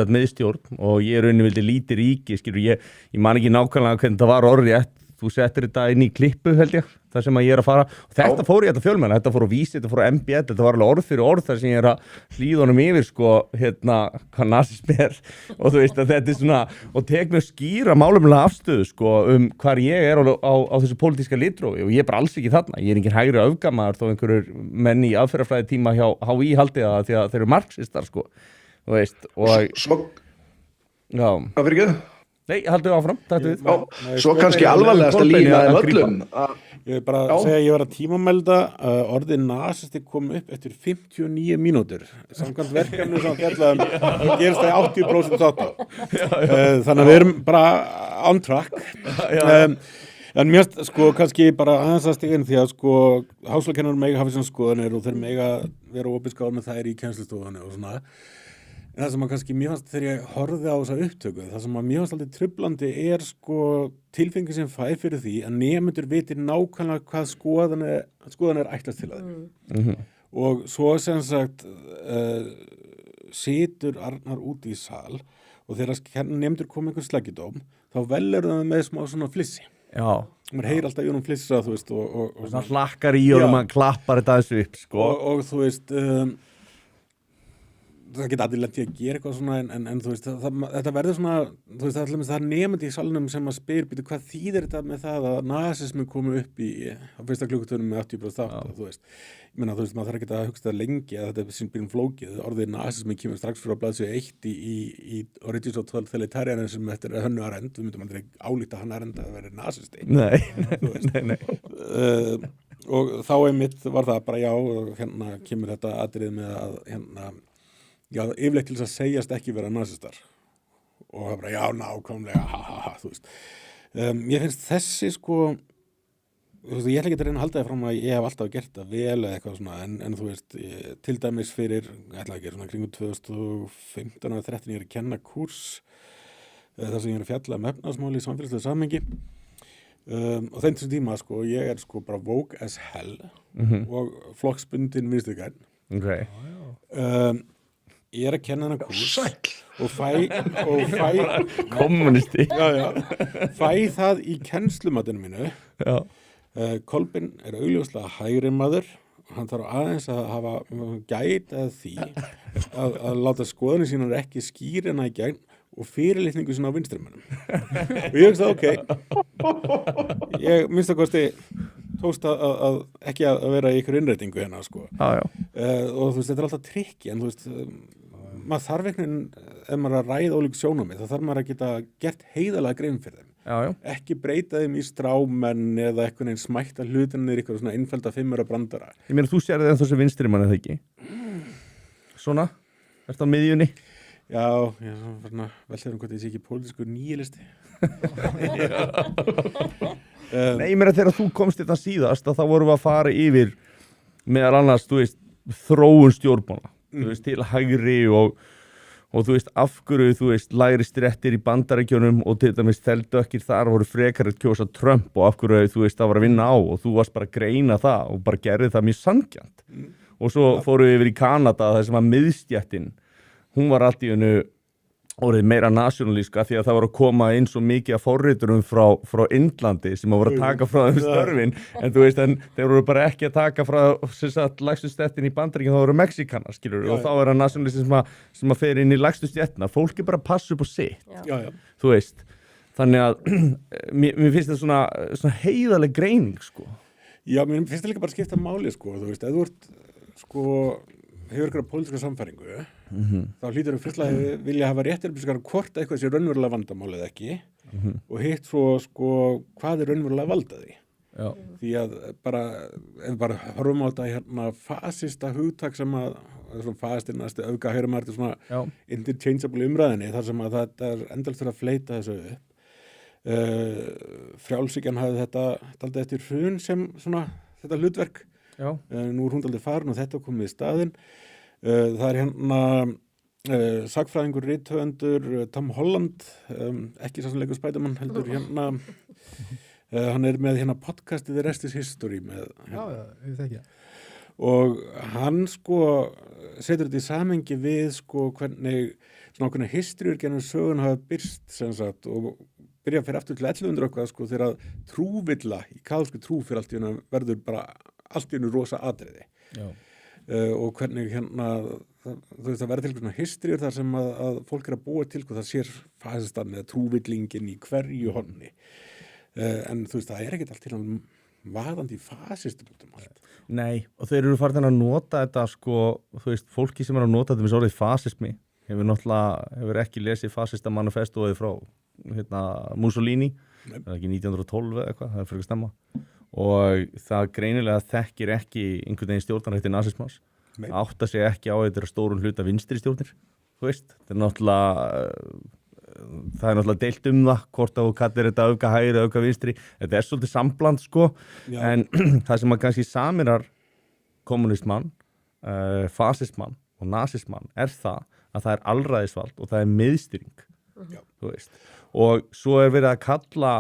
miðstjórn og ég rauninni vildi lítið ríki, skilur, ég man ekki nákvæmlega hvernig það var orðrétt, þú settir þetta inn í klippu held ég, þar sem að ég er að fara og þetta fór í þetta fjölmenn, þetta fór á Vísi, þetta fór á MBL, þetta var alveg orð fyrir orð þar sem ég er að hlýða honum yfir sko, hvað nasismi og þú veist að þetta svona og tek mér skýra málumlega afstöðu sko hvar ég er á þessu pólitíska litrófi og ég er bara alls ekki þarna, ég er engin hægri öfgamaður þó einhverjur menn í aðferðafræði tíma hjá HÍ haldi það því að þeir eru marxistar sko, þú veist og já, Hvað fyrir ekki? nei, haldið áfram, þetta við Svo kannski alvarlegasta lína en öllum. Ég vil bara segja að ég var að tímamelda orðið nasisti kom upp eftir 59 mínútur samkvæmt verkefni sem fjallaðum gerist það í 80% þátt þannig að við erum bara on track en mér sko kannski bara aðeins að stíðin því að sko háskólakennarar mega hafa svona skoðanir og þeir mega vera opinskáð með þær í kennslustofunni og svona en það sem að kannski mér fannst þegar ég horfði á þessa upptöku, það sem að mér fannst alltaf trublandi er sko tilfengi sem fæ fyrir því að nemendur viti nákvæmlega hvað skoðanir ætlast til að þeim. Og svo sem sagt situr Arnar úti í sal og þegar nemendur koma einhvern sleggjudóm, þá velur það með smá svona flissi. Já. Maður heyr alltaf í honum flissa, þú veist, og svona hlakkar í honum, hann klappar þetta þessu upp, sko. Og þú veist, það geta allir lent í að gera eitthvað svona en þú veist, þetta verður svona þú veist, það er nemandi í salnum sem að spyr býtu hvað þýðir þetta með það að nasismi komi upp á fyrsta klukkutímanum með 80% þátt, þú veist ég meina, þú veist, maður þarf ekki að hugsa það lengi að þetta er sín byrjum flókið, orðið nasismi kemur strax fyrir á blaðsíðu 1 í Origins of Totalitarianism eftir Hönnu Arendt, við myndum aldrei álíta Hönnu Arendt að vera nasisti Nei. Og þá einmitt var það bara já, og hérna kemur þetta atriði með að já, yfirleitt til þess að segjast ekki vera nasistar og það bara, já, nákvæmlega þú veist ég finnst þessi sko þú veist, ég ætla ekki að reyna að halda það fram að ég hef alltaf gert það vel eða eitthvað svona en þú veist, til dæmis fyrir ég ætla ekki svona kringum 2015 eða 13 ég er að kenna kúrs þar sem ég er að fjalla efnahagsmáli í samfélagslegu samhengi og þeim þessum tíma sko, ég er sko bara woke as hell og flokksbundin vinstrigræn okay. Ég er að kenna hana kúrs og fæ kommunisti fæ það í kennslumatinu mínu Kolbeinn er augljóslega hægri maður hann þarf aðeins að hafa gæt að því að láta skoðanir sínar ekki skýrina í gegn og fyrirlitningu sína á vinstrimönnum og ég veist að ég minnst að kosti tókst að ekki að vera í ykkur innrætingu hérna sko. Og þú veist, þetta er alltaf trikki en þú veist, maður þarf einhvern ef maður er að ræða ólík sjónarmið þá þarf maður að geta gert heiðalega grein fyrir þeim ekki breyta þeim í strámenn eða einhvern veginn smætta hlutinir ykkur svona innfælda 5 brandara Ég meina, þú sér það en þessi vinstri mann eða ekki Svona, ertu á miðjunni? Já, ég er svona velþjóðum hvort ég sé ekki pólitískur nýjilisti Nei, ég meina þegar þú komst þetta síðast þá vorum við að fara yfir meðal annars, þú veist, þróun stjórnmála þú veist, til hægri og þú veist, af hverju, þú veist, lægri strettir í Bandaríkjunum og til dæmis þeldökkir þar voru frekar að kjósa Trump og af hverju, þú veist, það var að vinna á og þú varst bara að greina það og bara gerði það mjög sanngjarnt og svo fórum við yfir í Kanada þar sem að miðstjættin hún var allt í hennu orðið meira nationalíska því að það var að koma inn svo mikið af forriturum frá Indlandi sem að voru að taka frá þeim störfin en þú veist, en þeir voru bara ekki að taka frá lægstu stettin í Bandaríkjunum þá voru Mexikanar, skilur og þá er það nationalisti sem að fer inn í lægstu stettina fólk er bara að passa upp á sitt þú veist, þannig að mér finnst þetta svona heiðaleg greining sko. Já, mér finnst þetta líka bara að skipta máli sko, þú veist, ef þú ert sko hefur ykkur pólitíska samfæringu þá hlýtur við fyrst að vilja hafa réttir hvort eitthvað sé raunverulega vandamálið ekki og hitt svo sko hvað er raunverulega valdaði því að bara ef við bara horfum á þetta hérna fasista hugtak sem að svona fasistinn auka heyrum að þetta svona interchangeable umræðinni þar sem að þetta er endalst fyrir að fleita þessu upp frjálshyggjan hafði þetta daldið eftir hrun sem svona þetta hlutverk nú er hún aldrei farin og þetta komið í staðinn það er hérna sagfræðingur, rithöfundur Tom Holland ekki sá sem leikur Spiderman heldur hérna hann er með hérna podcastið The Rest is History með ég og hann sko setur þetta í samhengi við sko hvernig svona okkurna historyur gennum sögun hafa byrst sem sagt og byrja fyrir aftur til 1100 eitthvað sko þegar trúvilla í kaþólskri trú fyrir allt í hennu verður bara allt í hennu rosa atriði og hvernig hérna þú veist það verður til svona historyur þar sem að fólk að búa til það sér fasistan eða trúvillingin í hverju honni en þú veist það ekkert allt til hann vaðandi fasistum út allt. Nei, og þeir eru farin að nota þetta sko, þú veist, fólki sem að nota þetta með orðið fasismi hefur ekki lesið fasista manifestóið frá Mussolini, það ekki 1912 eða eitthvað, það fyrir að stemma og það greinilega þekkir ekki einhvern veginn stjórnarhætti nasismans átta sig ekki á þetta stórun hluta vinstri stjórnir, þú veist það er náttúrulega deilt það hvort að þú kallir þetta auka hægri, auka vinstri þetta svolítið sambland sko en það sem að kannski samirar kommunistmann, fasismann og nasismann það að það er alræðisvald og það er miðstýring þú veist og svo er verið að kalla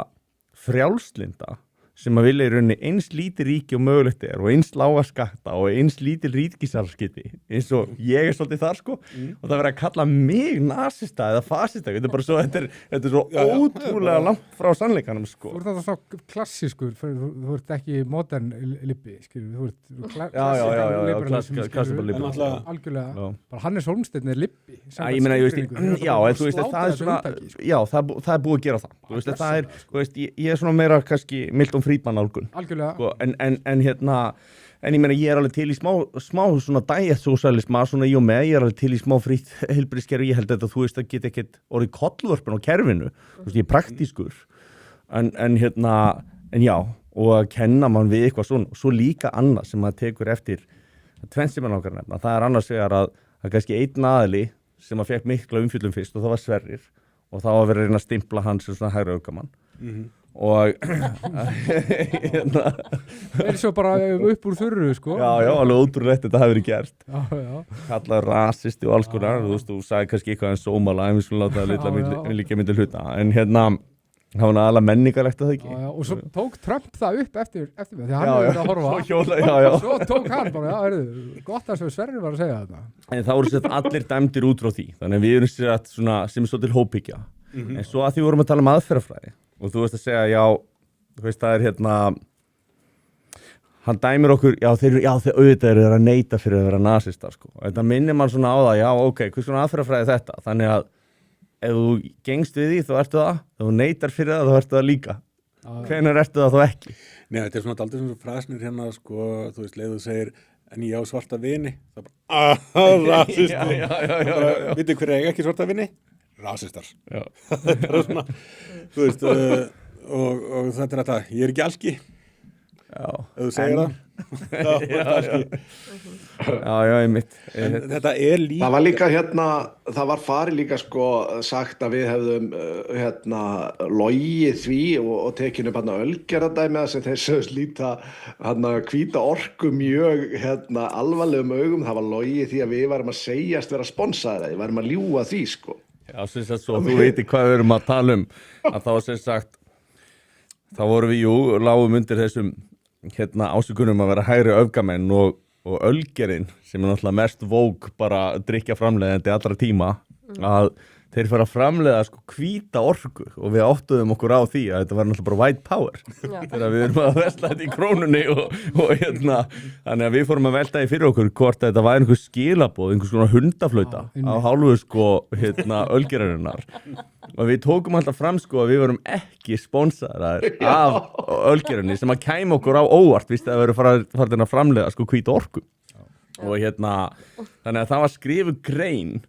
frjálslynda sem að vilja í rauninni eins lítið ríki og mögulegt og eins lága skatta og eins lítið ríkisarskiti eins og ég svolítið þar sko og það verið að kalla mig nasista eða fasista þetta er bara svo, þetta er svo ótrúlega langt frá sannleikanum sko. Þú ert náttúrulega svo klassískur, þú ert ekki modern lippi, skilur, þú ert klassíkur lippi algjörlega, bara Hannes Hólmsteinn er lippi ég meina, ég veist, já, þú veist það er svona, já, það er búið að gera það þú veist, það er, þú veist, ég er svona meira kannski Milton Friedman álgun algjörlega en ég meina ég er alveg til í smá svona diet-sósalisma svona ég er alveg til í smá frýtt heilbrigðiskerfi, ég held að þú veist það get ekkert orðið kollvörpun á kerfinu þú veist ég er praktískur en já og að kenna mann við eitthvað svona og svo líka annað sem maður tekur eftir tvennt sem maður nákvæmlega nefna, það er annars vegar að kannski einn aðili sem að fekk mikla umfjöllum fyrst og það var Sverrir og þá var verið að reyna að stimpla hans sem svona hægri aukamann og það er svo bara upp úr þurru sko já, alveg ótrúlegt þetta hafi verið gert já. Kallað rasisti og alls konar þú veist, þú sagði kannski eitthvað en sómala en við skulum láta það líka myndi hluta en það var aðalega menningarlegt að það ekki og svo tók Trump það upp eftir mig því hann hefur að horfa svo tók hann bara, gott að Sverrir var að segja þetta en þá voru sett allir dæmdir út frá því þannig að við erum sett svona sem er svo til hópíkja en svo að því vorum að tala um aðferðafræði og þú veist að segja, já, þú veist, það er hann dæmir okkur, þeir auðvitað eru að neita fyrir að vera nasistar, sko. Og þetta minnir mann svona á það, já, ok, hvers konar aðferðafræði þetta? Þannig að ef þú gengst við því, þá ertu það, ef þú neitar fyrir það, þá ertu það líka. Hvenær ertu það þá ekki? Nei, þetta er svona aldrei svona frasnir hérna, sko, þú veist, leið þú segir, en ég á svarta vini, það bara, rasisti. Vitið hver eiga ekki svarta vini? Rasistar. Þetta er bara svona, þú veist, og þetta er þetta, ég er ekki alki. Já. Ef þú segir það. Já, einmitt. Þetta er líka. Það var líka það var farið líka sko sagt að við hefðum logið því og tekinu ölgerðardæmi sem þeir sögust líta hvíta orku mjög alvarlegum augum. Það var logið því að við varum að segjast vera sponsaðir, við varum að ljúga því sko. Já, sem sagt svo, þú veitir hvað við erum að tala að þá sem sagt þá vorum við lágum undir þessum ásökunum að vera hægri öfgamenn og ölgerinn sem er náttúrulega mest vók bara drykkja framleiðandi allra tíma að þeir fara að framleiða sko hvíta orku og við áttuðum okkur á því að þetta var náttúrulega bara white power þegar við erum að vesla þetta í krónunni og þannig að við fórum að velta í fyrir okkur hvort þetta var einhver skilaboð, einhvers konar hundaflauta á hálfu sko ölgerarinnar og við tókum alltaf fram sko að við vorum ekki sponsaðar af ölgerinni sem að kæma okkur á óvart víst að við erum farin að framleiða sko hvíta orku og þannig að það var skrifuð grein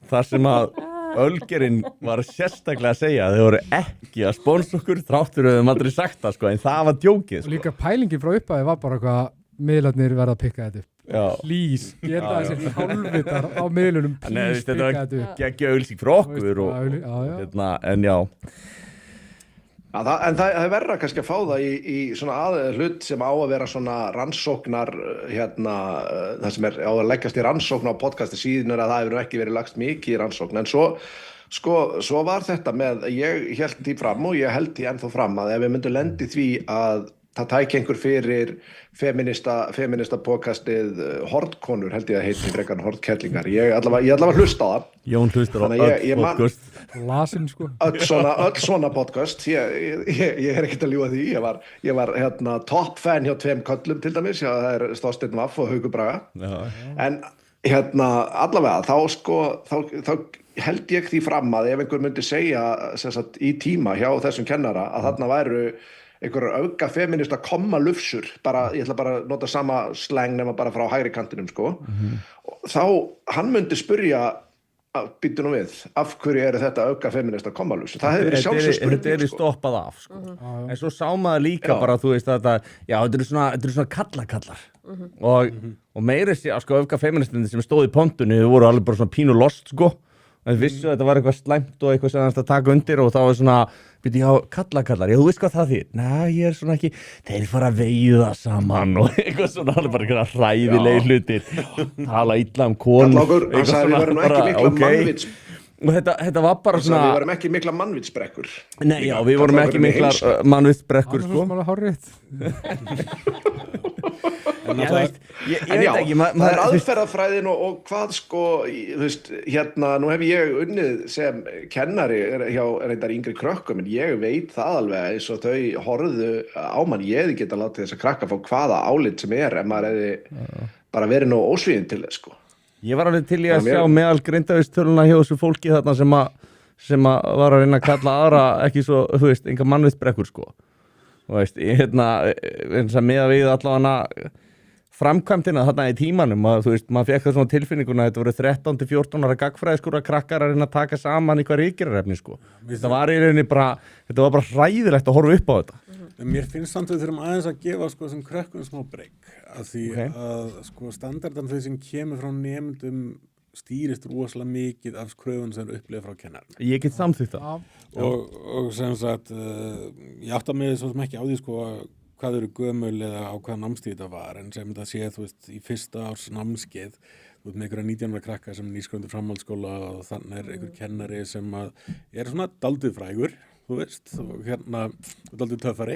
þar sem að ölgerinn var sérstaklega að segja að þeir voru ekki að sponsa okkur þráttur við höfum aldrei sagt það sko en það var djókið sko. Og líka pælingin frá upphæði var bara eitthvað miðlarnir verða að pikka þetta upp please, geta þessir hálfvitar á miðlunum please pikka þetta upp þetta var geggja auglýsing frá okkur en já En það er verra kannski að fá það í svona hlut sem á að vera svona rannsóknar það sem á að leggjast í rannsókn á podcasti síðan að það hefur ekki verið lagst mikið í rannsókn en svo var þetta með ég held því fram og ég held því ennþá fram að ef við myndum lendi því að það tæki einhver fyrir feminista podcastið Hortkonur held ég að heiti frekar Hortkellingar. Ég allavega hlusta á það. Jón hlustar á Þannig öll podcast. Lasin, sko. Öll svona podcast. Ég ekkert að ljúga því. Ég var topp fan hjá tveim köllum til dæmis. Já, það Þorsteinn Vaff og Haukur Braga. Já. En allavega þá held ég því fram að ef einhver myndi segja sem sagt, í tíma hjá þessum kennara að þarna væru einhverjar auka feminista kommalufsur, ég ætla bara að nota sama slang nema bara frá hægri kantinum sko. Þá hann myndi spyrja býttu nú við, af hverju eru þetta auka feminista kommalufsur? Það hefði verið sjálfsög spurning. Þetta er stoppað af sko. En svo sá maður líka bara, þú veist þetta, já, þetta eru svona kallakallar og meiri sé að sko auka feministindi sem stóð í pontunni, þau voru alveg bara svona pínu lost sko. Það vissu að þetta var eitthvað slæmt og eitthvað sem það taka undir og þá var svona, byrju, já, kallakallar, já, þú veist hvað það þýr? Nei, ég er svona ekki, þeir fara að veiða saman og eitthvað svona, alveg bara eitthvað hræðilegi hlutir, tala illa konur. Kallákur, hann sagði við varum ekki mikla mannvits. Og þetta var bara svona... Við varum ekki mikla mannvitsbrekkur. Nei, já, við vorum ekki mikla mannvitsbrekkur, sko. Það er hárrétt. En ég veit ekki, það er aðferðafræðin og hvað sko, þú veist, nú hef ég unnið sem kennari hjá reyndar yngri krökkum, en ég veit það alveg eins og þau horfðu á mann, ég hefði getað látið þess að krakka fá hvaða álit sem ef maður hefði bara verið nóg ósvíðin til þess sko. Ég var alveg til í að sjá meðal Grindavíkstöluna hjá þessu fólki þarna sem að var að reyna að kalla aðra ekki svo, þú veist, enga mannvitsbrekkur sko. Þú veist, eins að miða við allavega framkvæmdina þarna í tímanum að þú veist, maður fekk það svona tilfinninguna að þetta voru 13-14 ára gagnfræðiskúra krakkar að reyna að taka saman eitthvað ríkirarefni sko. Þetta var í rauninni þetta var bara hræðilegt að horfa upp á þetta. Mér finnst samt við þurfum aðeins að gefa sko þessum krökkum smá breyk að því að sko standardan þau sem kemur frá nemendum stýrist rosalega mikið af kröfun sem upplifað frá kennarinn. Ég get samþykkt það. Og sem sagt ég átta mig svo sem ekki á því sko hvað eru gömul eða á hvaða námstíð þetta var, en sem þetta sé, þú veist, í fyrsta árs námskeið, þú veist, með einhverja 19 ára krakka sem nýskrifundur framhaldsskóla og þannig einhver kennari sem er svona daldið frægur, þú veist, og daldið töffari,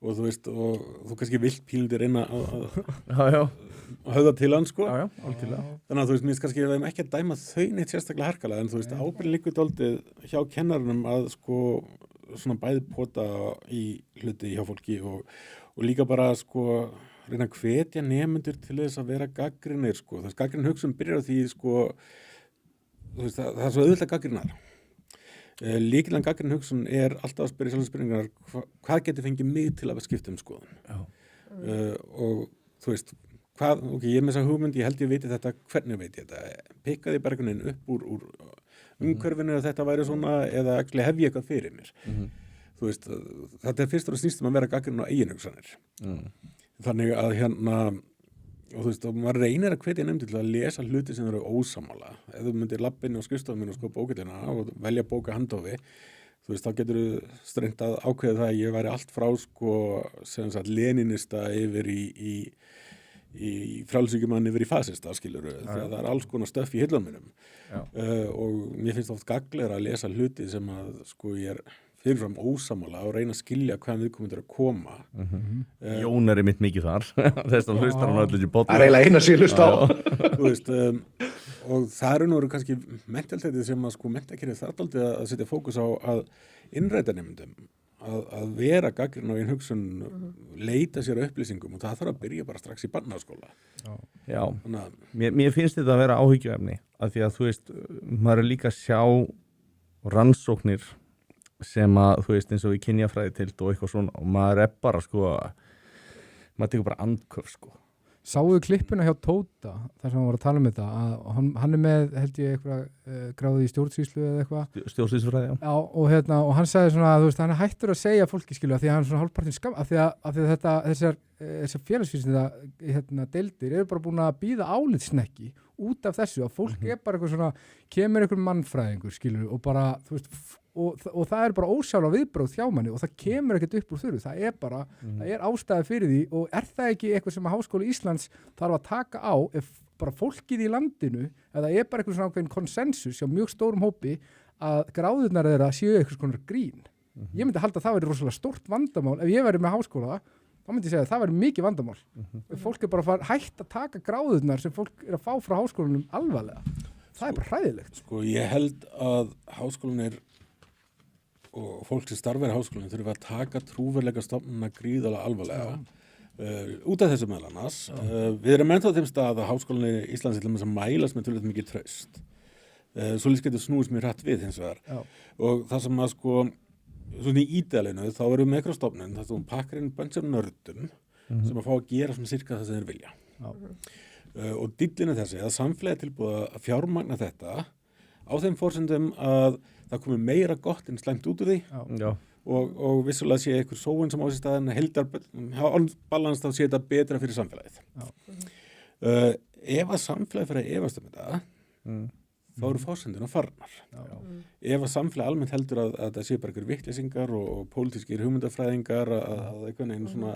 og þú veist, og þú kannski vilt pílundir reyna að höfða til hann, sko. Já, algjörlega. Þannig að þú veist, mér kannski við hefum ekki að dæma þau neitt sérstaklega harkalega, en þú veist, ábyrgðin liggur daldið hjá kennarunum að, sko, svona bæði pota í hluti hjá fólki og líka bara sko reyna að hvetja nemendur til þess að vera gagnrýnir sko. Þess gagnrýn hugsun byrjar á því sko veist, það er svo auðvitað gagnrýnar. Lykilega gagnrýn hugsun er alltaf að spyrja sjálfum spurningar hvað getur fengið mig til að skipta skoðun. Og þú veist ég er með þessa hugmynd, ég held ég veit þetta, hvernig veit ég þetta? Pikkaði bara einhvern veginn upp úr umhverfinu að þetta væri svona eða hef ég eitthvað fyrir mér. Þú veist, þetta er fyrst og snýst að vera gagnrýnin á eigin hugsanir. Þannig að og þú veist, og maður reynir að hvetja nefndi til að lesa hluti sem eru ósammála. Ef þú myndir labbinni á skrifstofum minn og sko bókildina og velja bóka handófi, þú veist, þá getur þú strengt að ákveða það að ég væri allt frá sko sem sagt leninista yfir í frjálshyggjumann yfir í fasista, skilurðu, þegar það er alls konar stöff í hillunum mínum. Og mér finnst oft gagnlegra að lesa hluti sem að sko ég er fyrirfram ósammála og reyna að skilja hvaðan viðkomendur að koma. Jón er mitt mikið þar, þess að hlustar hann öllu í botni. Það er eiginlega eina sem hlusta á. Þú veist, og það eru nú kannski mentaltætið sem að sko menntakerfið þarf aldrei að setja fókus á að innræta nemendum. Að vera gagnrýnin á einn hugsun, leita sér að upplýsingum og það þarf að byrja bara strax í barnaskóla. Já, mér finnst þetta að vera áhyggjuefni af því að þú veist, maður er líka að sjá rannsóknir sem að þú veist eins og í kynjafræðitild og eitthvað svona og maður er bara sko, maður tekur bara andköf sko. Sáuðu klippuna hjá Tóta þar sem hann var að tala um þetta að hann er með held ég eitthvað gráði í stjórnsýslu eða eitthvað stjórnsýslufræði, já og hann sagði svona þú veist hann er hættur að segja fólki skilu af því að hann er svona hálfpartinn skam af því að þetta þessar félagsvísinda deildir eru bara búin að bíða álitssnekki út af þessu að fólk er bara eitthvað svona kemur einhver mannfræðingur skilu og bara þú veist og það er bara ósjála viðbrögð hjá manni og það kemur ekkert upp úr þurru, það er bara það er ástæði fyrir því og er það ekki eitthvað sem að Háskóli Íslands þarf að taka á ef bara fólkið í landinu eða er bara eitthvað svona ákveðin konsensus hjá mjög stórum hópi að gráðurnar þeirra séu eitthvað svona grín. Ég myndi halda að það væri rosalega stórt vandamál ef ég væri með háskóla þá myndi ég segja að það væri mikið vandamál. Fólk bara hætt að taka gráðurnar sem fólk að fá frá háskólanum alvarlega. Það bara hræðilegt. Sko, ég held að háskólanir og fólk sem starfar í háskólanum þurfa að taka trúverleika stofnunna gríðarlega alvarlega. Út af þessu meðal annars. Við erum ennþá á þeim stað að háskólanir í Íslands til að mælast með tölvöld mikið traust. Svolítið getur snúist mér hratt við hins vegar. Og það sem að sko, svona í ídælinu, þá erum við með eitthvað stofnun, þar sem pakkar inn bönns af nördum sem að fá að gera svona sirka það sem þeir vilja. Og dillinu þessi að samfélagið tilbúið að fjármagna þetta á þeim forsendum að það komi meira gott en slæmt út úr því og vissulega sé eitthvað sóun sem á sér staðin balans þá sé þetta betra fyrir samfélagið. Ef að samfélagið fyrir að efast þetta þá eru forsenduna farnar. Ef að samfélagið almennt heldur að það sé bara einhver vitleysingar og pólitískir hugmyndafræðingar að einhvern veginn svona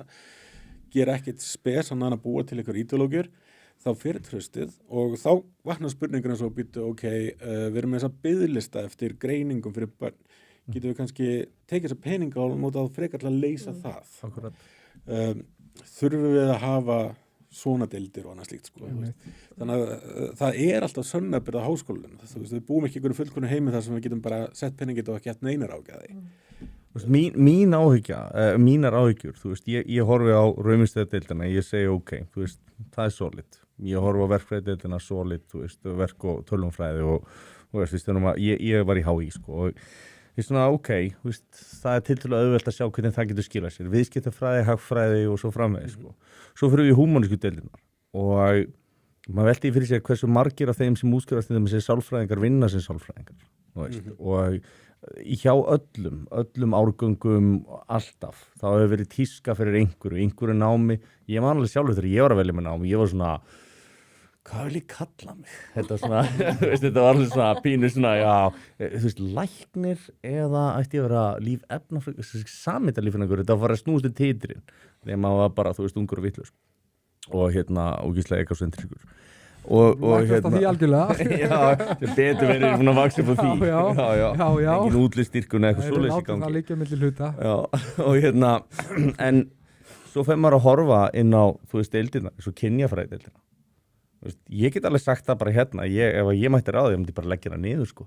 gera ekkert spes að búa til einhver ideológjur, þá fyrir tröstið og þá vaknar spurninguna svo býtu, við erum með þessa biðlista eftir greiningum fyrir börn. Getum við kannski tekið þessa peninga og móta að frekar til að leysa það. Þurfum við að hafa svona deildir og annað slíkt sko. Þannig að það er alltaf sönnabyrða háskólinn. Við búum ekki einhverju fullkonu heimi þar sem við getum bara sett peningið og ekki haft neinar ágæði. Mín áhyggja, mínar áhyggjur, þú veist, ég horfi á Rauminstöðadeildina, ég segi þú veist, það er solid. Ég horfi á verkfræðideildina solid, þú veist, verk og tölvunfræði og veist, ég var í HÍ, sko, og ég svona, þú veist, það er tiltölulega auðvelt að sjá hvernig það getur skilað sér. Viðskiptafræði, hagfræði og svo framvegis, sko. Svo fyrir við í húmanísku deildinar og maður velti fyrir sér hversu margir af þeim sem útskrifast þeim sem sálfræðingar vinna sem sálfræðingar, þú veist, og hjá öllum árgöngum alltaf, þá hefur verið tíska fyrir einhverju námi. Ég var alveg sjálfur þegar ég var að velja með námi, ég var svona, hvað vil ég kalla mig? Þetta var svona, þetta var alveg svona pínu svona, þú veist, læknir eða ætti ég að vera samhættalífræðingur, þetta var að snúast til titrinn, þegar maður var bara, þú veist, ungur og vitlaus og ógeðslega ekkasentrikur. Og því algjörlega sem betur verið svona vaxið på því engin útliststyrkun eða eitthvað svoleiðis í gangi það liggja milli hluta og en svo fer maður að horfa inn á þú veist deildina, svo kynjafræðideildina ég get alveg sagt það bara ef ég mætti ráða, ég myndi bara leggja það niður sko.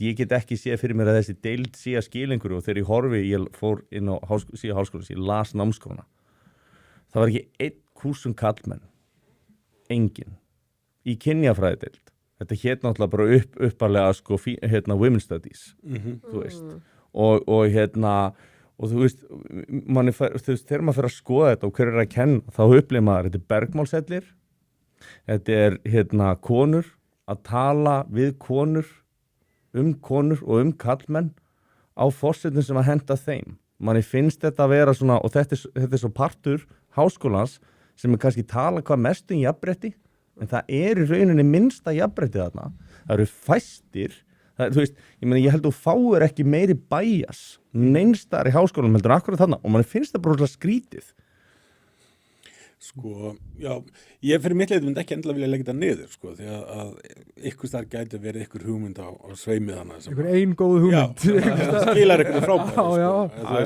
Ég get ekki séð fyrir mér að þessi deild sé að skila einhverju og þegar ég fór inn á síðan háskóla ég las námskrona það var ekki einn kúrsum kallmenn engin í kynjafræðideild. Þetta hét náttúrulega bara uppalega sko women's studies. Þú veist. Og þú veist, þegar maður fer að skoða þetta og hver að kenna, þá upplifir maður þetta bergmálshellir. Þetta er konur að tala við konur og kallmenn á forsetum sem að henda þeim. Manni finnst þetta að vera svona og þetta er svo partur háskólans sem er kannski tala hvað mest jafnrétti en það er í rauninni minnsta jafnrétti þarna. Það eru fæstir. Þú veist, ég held að þú fáir ekki meiri bæjas neinstar í háskólanum heldur akkurat þarna og mann finnst það bara skrítið. Sko, já, ég fyrir mitt leyti myndi ekki endilega vilja leggja þetta niður, sko, því að ykkur þar gæti verið ykkur hugmynd á sveimið hana. Ykkur ein góð hugmynd. Já, það skilar ykkur frábæri,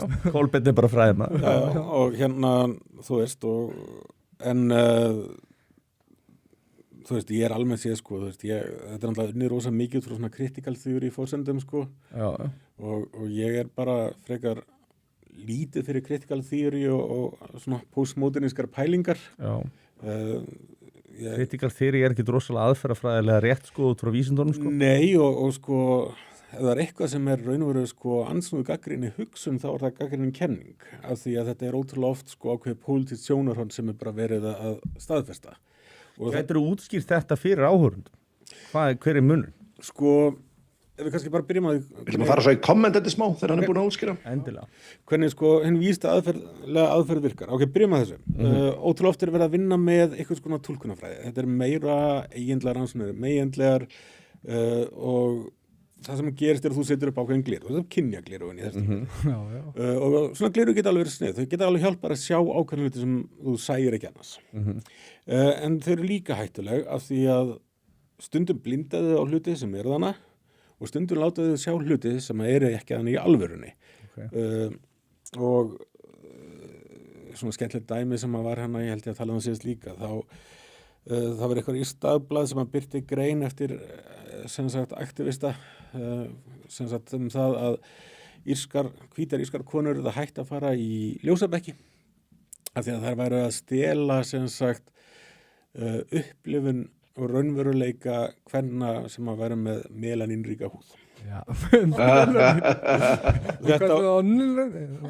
sko. Kolbeinn er bara fræðma. Já, og þú veist, en þú veist, ég er almennt séð, sko, þú veist, þetta er alltaf unnið rosa mikið frá svona critical theory fórsendum, sko, og ég er bara frekar lítið fyrir critical theory og svona postmodernískar pælingar. Critical theory er ekki rosalega aðferðafræðilega rétt, sko, út frá vísindunum, sko? Nei, og sko, ef það er eitthvað sem er raun og veru, sko, ansnúðu gagnrýni hugsun, þá er það gagnrýnin kenning, af því að þetta er ótrúlega oft, sko, ákveðið pólitískt sjónarhorn sem er bara verið að staðfesta. Gætirðu útskýrt þetta fyrir áhorfendum? Hver er munurinn? Sko, ef við kannski bara byrjum að Við ætlum að fara svo í komment smá þegar hann er búin að útskýra. Endilega. Hvernig sko henni vísta aðferð virkar. Byrjum að þessu. Ótrúlega oft er verið að vinna með eitthvað svona túlkunarfræði. Þetta er meira eiginlegar rannsóknir, meginlegar og það sem gerist er að þú setur upp ákveðin gleru. Það er kynjagleru í þessu. Og svona gleru geta alveg verið snið. Þau geta alveg hjálpar að sjá ákveðin hluti sem þú sæir ekki annars. En þau eru líka hættuleg af því að stundum blindaðu á hluti sem eru þarna og stundum látaðu sjá hluti sem eru ekki þannig í alvörunni. Og svona skemmtilegt dæmi sem að var hérna, ég held ég að tala um það síðast líka, það var eitthvað í Stafblað sem að byrti grein eftir sem sagt aktivista sem sagt það að hvítar írskar konur það hægt að fara í ljósabekki af því að þær væru að stela sem sagt upplifun og raunveruleika kvenna sem að vera með melaninríka húð. Já.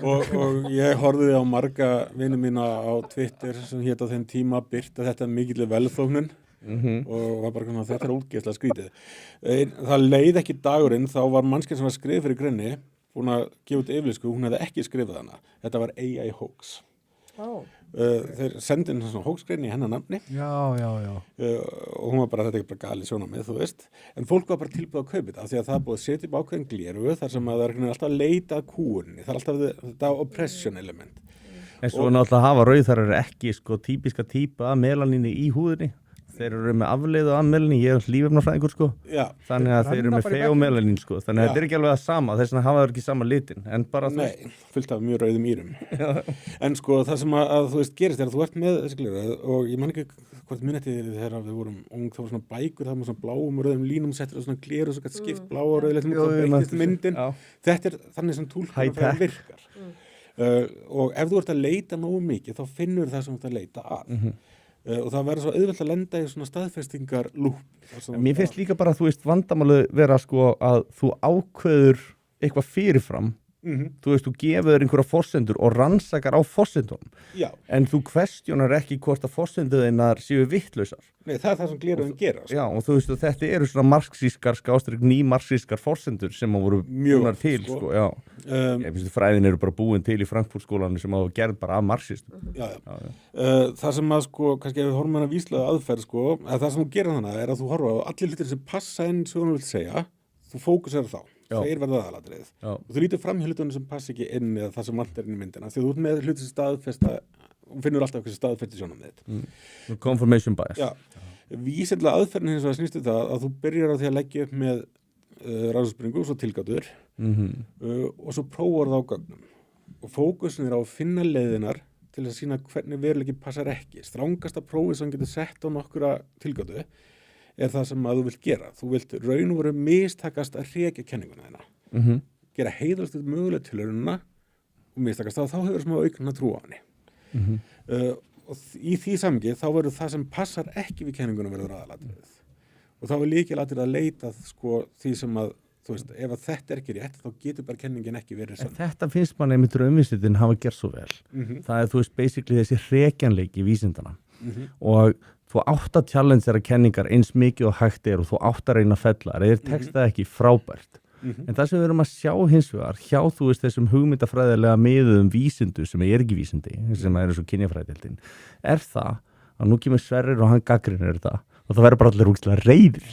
og ég horfði á marga vini mína á Twitter sem hét á þeim tíma byrta þetta mikilvæg velþóknun og var bara þetta er útgeðslega skrítið. Það leið ekki dagurinn, þá var mannskja sem var skrifið fyrir grunni búin að gefa út yfirlýsingu, hún hefði ekki skrifað hana. Þetta var AI hoax. Þeir sendi inn svona hóksgrein í hennar nafni og hún var bara, þetta er bara galið sjónarmið, þú veist, en fólk var bara tilbúið að kaupa þetta af því að það er búið að setja upp ákveðin gleru þar sem að það er alltaf að leita að kúunni, það er alltaf þetta oppression element. En svo náttúrulega hafa rauðþarar ekki sko típiska típa að melanínu í húðinni. Þeir eru með afleiðu af melanín, ég er lífefnafræðingur sko. Já. Þannig að þeir eru með feomelanín sko. Þannig að þetta er ekki alveg það sama, þess vegna hafa þeir ekki sama litin. En bara Nei, fullt af mjög rauðum írum. En sko það sem að þú veist gerist er að þú ert með þessi gleru og ég man ekki hvort minnetti þegar við vorum ung, það var svona bækur, það var svona bláum og rauðum línum settur og svona gleru og svona skipt blá og rauðleitum og það breytist myndin. Þetta er þannig sem túlkunarfræðin virkar. Og ef þú ert að leita nógu mikið þá finnur það sem þú ert að leita að. Og það verður svo auðvelt að lenda í svona staðfestingar lúp. Mér finnst líka bara að þú veist vandamálu vera sko að þú ákveður eitthvað fyrirfram. Þú veist, þú gefur einhverja forsendur og rannsakar á forsendunum. Já. En þú kvestjónar ekki hvort að forsenduðinnar séu vittlausar. Nei, það er það sem gleruðin gera. Sko. Já, og þú veist, þetta eru svona marxískar, nýmarxískar forsendur sem voru búnar til, sko, já. Ég finnst fræðin eru bara búin til í Frankfurt-skólanum sem hafa gerð bara af marxistum. Já. Það sem að, sko, kannski ef við horfum að víslaða aðferð, sko, að það sem þú gerir þannig er að þú horfa á allir hlutir sem passa inn sem þú vilt segja, þú fókusar þá. Þeir verða aðalatriðið. Og þú lítur fram hjá hlutunum sem passa ekki inn eða það sem vantar inn í myndina. Því þú ert með hluti sem staðfesta og finnur alltaf eitthvað sem staðfesti sjónarmið þitt. Confirmation bias. Já. Vísindalega aðferðin hins vegar snýst það að þú byrjar á því að leggja upp með rannsóknarspurningu og svo tilgátur og svo prófar það á gögnum. Og fókusin er á að finna leiðinar til að sýna hvernig veruleiki passar ekki. Strangasta prófið sem getur sett á nokkura tilgátu er það sem að þú vilt gera. Þú vilt raun og veru mistakast að hrekja kenninguna þína. Gera heiðalstu mögulega tilraunina og mistakast þá hefur smá aukna trú á henni. Og í því samhengi þá verður það sem passar ekki við kenninguna verður aðalatriðið. Og þá er lykilatriðið að leita sko því sem að, þú veist, ef að þetta er ekki rétt þá getur bara kenningin ekki verið sann. Þetta finnst mann einmitt raunvísindin hafa gert svo vel. Það er, þú veist, basically þessi hrekjanleiki í vísindana. Og þú átt að challengera kenningar eins mikið og hægt er og þú átt að reyna að fella eða texta ekki frábært. En það sem við erum að sjá hins vegar hjá þú veist þessum hugmyndafræðilega miðuðum vísindu sem er ekki vísindi, sem er svo kynjafræðildin, er það að nú kemur Sverrir og hann gagnrýnir þetta og það verður bara allir úkslega reiðir.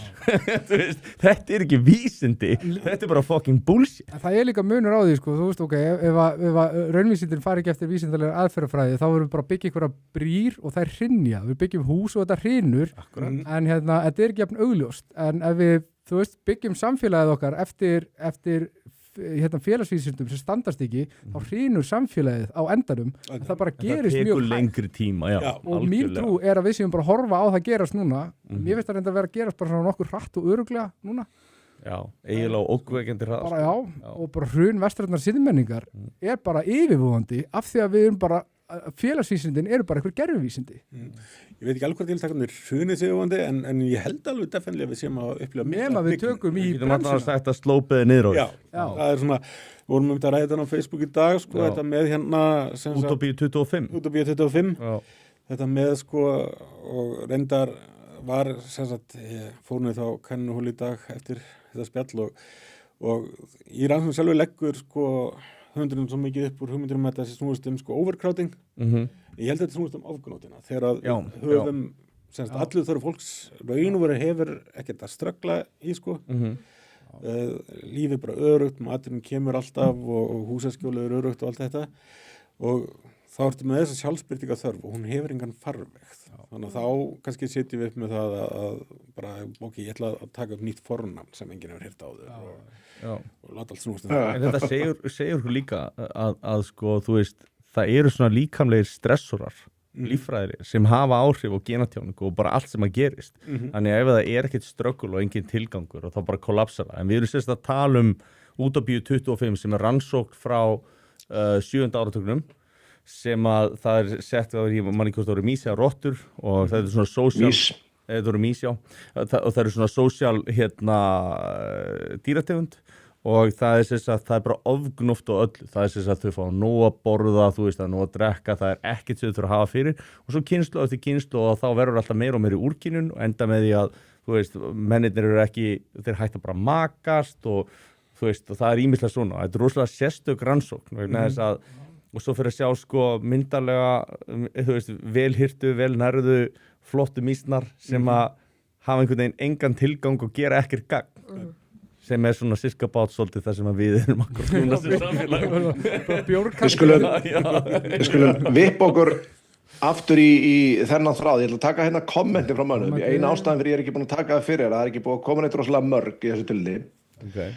Þetta er ekki vísindi, þetta er bara fucking bullshit. Það er líka munur á því, sko, þú veist, ok, ef raunvísindin fari ekki eftir vísindalega aðferðafræði, þá verðum við bara að byggja einhverja brýr og þær hrynja. Við byggjum hús og þetta hrynur, en hérna, þetta er ekki jafn augljóst. En ef við, þú veist, byggjum samfélagið okkar eftir félagsvísindum sem standast ekki, þá hrynur samfélagið á endanum. Það bara gerist mjög hægt. Lengri tíma, já. Og mín trú er að við séum bara að horfa á það gerast núna. Mér finnst það reynda að vera að gerast bara svona nokkur hratt og öruglega núna. Já, eiginlega ógnvekjandi hratt. Bara já, og bara hrun vestrænnar siðmenningar er bara yfirvofandi af því að við erum bara félagsvísindin eru bara einhver gerfuvísindi. Ég veit ekki alveg hvort tiltakarnir hrunið sigurvandi en ég held alveg definilega við séum að upplifa nema við tökum í bremsuna. Við getum alltaf að slópiði niður á þessu. Já, það er svona, við vorum að ræða þetta á Facebook í dag, sko, þetta með hérna Utopía 25. Utopía 25. Þetta með, sko, og reyndar var, sem sagt, ég fór niður þá kannuhól í dag eftir þetta spjall og í rannsókn sjálfur leggur, sko, hugmyndunum svo mikið upp úr hugmyndunum að þessi snúist sko overcrowding. Ég held að þetta snúist ofgnótina þegar að höfum allir þarf fólks raun og veru hefur ekkert að ströggla í sko. Lífið bara örugt, maturinn kemur alltaf og húsaskjólið er örugt og allt þetta og þá ertu með þessa sjálfsbyrtinga þörf og hún hefur engan farveg. Þannig að þá kannski setjum við upp með það að bara, ok, ég ætla að taka upp nýtt fornafn sem enginn hefur heyrt áður og láta allt snúst. En þetta segir líka að sko, þú veist, það eru svona líkamlegir stressorar líffræðilegir sem hafa áhrif á genatjáningu og bara allt sem að gerist þannig að ef það er ekkert ströggul og engin tilgangur og þá bara kollapsar það, en við erum sérst að tala Utopíu 25 sem er rannsókn frá 7. áratugnum sem að það er sett að mann ekki hvort það eru mís eða rottur og það er svona social það eru mís, já, og það eru svona social dýrategund og það er sérst að það er bara ofgnótt og öllu, það er sérst að þau fá nóg að borða, þú veist, að nóg að drekka, það er ekkert sem þau þurfa að hafa fyrir og svo kynslóð eftir kynslóð og þá verður alltaf meira og meira í úrkynjun og enda með því að, þú veist, mennirnir eru ekki, þeir hætta bara að makast og þú veist, og það er ýmislega svona, þetta er rosalega sérstök rannsókn vegna þess að, og svo fyrir að sjá sko myndarlega, þú veist, velhirtu, velnærðu, flottu mísnar sem að hafa einhvern veginn engan tilgang og gera ekkert gagn sem er svona sirkabát svolítið það sem að við erum akkur núna sem samfélag. Við skulum vipp okkur aftur í þennan þráð. Ég ætla að taka hérna kommenti frá mönnum. Eina ástæðan fyrir ég er ekki búin að taka það fyrir það er ekki búin að koma neitt rosalega mörg í þessu tilli. Okay.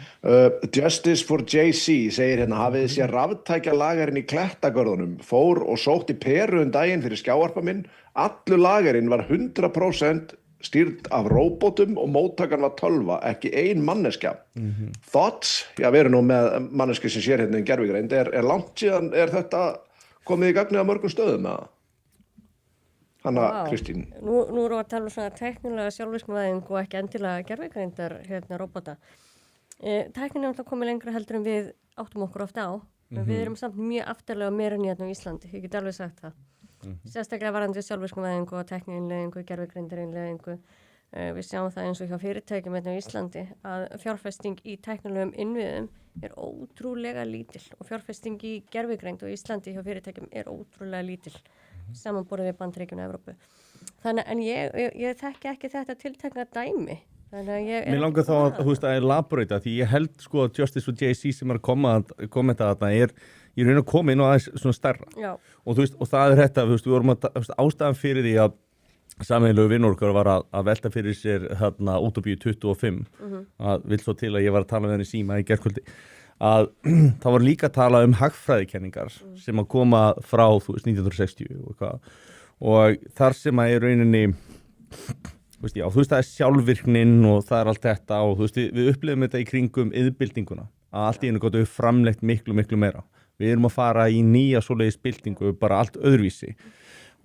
Justice for JC segir hérna hafið sér raftækja lagarinn í Klettagörðunum fór og sótti Peru daginn fyrir skjávarpa minn. Allur lagarinn var 100% stýrt af róbótum og móttakan var tölva, ekki ein manneskja. Thoughts? Já, við erum nú með manneski sem sér hérna gervigreind. Er langt síðan, er þetta komið í gagnið á mörgum stöðum eða? Hanna Kristín. Nú erum við að tala svona teknilega sjálfvirknivæðing og ekki endilega gervigreindar róbóta. Tæknin er alltaf komið lengra heldur en við áttum okkur ofta á. Við erum samt mjög aftarlega meira en hérna á Íslandi, ég get alveg sagt það. Sérstaklega varandi sjálfvirknivæðingu og tækniinnleiðingu, gervigreindarinnleiðingu. Við sjáum það eins og hjá fyrirtækjum hérna á Íslandi að fjárfesting í tæknilegum innviðum er ótrúlega lítil og fjárfesting í gervigreind á Íslandi hjá fyrirtækjum er ótrúlega lítil samanborið við Bandaríkjunum og Evrópu. Þannig en ég þekki ekki þetta tiltekna dæmi. Mér langar þá að, þú veist, að elaborata því ég held sko að Justice for JC sem er að kommenta þarna er ég raun að koma inn á aðeins svona stærra og þú veist, og það er þetta, þú veist, við vorum að ástæðan fyrir því að sameiginlegu vinnur var að velta fyrir sér þarna Utopíu 25 að vill svo til að ég var að tala með henni síma í gærkvöldi að það var líka að tala hagfræðikenningar sem að koma frá, þú veist, 1960 og hvað og þar sem að er rauninni þú veist, já, þú veist, það er sjálfvirknin og það er allt þetta og þú veist, við upplifum þetta í kringum iðnbyltinguna að allt í einu gott við framleitt miklu meira. Við erum að fara í nýja svoleiðis byltingu, bara allt öðruvísi.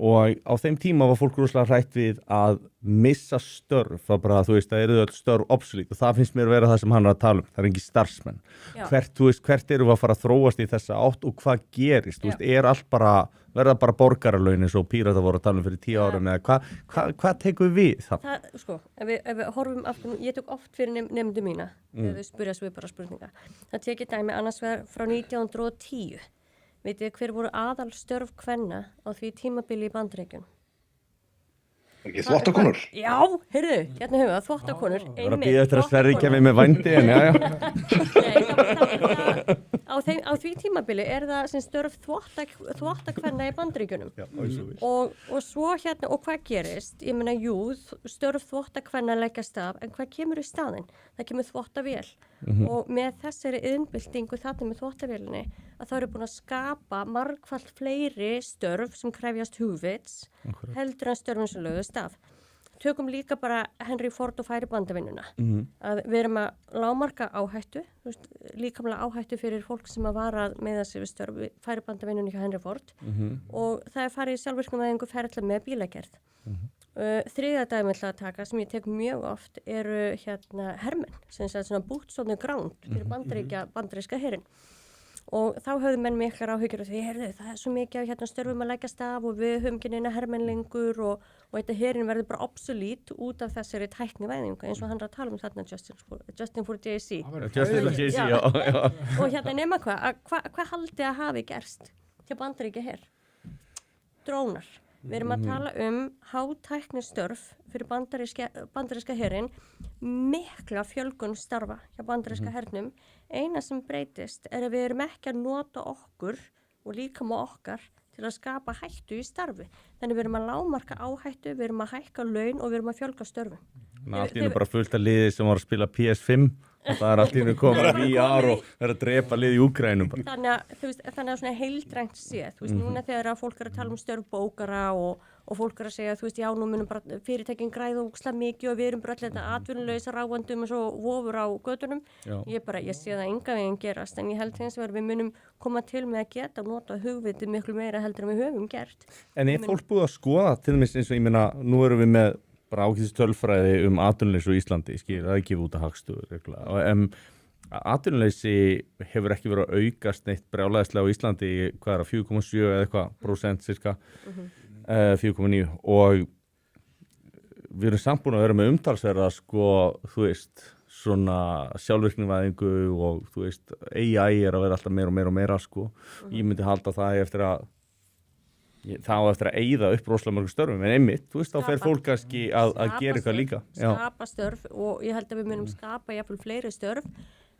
Og á þeim tíma var fólk rosalega hrætt við að missa störf, það bara, þú veist, það eru öll störf obsolete og það finnst mér að vera það sem hann er að tala það er engin starfsmenn. Hvert eru við að fara að þróast í þessa átt og hvað gerist? Þú veist, er allt bara, verða bara borgaralaun eins og Pírata voru að tala fyrir 10 árum eða hvað tekum við það? Sko, ef við horfum aftur, ég tók oft fyrir nefndu mína, þegar þau spyrja svipara spurninga. Það tekið dæmi annars vegar frá 1910. Vitið hver voru aðalstörf kvenna á því tímabili í Bandaríkjunum? Ekki þvottakonur? Já, heyrðu, hérna höfum við þvottakonur. Það var að býða eftir að Sverri kemur með vændi, en já. Nei, á því tímabili er það sem störf þvottakvenna í Bandaríkjunum. Og svo hérna, og hvað gerist? Ég meina, jú, störf þvottakvenna leggjast af, en hvað kemur í staðinn? Það kemur þvottavél. Og með þessari iðnbyltingu þarna með þvottavélinni að það eru búin að skapa margfalt fleiri störf sem krefjast hugvits heldur en störfum sem lögðust af. Tökum líka bara Henry Ford og færibandavinnuna. Að við erum að lágmarka áhættu, líkamlega áhættu fyrir fólk sem að vara með þessi við störf færibandavinnunni hjá Henry Ford og það er farið í sjálfvirknivæðingu ferli með bílagerð. Þriðja dæmi að taka sem ég tek mjög oft eru hérna hermenn sem er svona boots on the ground fyrir bandaríska herinn og þá höfðu menn miklar áhyggjur og því það er svo mikið af hérna störfum að leggjast af og við höfum ekki neina hermenn lengur og þetta herinn verður bara obsolete út af þessari tæknivæðingu eins og hann er að tala þarna Justin for JC já. Og hérna nema hvað haldið að hafi gerst til bandaríkja her? Drónar. Við erum að tala hátækni störf fyrir bandaríska herinn, mikla fjölgun starfa hjá bandaríska hernum. Eina sem breytist er að við erum ekki að nota okkur og líkama okkar til að skapa hættu í starfi. Þannig við erum að lágmarka áhættu, við erum að hækka laun og við erum að fjölga störfum. Allt í einu bara fullt af liði sem var að spila PS5 Það allt í hennu komið VR og að drepa lið í Úkraínu bara. Þannig að svona heildrænt séð, þú veist, núna þegar að fólk að tala störf bókara og fólk að segja, þú veist, já, nú munum bara fyrirtækin græða ógeðslega mikið og við erum bara allir þetta atvinnulausa ráfandum og svo vofur á götunum. Ég sé það enga veginn gerast, en ég held hins vegar við munum koma til með að geta nota hugvitið miklu meira heldur en við höfum gert. En fólk búið að skoða, til dæmis eins og ég meina, nú erum við með bara ákveðis tölfræði atvinnuleysi á Íslandi, það er gefið út að Hagstofu. Atvinnuleysi hefur ekki verið að aukast neitt brjálæðislega á Íslandi, hvað er að 4,7 eða eitthvað % cirka, 4,9 og við erum samt búin að vera með umtalsverða sko, þú veist, svona sjálfvirknivæðingu og þú veist, AI að vera alltaf meira og meira sko. Ég myndi halda það eftir að eyða upp rosalega mörgum störfum, en einmitt, þú veist, þá fer fólk kannski að gera eitthvað líka. Skapa störf og ég held að við munum skapa jafnvel fleiri störf.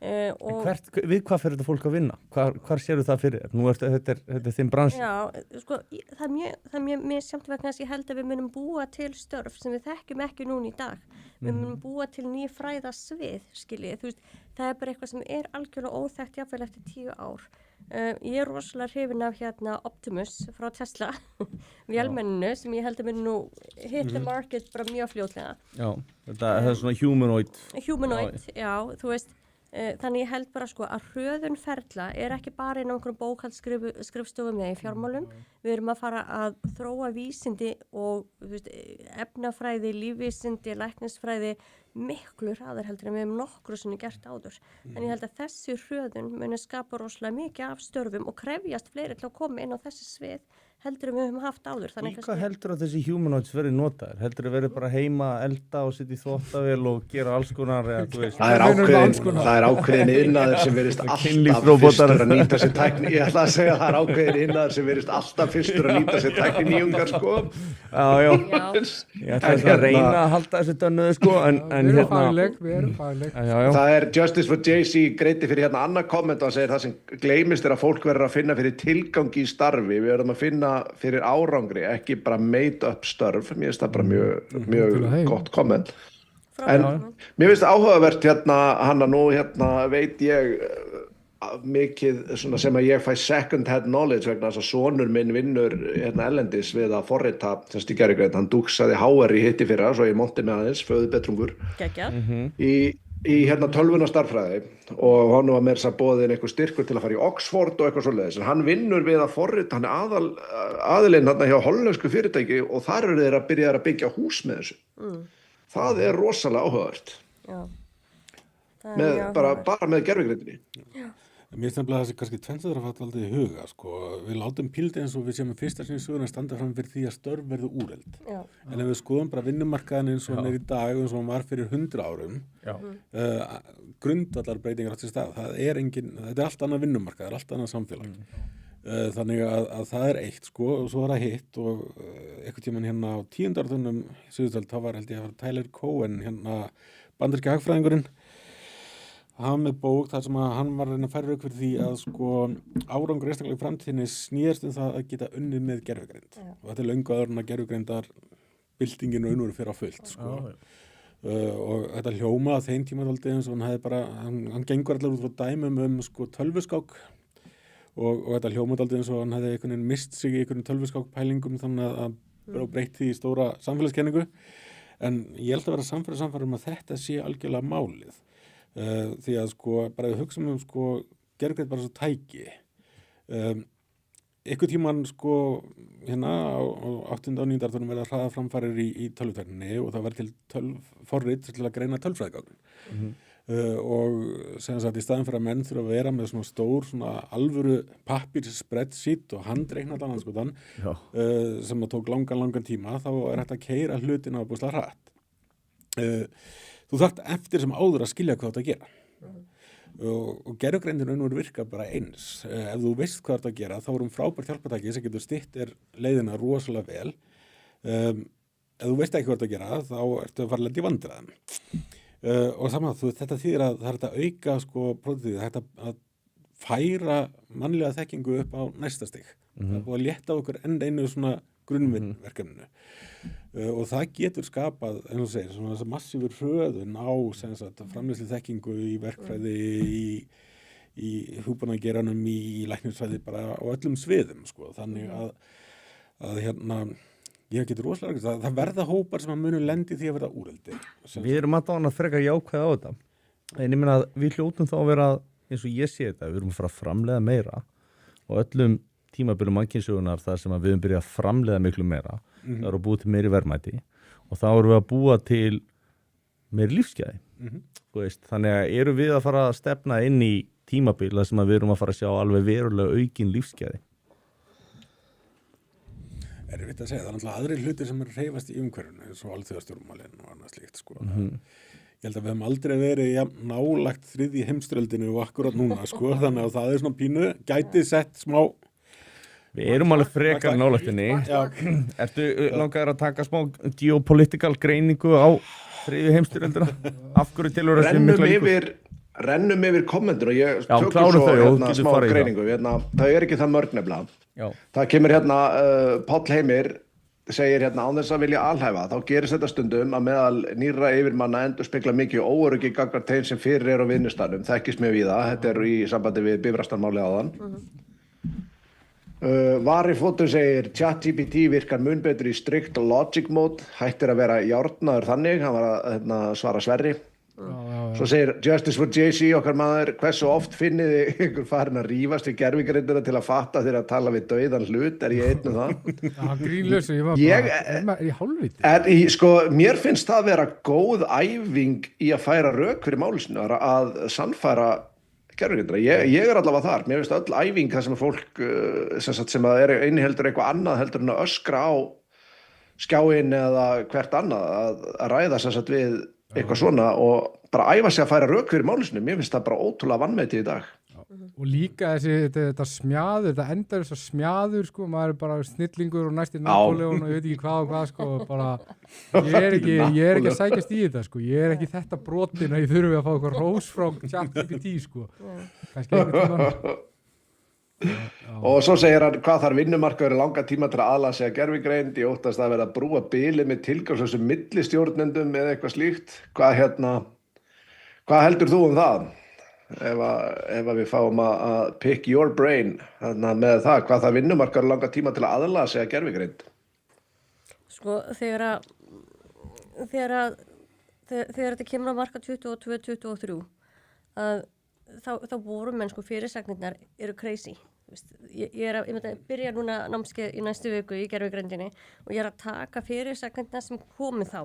Við hvað fer þetta fólk að vinna? Hvar sérðu það fyrir? Nú þetta er þinn bransi. Já, sko, það er mjög samt vegna þess að ég held að við munum búa til störf sem við þekkjum ekki núna í dag. Við munum búa til ný fræðasvið, skiljið. Þú veist, það er bara eitthvað sem er algjörlega óþekkt jafnvel eftir 10 ár. Ég er rosalega hrifin af Optimus frá Tesla, vélmenninu sem ég held að mun nú hit the market bara mjög fljótlega. Já, þetta er svona humanoid. Já, þú veist. Þannig ég held bara sko að hröðun ferla er ekki bara inn á einhverjum bókhaldsskrifstofum eða í fjármálum. Við erum að fara að þróa vísindi og efnafræði, lífvísindi, læknisfræði miklu hraðar heldur en við hefum nokkru sinni gert áður. En ég held að þessi hröðun muni skapa rosalega mikið af störfum og krefjast fleiri til að koma inn á þessi svið heldur en við höfum haft áður. Í hvað heldur að þessi humanoids verið notaðir? Heldur að verið bara heima að elda og sitja í þvottavél og gera alls konar eða þú veist? Það er ákveðin iðnaður sem verist alltaf fyrstur að nýta sér tækni. Ég ætla að segja að það er ákveðin iðnaður sem verist alltaf fyrstur að nýta sér tækni nýjungar sko. Já. Ég ætla að reyna að halda þessu dönnuðu sko. Við erum fagleg. Það er Justice for JC greiti fyrir annað komment og hann segir það sem gleymist er að fólk verður að finna fyrir tilgangi í starfi. Við verðum að finna fyrir árangri, ekki bara made up störf. Mér finnst það bara mjög gott komment. En mér finnst áhugavert Hanna, nú veit ég mikið svona sem að ég fæ second hand knowledge vegna þess að sonur minn vinnur ellendis við að forrita í gervigreind, hann dúksaði HR í hitti fyrra, svo ég monti með aðeins, föðubetrungur í tölvuna starffræði og hann var meira að boðin eitthvað styrkur til að fara í Oxford og eitthvað svoleiðis, en hann vinnur við að forrita, hann er aðilinn hjá hollensku fyrirtæki og þar eru þeir að byrja að byggja hús með þessu. Það er rosalega áhugavert. Já. Bara með gervigreindinni. Mér finnst nefnilega þessi kannski tvennsæður að fatta aldrei í huga, sko. Við látum píldi eins og við séum að fyrsta sinni söguna standa fram fyrir því að störf verður úreld. Já. En ef við skoðum bara vinnumarkaðan eins og hann er í dag, eins og hann var fyrir 100 árum, grundvallar breytingar átt sér stað. Þetta er allt annað vinnumarkað, það er allt annað samfélag. Þannig að það er eitt, sko, og svo er það hitt og einhvern tímann á 10. áratugnum í Suðurtald, þá var held ég að Tyler Cowen, bandaríski hagfræðingurinn, hann með bók þar sem að hann var að reyna að færa rauk fyrir því að sko árangur einstaklega í framtíðinni snerist það að geta unnið með gervigreind og þetta er löngu áður en að gervigreindar byltingin raunveru fyrir á fullt sko. Og þetta hljóma að þeim tíma aldrei eins og hann hefði bara hann gengur allar út frá dæmum sko tölvuskák og þetta hljóma aldrei eins og hann hefði einhvern veginn mist sig í einhvern tölvuskákpælingum þannig að breytt því í stóra samfélagskenningu en ég held að vera samfæra að þetta sé algjörlega málið. Því að sko bara við hugsaum sko gervigreind bara svo tæki einhvern tímann sko á 8. og 9. áratugnum verða hraða framfarir í tölvutækninni og það verður til forrit til að greina tölfræðigögn og sem sagt í staðinn fyrir að menn þurfa að vera með svona stór svona alvöru pappír spreadsheet og handreiknað annarskotan sem að tók langan tíma þá er hægt að keyra hlutina ábúðslega hratt þú þarft eftir sem áður að skilja hvað þetta að gera og gervigreindin raunveru virka bara eins ef þú veist hvað þetta að gera þá erum frábært hjálpartæki sem getur stytt leiðina rosalega vel ef þú veist ekki hvað þetta að gera þá ertu að fara lent í vandræðum og saman þetta þýðir að það er að auka sko prótíð, þetta að færa mannlega þekkingu upp á næsta stig það er búið að létta okkur enn einu svona grunnverkefninu. Og það getur skapað, eins og segir, svona þess að massífur hröðun á framleiðslu þekkingu í verkfræði, í hjúpanageranum, í læknisfræði, bara á öllum sviðum, sko. Þannig að ég getur rosalega, það verða hópar sem að munu lendi því að verða úreldi. Við erum að frekar jákvæða á þetta. En ég meina að við hljótum þá að vera, eins og ég sé þetta, við erum að fara að framleiða meira og öllum tímabilum mannkynssögunar þar sem að við erum byrjað að framleiða miklu meira, það eru að búa til meiri verðmæti og þá erum við að búa til meiri lífsgæði. Þannig að erum við að fara að stefna inn í tímabil þar sem að við erum að fara að sjá alveg verulega aukin lífsgæði. Erfitt að segja, það er náttúrulega aðrir hlutir sem eru hreyfast í umhverfinu, eins og alþjóðastjórnmálin og annað slíkt, sko. Ég held að við hefum aldrei verið nálagt þriðji heimsstyrjöldinu og akkurat núna, sko, þannig að það er svona pínu, gæti sett smá... Við erum alveg frekar nálagtinni. Ertu langaður að taka smá geopolitical greiningu á þriðju heimsstyrjöldina? Af hverju tilur þessi mikla líkur? Rennum yfir kommentur og ég tökum svo smá greiningu. Það er ekki það mörg nefnilega. Það kemur Páll Heimir segir án þess að vilja alhæfa, þá gerist þetta stundum að meðal nýrra yfirmanna endurspegla mikið óöryggi gagnvart þeim sem fyrir er á vinnustaðnum. Þekkist mjög víða, þetta er í sambandi við Bifrastarmálið áðan. Vari Fótur segir ChatGPT virkar mun betur í strict logic mode, hættir að vera járnaður þannig, hann var að svara Sverri. Svo segir Justice for JC, okkar maður, hversu oft finnið þið ykkur farin að rífast við gervigrindina til að fatta þegar að tala við dauðan hlut, er ég einn um það? Grínlösu, ég var bara í hálfviti. Sko, mér finnst það vera góð æfing í að færa rök fyrir málisinu, að sannfæra gervigrindina. Ég er allavega þar, mér finnst öll æfing það sem fólk sem að er inniheldur eitthvað annað heldur en að öskra á skjáinn eða hvert annað að ræða við eitthvað svona og bara æfa sig að færa rök fyrir málisinu. Mér finnst það bara ótrúlega vanmetið í dag. Og líka þetta smjaður, þetta endar þess að smjaður, sko, maður er bara snillingur og næstir Napoleon og ég veit ekki hvað og hvað, sko, bara, ég er ekki að sækjast í þetta, sko, ég er ekki þetta brotin að ég þurfi að fá eitthvað rós frá ChatGPT, sko, kannski einhvern tímann. Og svo segir hann, hvað þarf vinnumarkaður í langa tíma til að aðlaga sig að gervigreind, ég óttast að vera að brúa bilið með tilgangslösum millistjórnendum eða eitthvað slíkt. Hvað heldur þú um það? Ef við fáum að pick your brain með það, hvað þarf vinnumarkaður í langa tíma til að aðlaga sig að gervigreind? Sko, þegar þetta kemur á marka 22-23 þá voru menn, sko, fyrirsagnirnar eru crazy. Ég myndi að byrja núna námskeið í næstu viku í gervigreindinni og ég er að taka fyrirsagnirnar sem komi þá.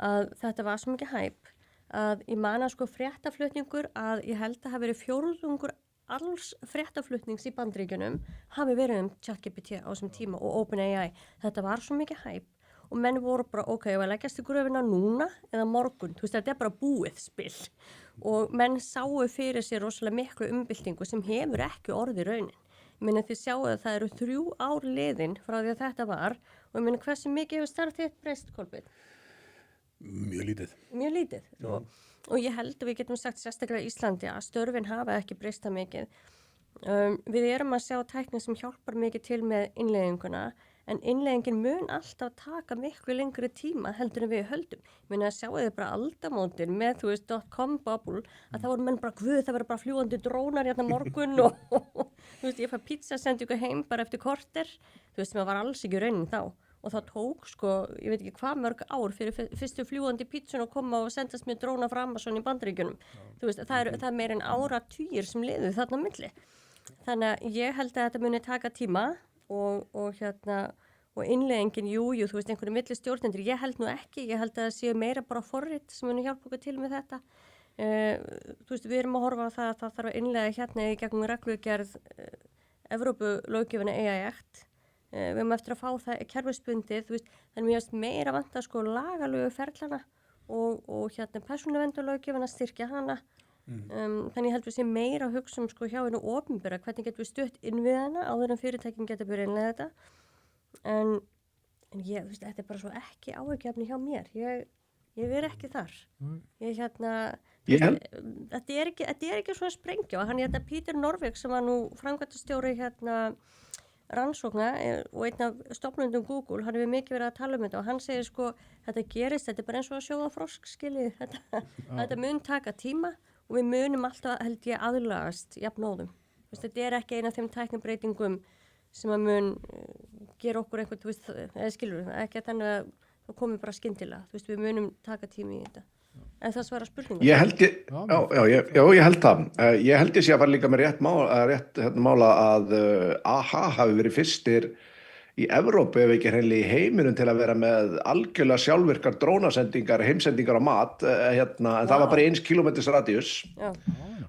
Að þetta var svo mikið hæp að ég man að, sko, fréttaflutningur að ég held að hafi verið fjórðungur alls fréttaflutnings í Bandaríkjunum hafi verið ChatGPT á þessum tíma og OpenAI. Þetta var svo mikið hæp og menn voru bara, ok, ef að leggjast í gröfina núna eða morgun, þetta er bara búið spil. Og menn sáu fyrir sér rosalega miklu umbyltingu sem hefur ekki orðið raunin. Ég meina, þið sjáu að það eru 3 ár liðin frá því að þetta var og ég meina, hversu mikið hefur starf þitt breyst, Kolbeinn? Mjög lítið. Mjög lítið. Og ég held að við getum sagt sérstaklega í Íslandi að störfin hafa ekki breyst það mikið. Við erum að sjá tækni sem hjálpar mikið til með innleiðinguna, en innleiðingin mun alltaf taka miklu lengri tíma heldur en við höldum. Ég meina, sjáu þið bara aldamótin með, .com bubble, að það voru menn bara, það verður bara fljúgandi drónar hérna morgun og ég fæ pizza sendi ykkur heim bara eftir korter, sem það var alls ekki raunin þá. Og það tók, sko, ég veit ekki hvað mörg ár fyrir fyrstu fljúgandi pizzun að koma og sendast með dróna frá Amazon í Bandaríkjunum. Það er meir en áratugir sem liðu þarna á milli. Þannig að ég held að þetta muni taka tíma og innleiðingin, einhverju millistjórnendur, ég held nú ekki, ég held að það séu meira bara forrit sem muni hjálpa okkur til með þetta. Við erum að horfa á það að það þarf að innleiða hérna í gegnum reglugerð Evrópulöggjöfina AI Act. Við erum eftir að fá það kerfisbundið, þannig mér finnst meira vanta, sko, lagalögu ferlana og persónuverndarlöggjöfina styrkja hana. Þannig ég held við sé meira að hugsa sko, hjá hennu opinbera, hvernig getum við stutt innviðana áður en fyrirtækin geta byrjað innlega þetta. En ég, þetta er bara svo ekki áhyggjefni hjá mér. Ég er ekki þar. Þetta er ekki svona sprengja. Hann Peter Norvig sem var nú framkvæmdastjóri rannsókna og einn af stofnundum Google, hann hefur mikið verið að tala þetta og hann segir sko, þetta gerist, þetta bara eins og að sjóða frosk, skiljið, þetta mun taka tíma og við munum alltaf, held ég, aðlagast jafnóðum. Þetta ekki eina af þeim tæknibreitingum sem að mun gera okkur eitthvað, eða skilur, ekki að þannig að það komi bara skyndilega, við munum taka tíma í þetta. En það svara spurningum. Ég held það. Ég held ég sé að fara líka með rétt mála að AHA hafi verið fyrstir í Evrópu ef ekki hreinlega í heiminum til að vera með algjörlega sjálfvirkar drónasendingar, heimsendingar á mat, en það var bara 1 kilometers radíus. Já.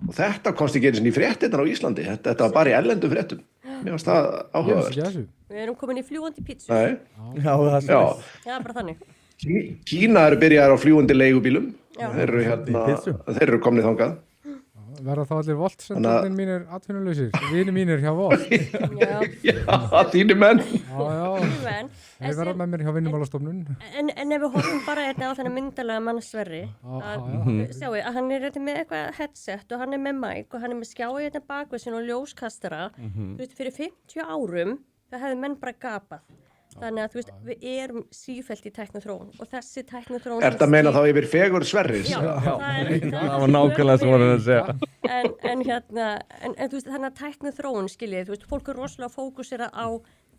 Og þetta komst ekki einu sinni í fréttirnar á Íslandi. Þetta var bara í erlendum fréttum. Mér finnst það áhugavert. Við erum komin í fljúgandi pítsu. Já, það er bara þannig. Kína eru byrjaðar á fljúgandi leigubílum. Þeir eru komnið þangað. Verða þá allir Volt-sendarnir mínir atvinnuleysir, vinir mínir hjá Volt. Já, þínir menn. Þeir verða með mér hjá Vinnumálastofnun. En ef við horfum bara á þennan myndarlega mann Sverri, sjáu að hann er með eitthvað headset og hann er með mic og hann er með skjái bakvið sín og ljóskastara. Fyrir 50 árum það hefði menn bara gapað. Þannig að við erum sífellt í tækniþróun og þessi tækniþróun... Er þetta að meina þá yfir fegur Sverris? Já, það var nákvæmlega sem voru að segja. En þannig að tækniþróun, skiljið, fólk er rosalega fókusera á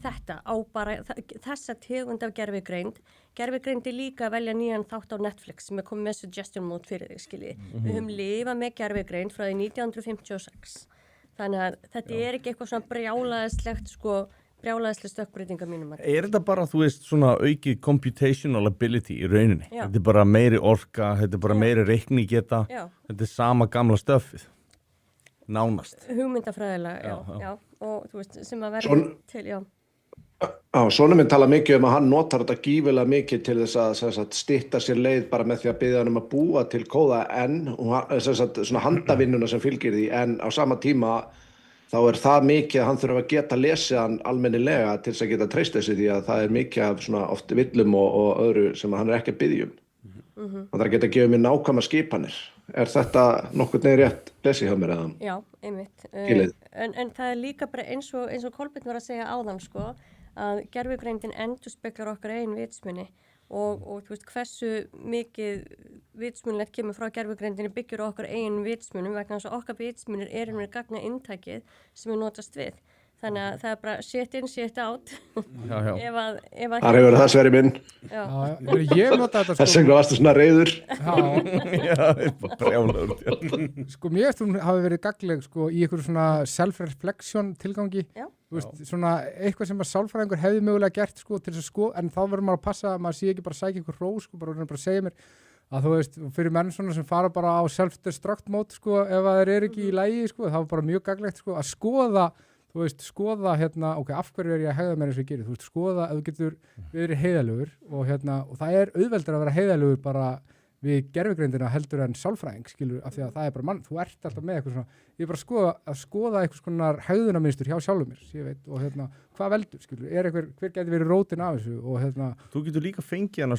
þetta, á bara þessa tegund af gervigreind. Gervigreind er líka að velja nýjan þátt á Netflix sem er komið með suggestion mode fyrir þig, skiljið. Við höfum lifað með gervigreind frá því 1956. Þannig að þetta er ekki eitthvað svona brjálæðislegt, brjálæðislega stökkbreytinga mínum að. Er þetta bara, svona aukið computational ability í rauninni? Já. Þetta er bara meiri orka, þetta er bara meiri reiknigeta, þetta er sama gamla stöffið, nánast. Hugmyndafræðilega, já. Og sem að verða til, já. Sonur minn tala mikið að hann notar þetta gífilega mikið til þess að stytta sér leið bara með því að biðja hann að búa til kóða svona handavinnuna sem fylgir því, en á sama tíma þá er það mikið að hann þurfa að geta lesið hann almennilega til þess að geta treyst þessi því að það er mikið af svona oft villum og öðru sem hann er ekki að biðja Hann þarf að geta að gefa mér nákvæma skipanir. Er þetta nokkurn veginn rétt lesið hjá mér eða? Já, einmitt. En það er líka bara eins og Kolbeinn var að segja áðan, að gervigreindin endurspeglar okkar eigin vitsmuni og hversu mikið vitsmunlegt kemur frá gervigreindinni byggjur okkar eigin vitsmunum vegna þess að okkar vitsmunir með gagna inntækið sem við notast við. Þannig að það er bara shit in, shit out. Já. Það hefur það Sverri minn. Ég nota þetta Þess vegna varstu svona reiður. Já, bara brjálaður. Mér finnst hún hafi verið gagnleg í einhverju svona self-reflection tilgangi. Svona eitthvað sem að sálfræðingur hefði mögulega gert til þess að en þá verður maður að passa að maður sé ekki bara sækja einhver hrós, bara segja mér að fyrir menn svona sem fara bara á self-destruct mode ef það ekki í lagi, það var bara mjög gagnlegt að skoða skoða af hverju er ég að hegða mér eins og ég gerir, skoða að þú getur verið heiðalegur og það er auðveldur að vera heiðalegur bara við gervigreindina heldur en sálfræðing, skilur, af því að það er bara mann, þú ert alltaf með eitthvað svona, ég er bara að skoða eitthvað skonar hegðunarmynstur hjá sjálfum mér, ég veit, og hvað veldur, skilur, hver geti verið rótin af þessu og Þú getur líka fengið hana,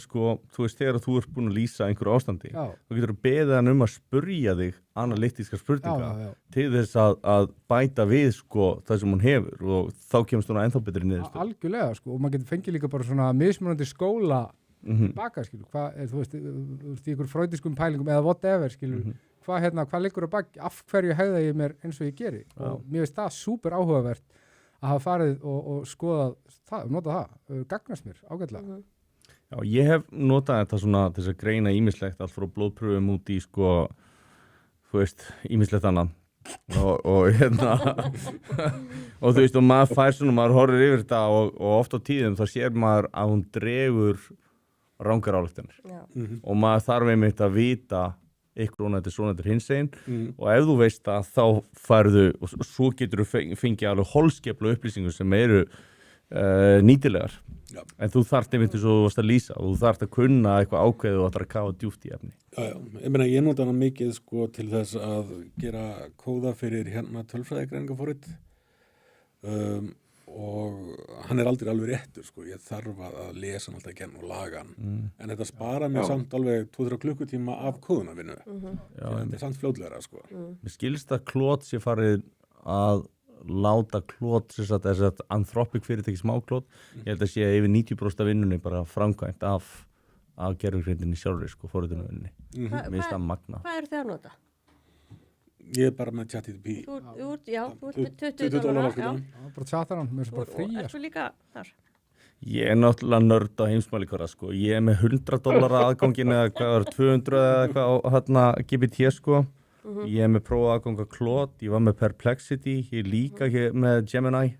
þegar þú ert búin að lýsa einhverju ástandi, þú getur beðið hann að spurja þig analytískar spurninga til þess að bæta við, það sem hún hefur og þá kemst hún ennþá betri niðurstöðu. Algjörlega, og maður getur fengið líka bara svona mismunandi skóla baka, skilur, þú veist, í ykkur freudinskum pælingum eða whatever, skilur, hvað liggur að baki, af hverju hegða ég mér eins og ég geri og mér finnst það súper áhugavert að hafa farið og skoðað það, nota það, gagnast mér ágætlega. Já, ég hef notað þetta svona til þess að greina ýmislegt allt frá blóðpröfum út í þú veist, ýmislegt annað og og þú veist, og maður fær svona, maður horfir yfir þetta og oft á tíðum þá sér maður að hún dregur rangar ályktanir og maður þarf einmitt að vita eitthvað svona þetta hinsegin og ef þú veist að þá færðu og svo getur þú fengið alveg holskeplu upplýsingur sem eru nýtilegar en þú þarft einmitt eins og þú varst að lýsa og þú þarft að kunna eitthvað ákveðið og að kafa djúpt í efni. Ég nota hana mikið til þess að gera kóða fyrir tölfræðigreiningaforrit og hann er aldrei alveg réttur, ég þarf að lesa hann alltaf genn og laga hann en þetta spara mér samt alveg 2-3 klukkutíma af kóðunarvinnu þetta er samt fljótlegra Mér skilst að Claude sé farið að láta klót, þess að Anthropic fyrirtæki smáklót, ég held að sé yfir 90% af vinnunni bara framkvæmt af gervigreindinni sjálfri, sko, forritunarvinninni. Mér finnst það magna. Hvað eru þið að nota? Ég er bara með ChatGPT. Þú ert með 20 dólar, já. Bara tjata hann, mér er bara frí. Ertu líka þar? Ég er náttúrulega nörd á heimsmælikvarða, sko. Ég er með $100 aðgangin eða hvað var 200 eða eitthvað á hérna GPT, sko. Ég er með prófa aðgang á Claude, ég var með Perplexity, ég er líka með Gemini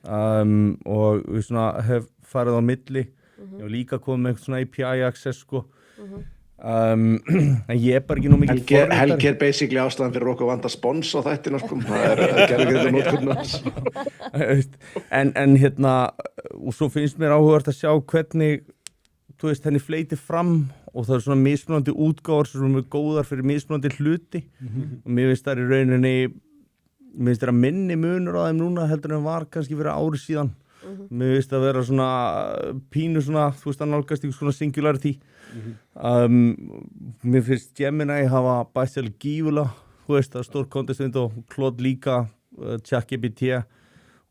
og við svona hef farið á milli. Ég var líka komið með svona API access, sko. En ég er bara ekki nú mikið Helgi basically ástæðan fyrir okkur vanda spons á þættina, sko. Það gerðið notkurnars. En hérna, og svo finnst mér áhugavert að sjá hvernig, þú veist, henni fleiti fram og það er svona mismunandi útgáfur sem eru góðar fyrir mismunandi hluti og mér finnst það í rauninni, mér finnst það að minni munur á þeim núna heldur en var kannski fyrir ári síðan. Mér finnst það að vera svona pínu svona, þú veist, að nálgast ykkur svona singularity. Mér finnst Gemini hafa bæst alveg gífulega, þú veist, það er stór contest window, Claude líka, ChatGPT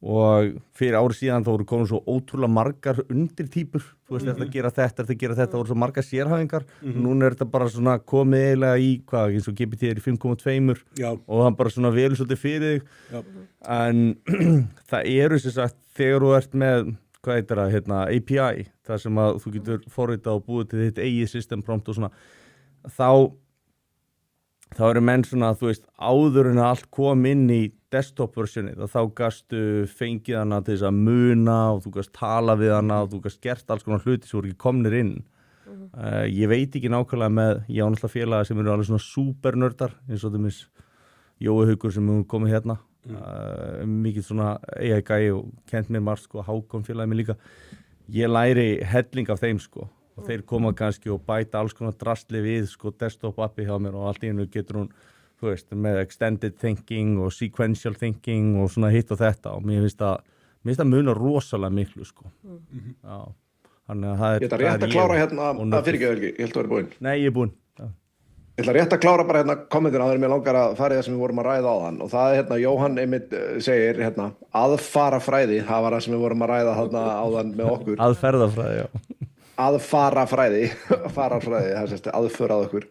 og fyrir ári síðan þá voru komin svo ótrúlega margar undirtýpur, þú veist, þetta gera þetta, það voru svo margar sérhæfingar. Núna er þetta bara svona komið eiginlega í, hvað, eins og GPT er í 5,2 og það bara svona velur svolítið fyrir þig. En það eru sem sagt, þegar þú ert með, hvað heitir það, hérna, API, þar sem að þú getur forritað og búið til þitt eigið system prompt og svona, þá eru menn svona, þú veist, áður en að allt kom inn í desktop-versionið og þá gastu fengið hana til þess að muna og þú gast tala við hana og þú gast gert alls konar hluti sem voru ekki komnir inn. Ég veit ekki nákvæmlega með, ég á náttúrulega félaga sem eru alveg svona supernördar, eins og þeimins Jói Haukur sem hefur komið hérna, mikið svona AI-gæi og kent mér margt, sko, Hákon félagi mér líka. Ég læri helling af þeim, sko, og þeir koma kannski og bæta alls konar drastli við, sko, desktop appi hjá mér og allt í einu getur hún, þú veist, með extended thinking og sequential thinking og svona hitt og þetta og mér finnst það muna rosalega miklu, sko. Já, þannig að það er... Ég ætla rétt að klára hérna, að fyrirgeðu Helgi, ég held að vera búinn. Nei, ég er búinn. Ég ætla rétt að klára bara hérna kommentin áður en mér langar að fara í það sem við vorum að ræða áðan og það er hérna, Jóhann einmitt segir hérna, aðfarafræði, það var það sem við vorum að ræða þarna áðan með okkur. Aðferðafræði, já. Aðfarafræði, farafræði, það sést, aðför að okkur.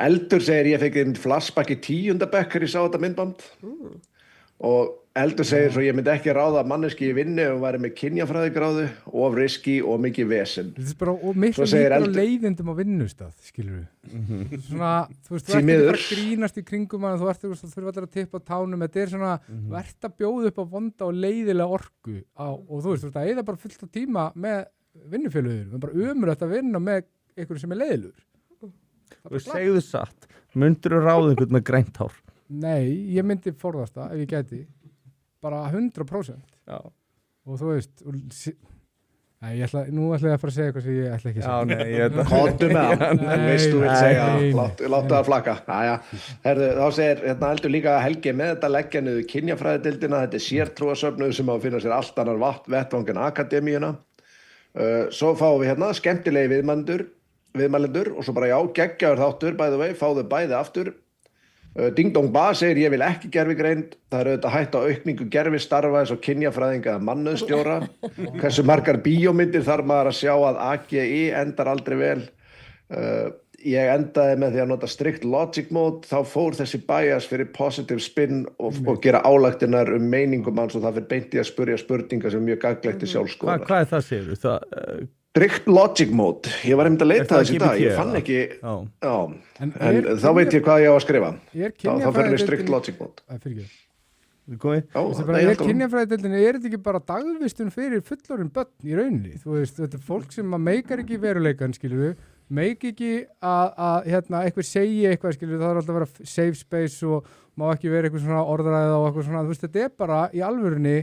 Eldur segir, ég fekk einn flashback í 10. bekk þegar ég sá þetta myndband og Eldur segir svo ég myndi ekki ráða manneski í vinnu og væri með kynjafræðigráðu of riski og mikið vesen. Þetta er bara miklu líkur á leiðindum á vinnustað, skilur við. Svona, þú veist, þú ert ekki bara að grínast í kringum hann, þú þurfa allir að tippa á tánum, þetta er svona, þú ert að bjóða upp á vonda og leiðilega orku og þú veist, það er bara fullt af tíma með vinnufélögur, það er bara ömurlegt að vinna með einhverju sem er leiðilegur. Þú segðu satt, myndir þú ráða einhvern með grænt hár? Nei, ég myndi forðast það ef ég gæti. Bara 100%. Já. Og þú veist, nú ætla ég að fara að segja eitthvað sem ég ætla ekki að segja. Já, nei, ég hóttu með hann, veist þú vil segja, láttu það flakka. Jæja, herðu, þá segir, hérna heldur líka Helgi með þetta leggja niður kynjafræðidildina, þetta er sértrúasöfnuð sem á að finna sér allt annar vettvang en akademíuna. Svo fáum við hérna skemmtilegi viðmælendur og svo bara já, geggjaður þáttur, bæði vei, fáðu bæði aftur. Ding Dong Ba segir ég vil ekki gervigreind, það er auðvitað hætt á aukningu gervistarfa eins og kynjafræðinga eða mannauðsstjóra. Hversu margar bíómyndir þarf maður að sjá að AGI endar aldrei vel. Ég endaði með því að nota strict logic mode, þá fór þessi bias fyrir positive spin og gera álagtinnar meiningum hans og það fyrir beint í að spurja spurningar sem er mjög gagnlegt til sjálfskoðunar. Hvað er það, segir þú? Strict logic mode, ég var einmitt að leita þess í dag, ég fann ekki, en þá veit ég hvað ég á að skrifa, þá fyrir við strict logic mode. Það fyrir ekki. Er kynjafræðideildin, er þetta ekki bara dagvistun fyrir fullorðin börn í rauninni? Þú veist, þetta er fólk sem meikar ekki veruleikann, skilur við, meik ekki að hérna, eitthvað segi eitthvað, skilur við, það er alltaf að vera safe space og má ekki vera eitthvað svona orðræða og eitthvað svona, þú veist, þetta er bara í alvörunni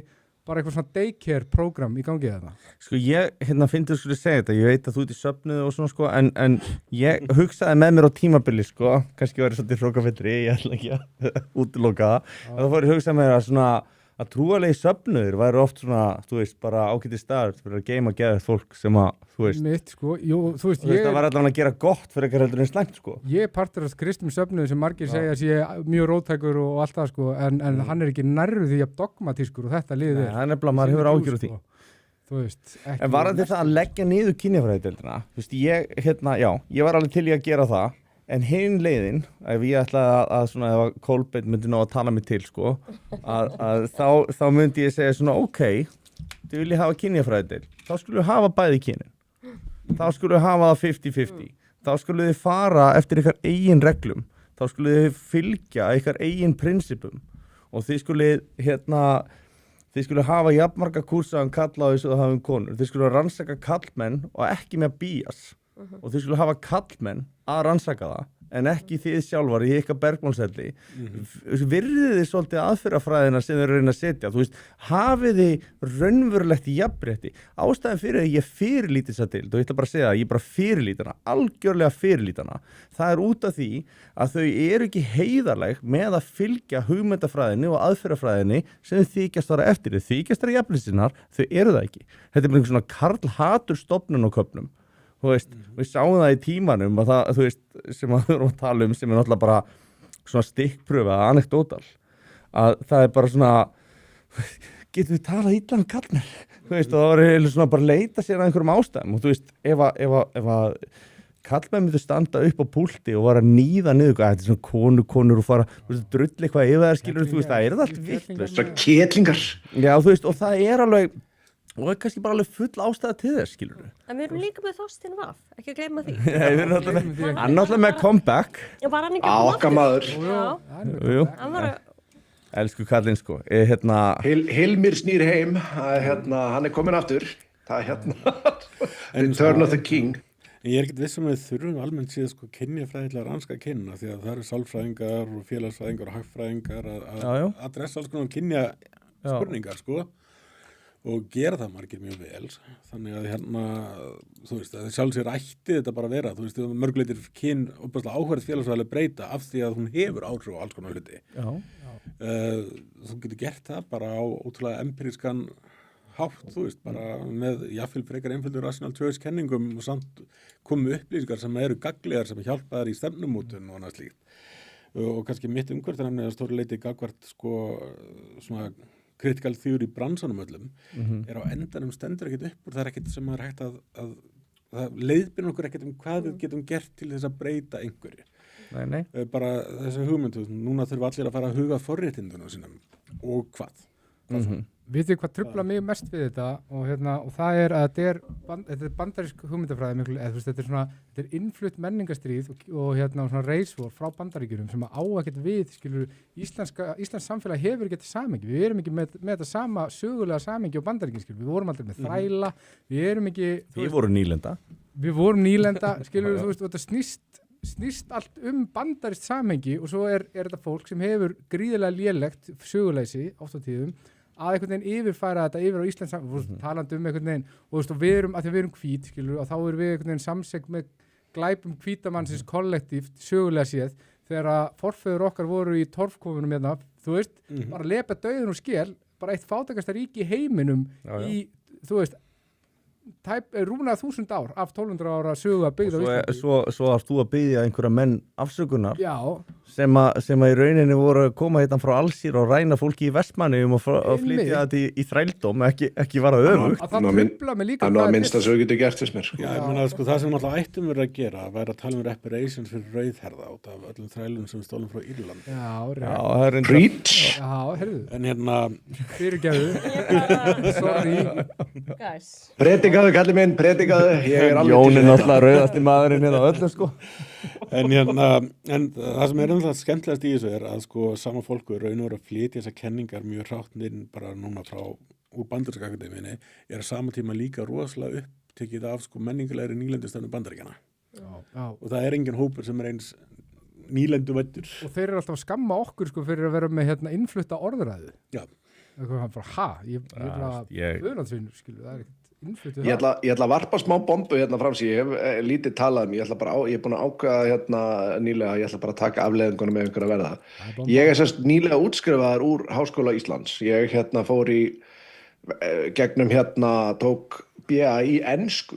bara eitthvað svona daycare program í gangi þetta. Sko ég, finnst þú skulle segja þetta, ég veit að þú ert í söfnuðu og svona sko, en ég hugsaði með mér á tímabili sko, kannski var ég svolítið hrókafellri, ég ætla ekki að útiloka það, en þá fór ég að hugsa með mér að trúalegi söfnuður væri oft svona, þú veist, bara ágæti staður fyrir að geima geðið fólk sem að, þú veist, mitt, sko, jú, þú veist, það var allavega að gera gott fyrir eitthvað heldur en slæmt, sko. Ég er partur af kristum söfnuði sem margir segja að sé mjög róttækur og allt það, sko, en hann er ekki nærru því að dogmatískur og þetta liðið Nei, það er nefnilega, maður hefur áhyggjur af því. Þú veist, ekki... En varandi það að leggja niður kynjafræðideildina, þú veist, ég var alveg til í að gera það, en hinn leiðin, ef ég ætlaði að svona, ef Kolbeinn myndi ná að tala mig til, sko, þá myndi ég segja svona, ok, þið viljið hafa kynjafræðideild, þá skulum við hafa bæði kynin, þá skulum við hafa það 50-50, þá skulum við fara eftir ykkar eigin reglum, þá skulum við fylgja ykkar eigin prinsipum og þið skulum hafa jafnmarga kúrsaðan kalla á þessu og hafa konur, þið skulum rannsaka kallmenn og ekki með bías og þið skulum hafa kallmenn að rannsaka það en ekki þið sjálfar í ykkar bergmálseldi virðið þið svolítið aðferðafræðina sem þið eru að reyna að setja, þú veist, hafið þið raunverulegt jafnrétti ástæðan fyrir að ég fyrirlítið þessa deild og ég ætla bara að segja að ég bara fyrirlítana algjörlega fyrirlítana, það er út af því að þau eru ekki heiðarleg með að fylgja hugmyndafræðinni og aðferðafræðinni sem þið þykjast vara eftir þið þykjast vera jafnréttissinnar, þau eru það ekki þetta er bara einhvern svona karlhatur stofnun og köfnum þú veist, við sáum það í tímanum að það, þú veist, sem að við erum að tala sem er náttúrulega bara svona stikkpröfa anekdótal, að það er bara svona getum við talað illa kallmenn, þú veist, og það var eiginlega svona bara leita sér að einhverjum ástæðum og þú veist, ef að kallmenn myndu standa upp á púlti og var að níða niður, þetta er svona konur og fara, þú veist, drull eitthvað yfir þær skilur, þú veist, það er allt vitlaust. Svo ketlingar. Já, þú veist, og það er alveg og það er kannski bara alveg full ástæða til þess, skilur við. En við erum líka með Þorstein Vaff, ekki að gleyma því. Hann er náttúrulega með comeback. Var hann ekki að okkar maður. Jú. Hann var Elsku kallinn, sko. Hilmir snýr heim, hann er komin aftur. Það er Return of the King. En ég er ekkert viss við þurfum almennt síðan sko kynjafræðilega ranska kynna því að það eru sálfræðingar og félagsfræðingar og hagfræðingar að adressa alls konar kynja spurningar, sko. Og gera það margir mjög vel þannig að þú veist, að sjálf sér ætti þetta bara að vera, þú veist, mörguleitir kyn og bara áhverð félagsfræðilega breyta af því að hún hefur áhrif á alls konar hluti. Þú getur gert það bara á ótrúlega empirískan hátt, þú veist, bara með jafnvel frekar einföldur rational choice kenningum og samt komu upplýsingar sem eru gagnlegar sem hjálpa þær í stefnumótun og annað slíkt. Og kannski mitt umhverf þannig að stóru leiti gagvart sko svona critical theory bransanum öllum er á endanum stendur ekkert upp og það er ekkert sem er hægt að það leiðbyrnir okkur ekkert hvað við getum gert til þess að breyta einhverju. Nei. Bara þessi hugmyndu, núna þurfum allir að fara að huga forréttindunum sínum og hvað. Vitið hvað trufla mig mest við þetta og það er að þetta er bandarísk hugmyndafræði miklu, þetta er innflutt menningastríð og svona race war frá bandaríkjurum sem á ekkert við, skilur, Íslands samfélag hefur ekki þetta samengi, við erum ekki með þetta sama sögulega samengi á bandaríkjum, skilur, við vorum aldrei með þræla, við erum ekki Við vorum nýlenda, skilur, þú veist, og þetta snýst allt bandarískt samengi og svo er þetta fólk sem hefur gríðarlega lélegt söguleysi oft á tíðum að einhvern veginn yfirfæra þetta yfir á Íslands talandi einhvern veginn og við erum hvít, skilur, og þá erum við einhvern veginn samsegn með glæpum hvítamannsins kollektíft sögulega séð þegar að forfeður okkar voru í torfkofunum þú veist, bara lepa dauðin og skel bara eitt fátækasta ríki í heiminum í, þú veist rúmlega 1000 ár af 1200 ára sögu að byggja á Íslandi. Svo varst þú að byggja einhverja menn afsökunar sem að í rauninni voru að koma hérna frá Alsír og ræna fólki í Vestmannaeyjum og flytja þetta í þrældóm, ekki vara öfugt. Það trufla mig líka. Það er minnst að svo getur gert þess mér. Já, ég meina, sko, það sem alltaf ættum verið að gera væri að tala um reparations fyrir rauðherða út af öllum þrælum sem við stólum frá Írlandi. Já, Preach. Já, heyrðu. En fyrirgefðu. Sorry. Guys. Predikaðu, kalli minn, predikaðu. Jón er náttúrulega rauðasti maðurinn hérna á öllu, sko. En það sem er umhverfað skemmtilegast í þessu er að sko sama fólku raun og vera að flytja þessar kenningar mjög hrátt inn bara núna úr bandaríska akademíunni er að sama tíma líka rosalega upptekið af sko menningulegri nýlendustefnu Bandaríkjanna. Og það er engin hópur sem er eins nýlenduvæddur. Og þeir eru alltaf að skamma okkur sko fyrir að vera með innflutta orðræðu. Já. Það er bara, ég er bara öðlandsvinnur, skilur, það er ekkert. innflutu Ég ætla að varpa smá bombu hérna fram sig, ég hef lítið talað ég er búin að ákveða hérna nýlega, ég ætla bara að taka afleiðingunum með einhverja verða. Ég er sérst nýlega útskrifaður úr Háskóla Íslands, ég hérna fór í gegnum hérna tók BA í ensku,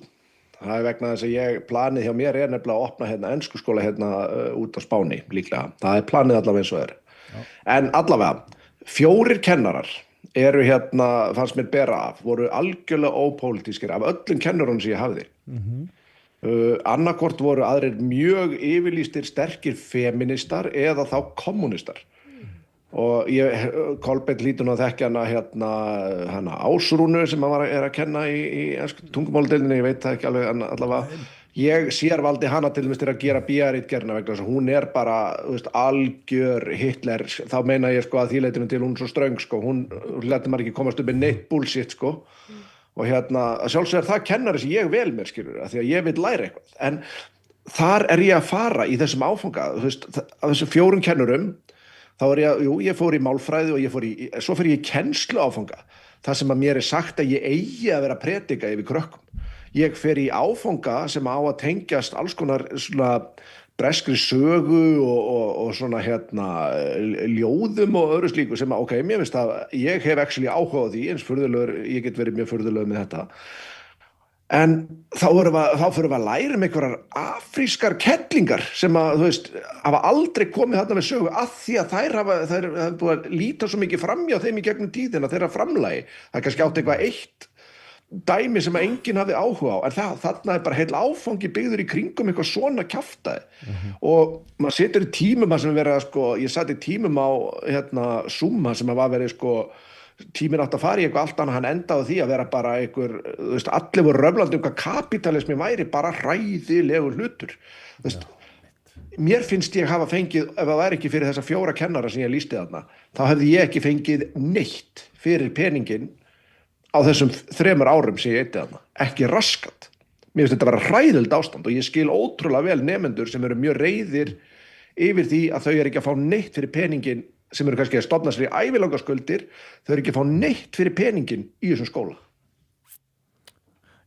það er vegna þess að planið hjá mér er nefnilega að opna hérna enskuskóla hérna út á Spáni líklega, það er planið allavega eins og er. En allavega, 4 kennarar eru hérna, fannst mér bera af, voru algjörlega ópólitískir af öllum kennurum sem ég hafði. Annarkvort voru aðrir mjög yfirlýstir sterkir feministar eða þá kommunistar. Og Kolbeinn hlýtur nú að þekkja hana Ásrúnu sem hann er að kenna í tungumáladeildinni, ég veit það ekki alveg, en allavega ég sérvaldi hana til dæmis til að gera BA-ritgerðina vegna þess að hún er bara, algjör Hitler, þá meina ég sko að því leytinu til hún er svo ströng sko, hún lætur maður ekki komast upp með neitt bullshit sko, og að sjálfsög er það kennari sem ég vel mér skilur, af því að ég vil læra eitthvað, en þar er ég að fara í þessum áfanga, af þessum 4 kennurum, þá er ég fór í málfræði og svo fer ég í kennslu áfanga, það sem að mér er sagt að ég eigi að vera að predika yfir krökkum. Ég fer í áfanga sem á að tengjast alls konar svona breskri sögu og svona ljóðum og öðru slíku sem að, mér finnst að ég hef actually áhuga á því, eins furðulegur, ég get verið mjög furðulegur með þetta. En þá fyrir við að læra einhverjar afrískar kettlingar sem að, hafa aldrei komið þarna með sögu að því að þær hafa búið að líta svo mikið framhjá þeim í gegnum tíðina, þeirra framlagi. Það er kannski átt eitthvað eitt dæmi sem að enginn hafði áhuga á, en þarna er bara heil áfangi byggður í kringum eitthvað svona kjaftaði. Og maður situr í tímum sem ég sat í tímum á Zoom sem að var verið tíminn átt að fara í eitthvað allt annað, hann endaði því að vera bara einhver, allir voru röflandi hvað kapítalismi væri bara hræðilegur hlutur. Mér finnst ég hafa fengið, ef það væri ekki fyrir þessa 4 kennara sem ég lýsti þarna, þá hefði ég ekki fengið neitt fyrir peningin á þessum 3 árum sem ég eitti þarna, ekki raskat. Mér finnst þetta vera hræðilegt ástand og ég skil ótrúlega vel nemendur sem eru mjög reiðir yfir því að þau eru ekki að fá neitt fyrir peningin, sem eru kannski að stofna sér í ævilanga skuldir, þau eru ekki að fá neitt fyrir peningin í þessum skóla.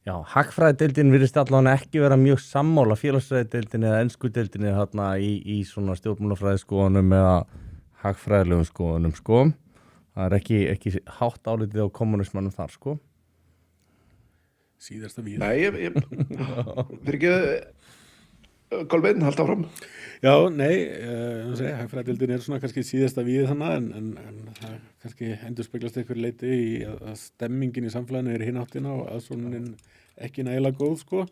Já, hagfræðideildin virðist allavega ekki vera mjög sammála félagsfræðideildinni eða enskudeildinni þarna í svona stjórnmálafræðiskoðunum eða hagfræðilegum skoðunum sko. Það er ekki hátt álitið á kommunismannum þar, sko. Síðasta víð. Nei, fyrir ekki, Kolbeinn, halda áfram. Já, nei, hagfræðildin er svona kannski síðasta víð þannig, en það kannski endurspeglast einhver leiti í að stemmingin í samfélaginu er hinn áttina og aðsóknin ekki nægilega góð, sko.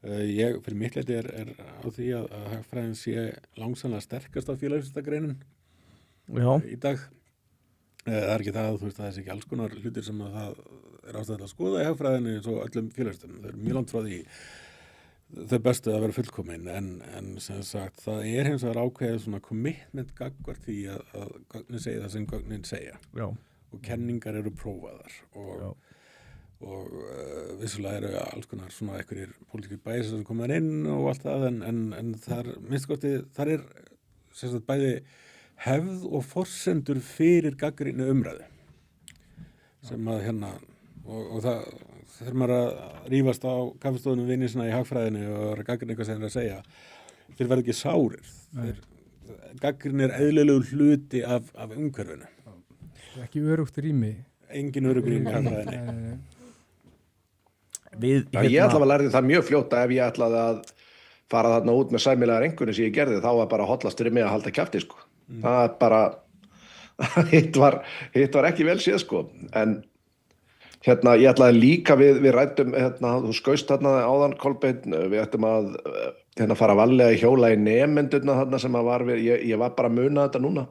Fyrir mitt leiti er á því að hagfræðin sé langsamlega sterkast af félagsvísindagreinin í dag. Það er ekki það, það er ekki alls konar hlutir sem að það er ástæðilega að skoða í hagfræðinni eins og öllum félagsvísindum. Það er mjög langt frá því þau bestu að vera fullkomin, en sem sagt, það er hins vegar ákveðið svona commitment gagnvart því að gögnin segja það sem gögnin segja. Já. Og kenningar eru prófaðar og vissulega eru alls konar svona einhverjir pólitískir bæsir sem koma inn og allt það, en þar minnst gott þar er sem sagt bæði hefð og forsendur fyrir gagnrýni umræðu sem að og það þegar maður að rífast á kaffistofunum vinni svona í hagfræðinu og er að gagnrýna eitthvað sem þeir að segja, þeir verða ekki sárir. Gagnrýni er eðlilegur hluti af umhverfinu. Ekki örugt rými. Engin örugt rými í hagfræðinni. Ég ætla að læra það mjög fljótt að ef ég ætlaði að fara þarna út með sæmilegar einhverju sem ég gerði, þá var bara hollast fyrir mig að halda kjafti, sko. Það er bara hitt var ekki vel séð, sko. En ég ætlaði líka við ræddum, þú skaust þarna áðan, Kolbeinn, við ættum að fara varlega í hjóla í nemendurna þarna sem að var ég var bara að muna þetta núna,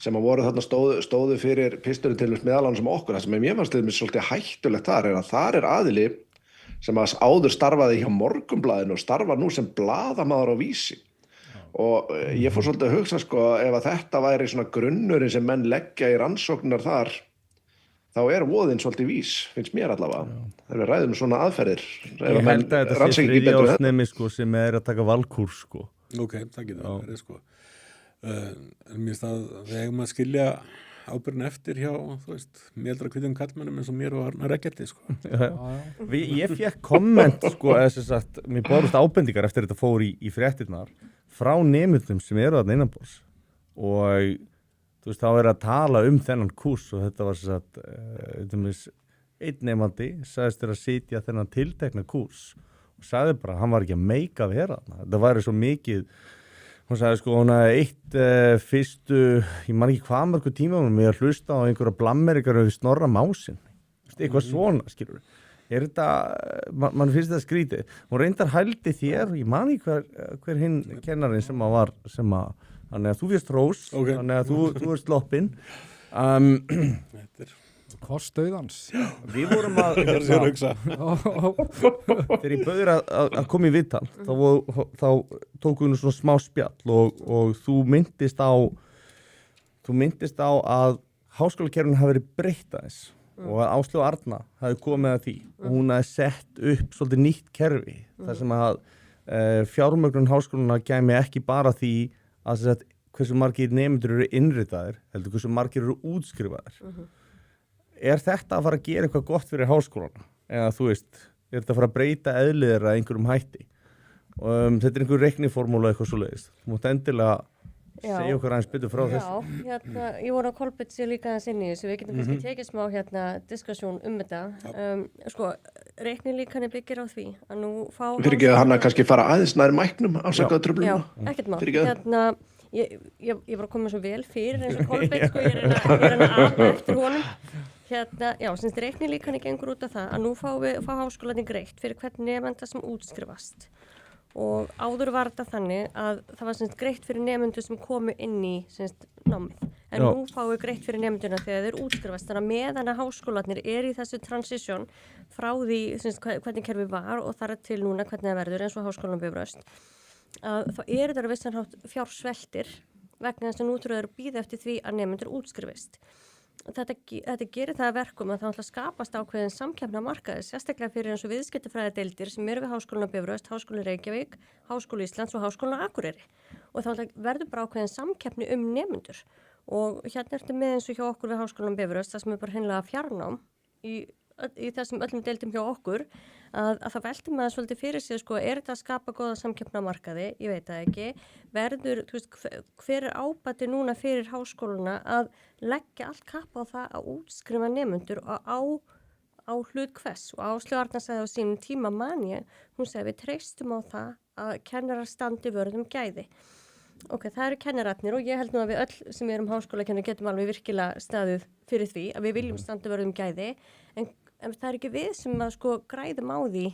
sem að voru þarna stóðu fyrir pisturinn til meðalann sem okkur, það sem mér fannst svolítið hættulegt þar er aðili sem að áður starfaði hjá Morgunblaðinu og starfa nú sem blaðamaður á Vísi. Og ég fór svolítið að hugsa, sko, ef að þetta væri svona grunnurinn sem menn leggja í rannsóknar þar, þá er voðinn svolítið vís, finnst mér allavega. Þegar við ræðum svona aðferðir. Ég held að þetta sé þriðjársnemi, sko, sem er að taka valkúrs, sko. Ok, það getur verið, sko. En mér finnst að við eigum að skilja ábyrgðin eftir hjá, þú veist, meðaldra hvítum kallmennum eins og mér og Arnar Eggerti, sko. Ég fekk komment sko, eða sem sagt, mér bárust ábendingar eftir þetta fór í fréttirnar frá nemendum sem eru þarna innanborðs og þú veist, þá er að tala þennan kúrs og þetta var sem sagt, einn nemandi sagðist þér að sitja þennan tiltekna kúrs og sagði bara að hann var ekki að meika að vera þarna. Þetta væri svo mikið, hún sagði sko, hún hafði fyrstu, ég man ekki hvað mörgu tíma, hún með að hlusta á einhverja blammerikar við Snorra Másinn, eitthvað svona, skilur við. Er þetta, mann finnst þetta skrítið. Hún reyndar hældi þér, ég man ekki hver hinn kennarinn sem var, þannig að þú fyrst rós, þannig að þú ert sloppinn. Þetta er Kostauðans. Við vorum að þegar ég bauður að koma í viðtal þá tókum við svona smá spjall og þú myndist á að háskólakerfinu hafi verið breytt aðeins og að Áslaug Arna hafi komið að því og hún hafi sett upp svolítið nýtt kerfi þar sem að fjármögnun háskólana gæmi ekki bara því að hversu margir nemendur eru innritaðir heldur hversu margir eru útskrifaðir. Er þetta að fara að gera eitthvað gott fyrir háskólana? Eða þú veist, er þetta að fara að breyta eðliðir að einhverjum hætti? Þetta er einhver reikniformúla eitthvað svoleiðis. Þú mátt endilega segja okkur aðeins betur frá þessu. Já, ég voru að kolbett sér líka aðeins inn í þessu. Við getum kannski tekið smá diskussjón þetta. Sko, reiknilíkani byggir á því að nú fá... Fyrir ekki að hann að kannski fara aðeins nær mæknum ásakaðu truflunum? Já, ekkert mál. Ég var að koma svo vel fyrir eins og kolbett, sko, ég er að apa eftir honum. Sinns reiknilíkani gengur út af það að nú fá háskólarnir greitt fyrir hvern nemanda sem útskrifast og áður var þetta þannig að það var semst greitt fyrir nemendur sem komu inn í námið en nú fáum við greitt fyrir nemenduna þegar þeir útskrifast þannig að meðan að háskólarnir er í þessu transition frá því hvernig kerfið var og þar til núna hvernig það verður eins og háskólanum Bifröst að þá er þetta vissan hátt fjársveltir vegna þess að nú þurfa þeir að bíða eftir því að nemendur útskrifist. Þetta gerir það verkum að það ætla að skapast ákveðin samkeppni á markaði, sérstaklega fyrir eins og viðskiptafræðideildir sem eru við Háskólann Bifröst, Háskólann Reykjavík, Háskóli Íslands og Háskólann Akureyri. Og þá verður bara ákveðin samkeppni nemendur. Og hérna ertu með eins og hjá okkur við Háskólann Bifröst, það sem er bara hreinlega fjarnám í þessum öllum deildum hjá okkur, að það veldur maður svolítið fyrir sig, sko, er þetta að skapa góða samkeppni á markaði, ég veit það ekki, verður, þú veist, hver er ábati núna fyrir háskóluna að leggja allt kappa á það að útskrifa nemendur á hlut hvers og Áslaug Arna sagði á sínum tíma mani, hún sagði við treystum á það að kennarar standi vörðum gæði. Ok, það eru kennararnir og ég held nú að við öll sem erum háskólakennar getum alveg virkilega staðið fyrir því að við viljum standa vörðum gæði en það er ekki við sem að sko græðum á því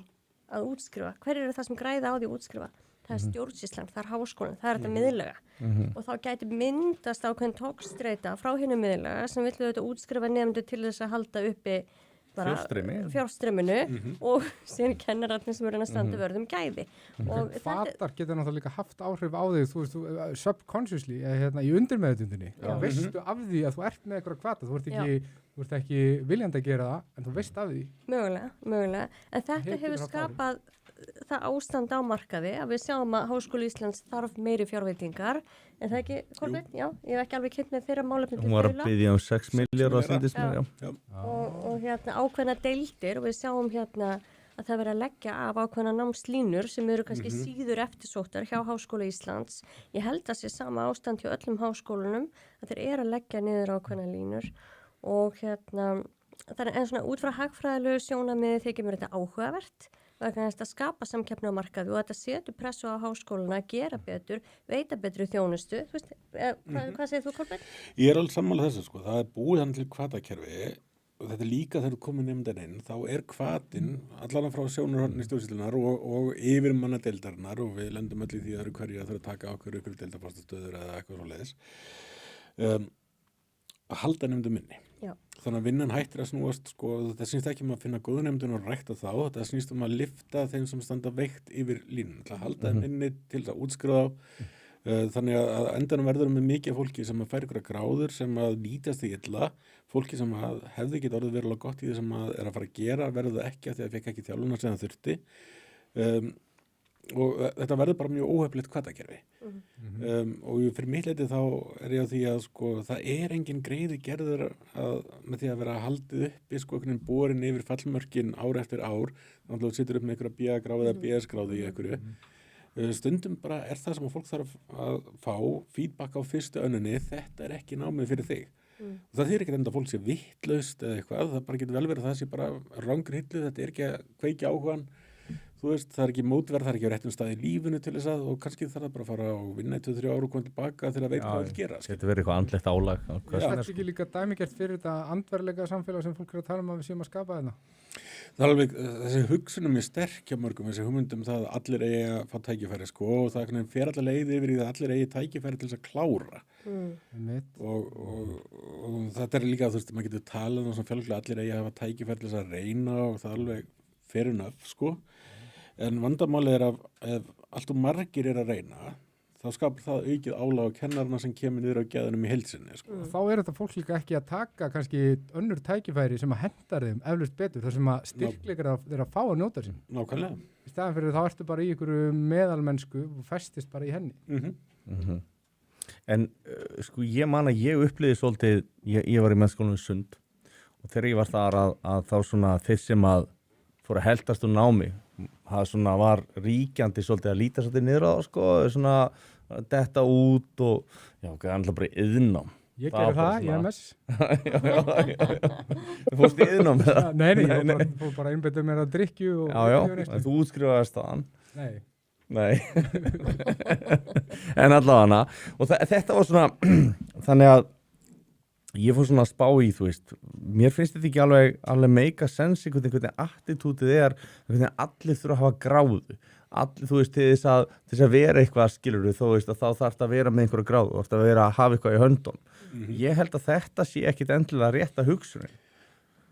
að útskrifa. Hver eru það sem græða á því að útskrifa? Það er stjórnsýslan, það er háskólan, það er þetta miðlæga og þá gæti myndast ákveðin togstreita frá hinu miðlæga sem villu auðvitað útskrifa nefndu til þess að halda uppi fjárstreyminu og síðan kennararnir sem eru að standa vörðum gæði. Fatar getur náttúrulega líka haft áhrif á þig, þú veist, subconsciously, í undirmeðutundinni. Veistu af því að þú ert með eitthvað kvata, þú ert ekki viljandi að gera það, en þú veist af því. Mögulega. En þetta hefur skapað það ástand á markaði að við sjáum að Háskóli Íslands þarf meiri fjárveitingar en það ekki, Kolbeinn, já, ég hef ekki alveg kynnt með þeirra málefni til hún var að biðja 6 milljarðar og ákveðna deildir og við sjáum að það verður að leggja af ákveðna námslínur sem eru kannski síður eftirsóttar hjá Háskóla Íslands. Ég held að sé sama ástand hjá öllum háskólunum að þeir eru að leggja niður ákveðna línur og þannig en svona út frá hagfræðilegu sjónarmiði þykir mér þetta áhugavert vegna þess að skapa samkeppni á markaði og þetta setur pressu á háskóluna að gera betur, veita betri þjónustu. Þú veist, hvað segir þú, Kolbeinn? Ég er alveg sammála þessu, sko. Það er búið hann til hvatakerfi og þetta er líka þegar þú komið nefndan inn, þá er hvatinn allan frá sjónarhorni stjórnsýslunar og yfirmannadeildarinnar og við lendum öll í því að það eru hverju að þurfa að taka okkur ykkur deildarfastastöður eða eitthvað svoleiðis. Að halda nefndum inni. Já. Þannig að vinnan hættir að snúast, sko, þetta snýst ekki um að finna góðu nefndun og rækta þá, þetta snýst um að lyfta þeim sem standa veikt yfir línun, að halda þeim inni til að útskrifa þá, þannig að endanum verður með mikið fólki sem að færa ykkur gráður, sem að nýtast því illa, fólki sem að hefði ekki orðið verulega gott í því sem að er að fara að gera, verður það ekki að því að fekk ekki þjálfuna sem það þurfti. og þetta verður bara mjög óhefnilegt hvatakerfi og fyrir mitt leiti þá ég á því að sko það engin greiði gerður með því að vera haldið uppi sko borin yfir fallmörkin ár eftir ár, þannig að þú situr upp með einhverja B-gráðu eða BS-gráðu í einhverju stundum bara það sem að fólk þarf að fá feedback á fyrstu önnunni, þetta ekki námið fyrir þig og það þýðir ekki enda að fólk sé vittlaust eða eitthvað, það bara getur vel verið að það sé bara rangur hillu, þetta ekki að kveikja áhugan þú veist, það ekki mótverð, það ekki á réttum stað í lífinu til þess að og kannski þarf það bara að fara og vinna 2-3 ára og koma tilbaka til að veit hvað það gera. Þetta verður eitthvað andlegt álag. Það ekki líka dæmigert fyrir þetta andverðlega samfélag sem fólk að tala að við séum að skapa þetta? Það alveg, þessi hugsunum sterk hjá mörgum, þessi hugmyndum það að allir eigi að fá tækifæri sko og það fer allir leið yfir í það allir eigi tækifæri til þess að klára og þetta líka, þú veist, maður getur talað um fjölglega allir eigi að hafa tækifæri til þess að reyna og það alveg fair enough sko. En vandamáli ef allt og margir að reyna, þá skapar það aukið álag á kennarana sem kemur niður á geðunum í heilsinni. Sko. Þá þetta fólk líka ekki að taka kannski önnur tækifæri sem að hendar þeim eflaust betur, þar sem að styrkleikar þeirra fá að njóta sín. Nákvæmlega. Í staðan fyrir þá ertu bara í einhverju meðalmennsku og festist bara í henni. En sko ég man að ég upplýði svolítið, ég var í mennskólanum Sund og þegar ég var þar að þá svona þeir sem að fóru að heldast úr námi það svona var ríkjandi svolítið að líta svolítið niður á sko, svona detta út og já, alltaf bara iðnám. Ég gerði það, ég MS. Þú fórst í iðnám með það? Nei, ég fór bara einbetið mér að drykju og... Já, þú útskrifaðist þaðan? Nei. En allavega og þetta var svona, þannig að ég fór svona að spá í, þú veist, mér finnst þetta ekki alveg make a sense hvernig attitútið hvernig allir þurfa að hafa gráðu, allir, þú veist, til þess að vera eitthvað skilur þú veist, að þá þarf það að vera með einhverja gráðu, þú þarf að vera að hafa eitthvað í höndum. Ég held að þetta sé ekkit endilega rétt að hugsunin.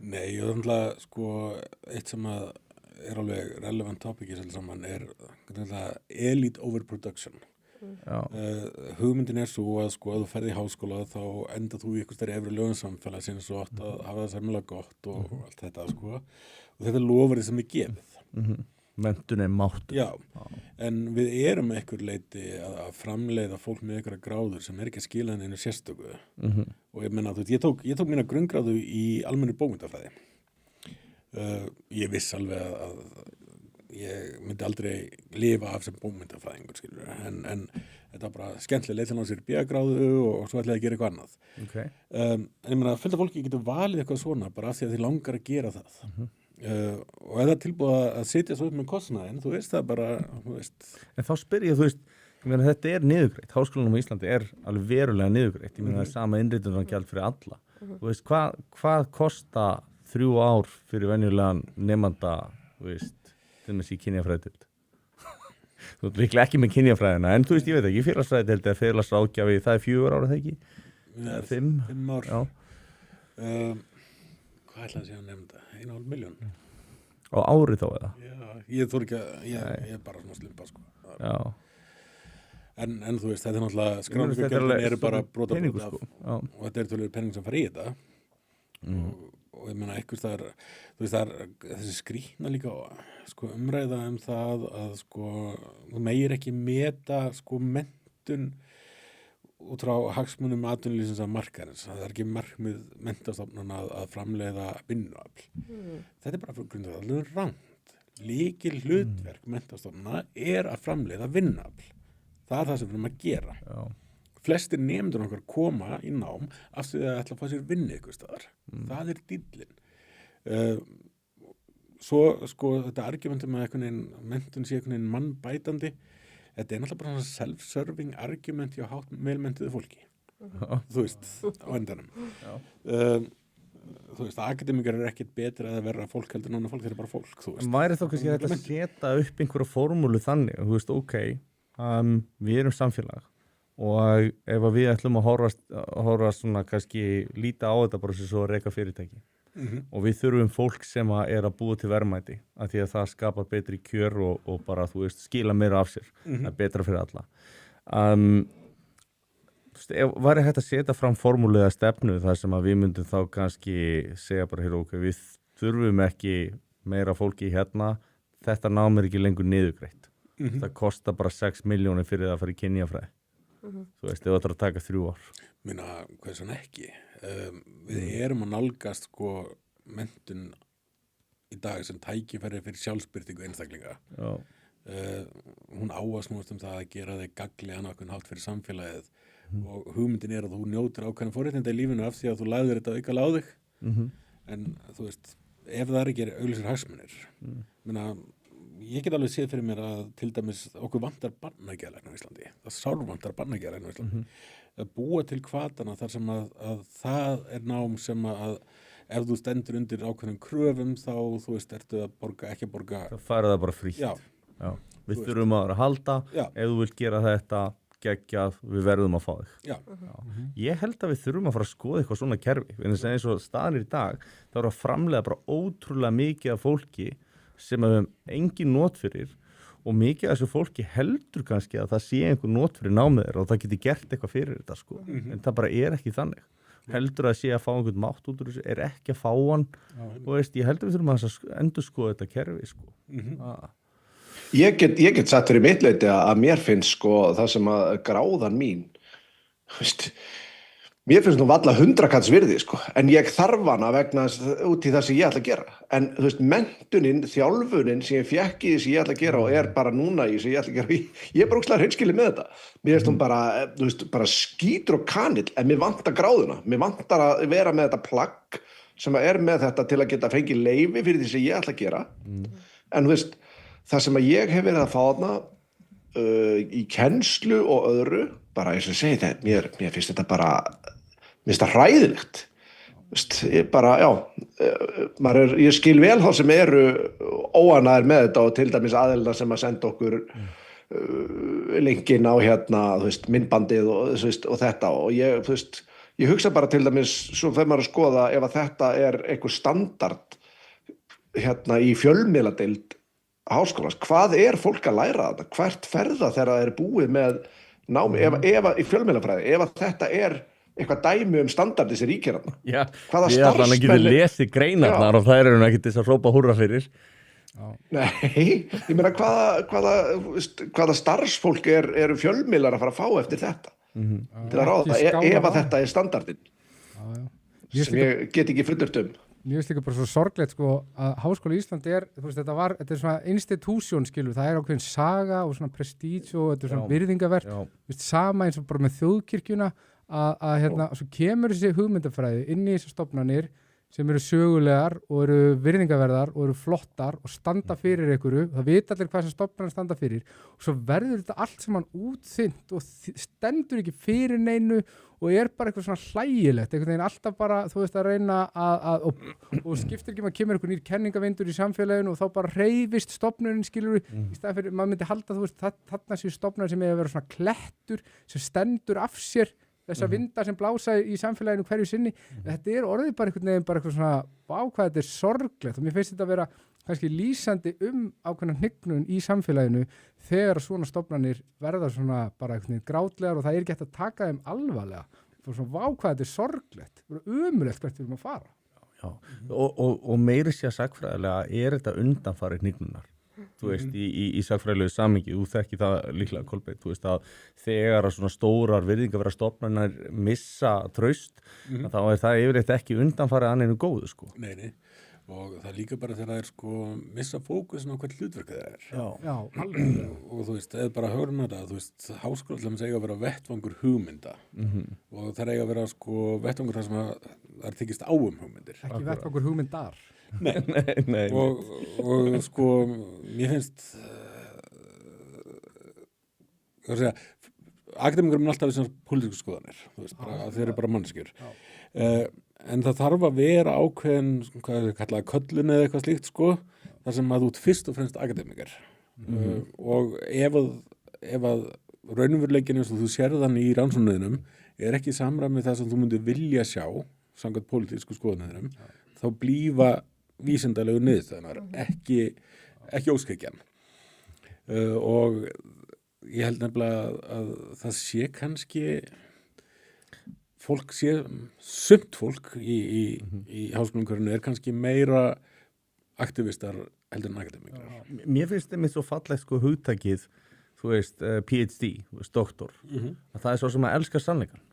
Nei, og þannig sko, eitt sem að alveg relevant topic í sér saman elite overproduction. Hugmyndin svo að sko að þú ferði í háskóla þá enda þú í einhvers efri lögunsamfélag sem svo átt að hafa það sæmilega gott og allt þetta sko og þetta lofar sem gefið. Menntun máttur. Já, en við erum einhver leiti að framleiða fólk með einhverja gráður sem ekki að skila henni sérstöku og ég menna þú veit, ég tók mína grunngráðu í almennu bókmyndafræði. Ég viss alveg að ég myndi aldrei lifa af sem bókmyndafræðingur skilur, en þetta var bara skemmtileg leið til að ná sér B-gráðu og svo ætlaði að gera eitthvað annað. En ég meina, fullt af fólki getur valið eitthvað svona bara af því að þið langar að gera það. Og ef það tilbúið að sitja svo upp með kostnaðinn, þú veist það bara, þú veist. En þá spyr ég, þú veist, ég meina þetta niðurgreitt, Háskólanum á Íslandi alveg verulega niðurgreitt, ég meina það sama innritunargjald fyrir alla. Þú veist, hvað kosta 3 ár fyrir venjulegan nemanda, þú veist, til þess í kynjafræðideild. Þú ert líklega ekki með kynjafræðina, en þú veist, ég veit ekki, félagsfræðideild eða félagsráðgjafi, það 4 ára, það ekki? 5? 5 ár. Já. Hvað ætlaði að segja að nefnda? 1,5 milljón. Á ári þá eða? Já, ég þór ekki að, ég bara svona slimpa, sko. Já. En þú veist, þetta náttúrulega, skráningargjöldin eru bara brota af, og þetta tölulegur penning sem fara í þetta. Og ég meina eitthvað það þú veist það þessi skrýtna líka sko umræða það að sko þú megir ekki meta sko menntun út frá hagsmunum atvinnulífsins að markaðins, það ekki markmið menntastofnana að framleiða vinnuafl. Þetta bara fyrir grundvallarlega rangt. Lykil hlutverk menntastofnana að framleiða vinnuafl. Það það sem við erum að gera. Já. Flestir nemendur okkar koma í nám af því að ætla að fá sér vinnu einhvers staðar. Það dýllinn. Svo sko þetta argumentum að menntun sé mannbætandi, þetta náttúrulega bara svona self-serving argument hjá velmenntuðu fólki. Þú veist, á endanum. Þú veist, akademikar ekkert betra eða verra fólk heldur en annað fólk, þeir bara fólk, þú veist. Væri þá kannski þetta að setja upp einhverja formúlu þannig, þú veist, við erum samfélag og ef við ætlum að horfa svona kannski líta á þetta bara svo að reka fyrirtæki og við þurfum fólk sem að búa til verðmæti af því að það skapar betri kjör og bara, þú veist, skila meira af sér það er betra fyrir alla væri hægt að setja fram formúlu eða stefnu þar sem að við myndum þá kannski segja bara við þurfum ekki meira fólki hérna, þetta nám ekki lengur niðurgreitt það kostar bara 6 milljónir fyrir það að fara í kynjafræði þú veist, ef það þarf að taka 3 ár Minna, hvað svona ekki við erum að nálgast sko menntun í dag sem tækifæri fyrir sjálfsbyrtingu einstaklinga hún á að snúast það að gera þig gaglegan ákveðin hátt fyrir samfélagið og hugmyndin er að þú njótir ákveðin forréttinda í lífinu af því að þú lagðir þetta aukalega á þig en þú veist, ef það er ekki auglýsir hagsmunir minna, ég get alveg séð fyrir mér að til dæmis okkur vantar barnageðlækna á Íslandi það sárvantar barnageðlækna á Íslandi að búa til hvatana þar sem að það er nám sem að ef þú stendur undir ákveðnum kröfum þá þú veist, ertu að borga, ekki að borga það færa það bara frítt við þurfum að halda ef þú vilt gera þetta geggjað, við verðum að fá þig ég held að við þurfum að fara að skoða eitthvað svona kerfi, eins og staðan í dag þá er að framlega bara ótrúlega mikið af fólki sem við höfum engin not fyrir og mikið af þessu fólki heldur kannski að það sé einhver not fyrir námið þeirra og það geti gert eitthvað fyrir þetta sko. En það bara er ekki þannig heldur að sé að fá einhvern mátt út úr þessu er ekki að fá hann og veist, ég heldur við þurfum að endur skoða þetta kerfi sko. Ég get sagt fyrir mitt leyti að mér finnst sko það sem að gráðan mín veist, mér finnst nú valla 100 kalls virði sko, en ég þarf hana vegna út í það sem ég ætla að gera en þú veist, menntunin, þjálfunin sem ég fékk í því sem ég ætla að gera og er bara núna í sem ég ætla að gera, ég er bara ógeðslega hreinskilinn með þetta, mér finnst hún bara þú veist, bara skítur og kanill en mér vantar gráðuna, mér vantar að vera með þetta plagg sem er með þetta til að geta fengið leyfi fyrir því sem ég ætla að gera en þú veist það sem að ég hef verið að fá þarna í kennslu og öðru bara eins og segi þetta, mér finnst þetta bara mér finnst það hræðilegt ég bara, ég skil vel þá sem eru óánægðir með þetta og til dæmis aðeilna sem að senda okkur linkin á hérna, þú veist, myndbandið og, veist, og þetta og ég, þú veist, ég hugsa bara til dæmis svo þegar maður að skoða ef að þetta er einhver standard hérna í fjölmiðladeild háskólans, hvað er fólk að læra þetta? Hvert ferða þegar það er búið með námi, ef í fjölmiðlafræði, ef að þetta er eitthvað dæmi standardi sem ríkir þarna. Hvaða starfsmenn... Ég ætla að geta lesið greinarnar og það eru ekki til þess að hrópa húrra fyrir. Nei, ég meina hvaða starfsfólk eru fjölmiðlar að fara að fá eftir þetta til að ráða það, ef að þetta er standardin sem ég get ekki fullurt Mér finnst ekki bara svo sorglegt sko að Háskóli Íslandi þú veist, þetta er svona institution skilur, það er ákveðin saga og svona prestíge og þetta er svona virðingavert, veist, sama eins og bara með þjóðkirkjuna að hérna, svo kemur þessi hugmyndafræði inn í þessar stofnanir sem eru sögulegar og eru virðingaverðar og eru flottar og standa fyrir einhverju, það vita allir hvað sem stofnanir standa fyrir og svo verður þetta allt saman útþynnt og stendur ekki fyrir neinu og er bara eitthvað svona hlægilegt, einhvern veginn alltaf bara, þú veist, að reyna og skiptir ekki maður kemur einhvern nýr kenningavindur í samfélaginu og þá bara hreyfist stofnunin, skilur við, í staðan fyrir, maður myndi halda, þú veist, þarna séu stofnanir sem eiga að vera svona klettur sem stendur af sér þessar vindar sem blása í samfélaginu hverju sinni, þetta er orðið bara einhvern veginn bara eitthvað svona, hvað þetta er sorglegt og mér finnst þetta að vera kannski lýsandi ákveðna hnignun í samfélaginu þegar svona stofnanir verða svona bara einhvern veginn grátlegar og það er ekki hægt að taka þeim alvarlega og svona, hvað þetta er sorglegt, það er ömurlegt hvert við erum að fara. Og meiri sé að sagfræðilega er þetta undanfarið hnignunar. Þú veist, í sagfræðilegu samhengi, þú þekki það líklega Kolbeinn, þú veist að þegar að svona stórar virðingaverða stofnanir missa traust, þá er það yfirleitt ekki undanfarið anninu góðu, sko. Nei, og það er líka bara þegar það er sko missa fókusin á hvert hlutverk það er. Já, alveg. Og þú veist, eða bara hörum þetta, þú veist, háskólatlum eiga að vera vettvangur hugmynda og það eiga að vera sko vettvangur þar sem það er tekist á hugmyndir. Ekki vettvangur hugmyndar. Nei. Og sko mér finnst akademíkur er alltaf þessar pólitísku skoðanir, þú veist, bara, þeir eru bara manneskjur en það þarf að vera ákveðin, hvað er kallaði köllun eða eitthvað slíkt sko, þar sem að þú ert fyrst og fremst akademíkar og ef að raunveruleikinn eins og þú sérðan í rannsóknunum er ekki samræmið það sem þú myndir vilja sjá samkvæmt pólitísku skoðunum þá blífa vísindalegu niðurstöðunar, ekki óskækjan og ég held nefnilega að það sé kannski sumt fólk í háskólaumhverfinu er kannski meira aktivistar heldur en akademikar. Mér finnst þeim svo fallegt sko hugtakið, þú veist, PhD, þú veist, doktor, að það er svo sem að elskar sannleikan.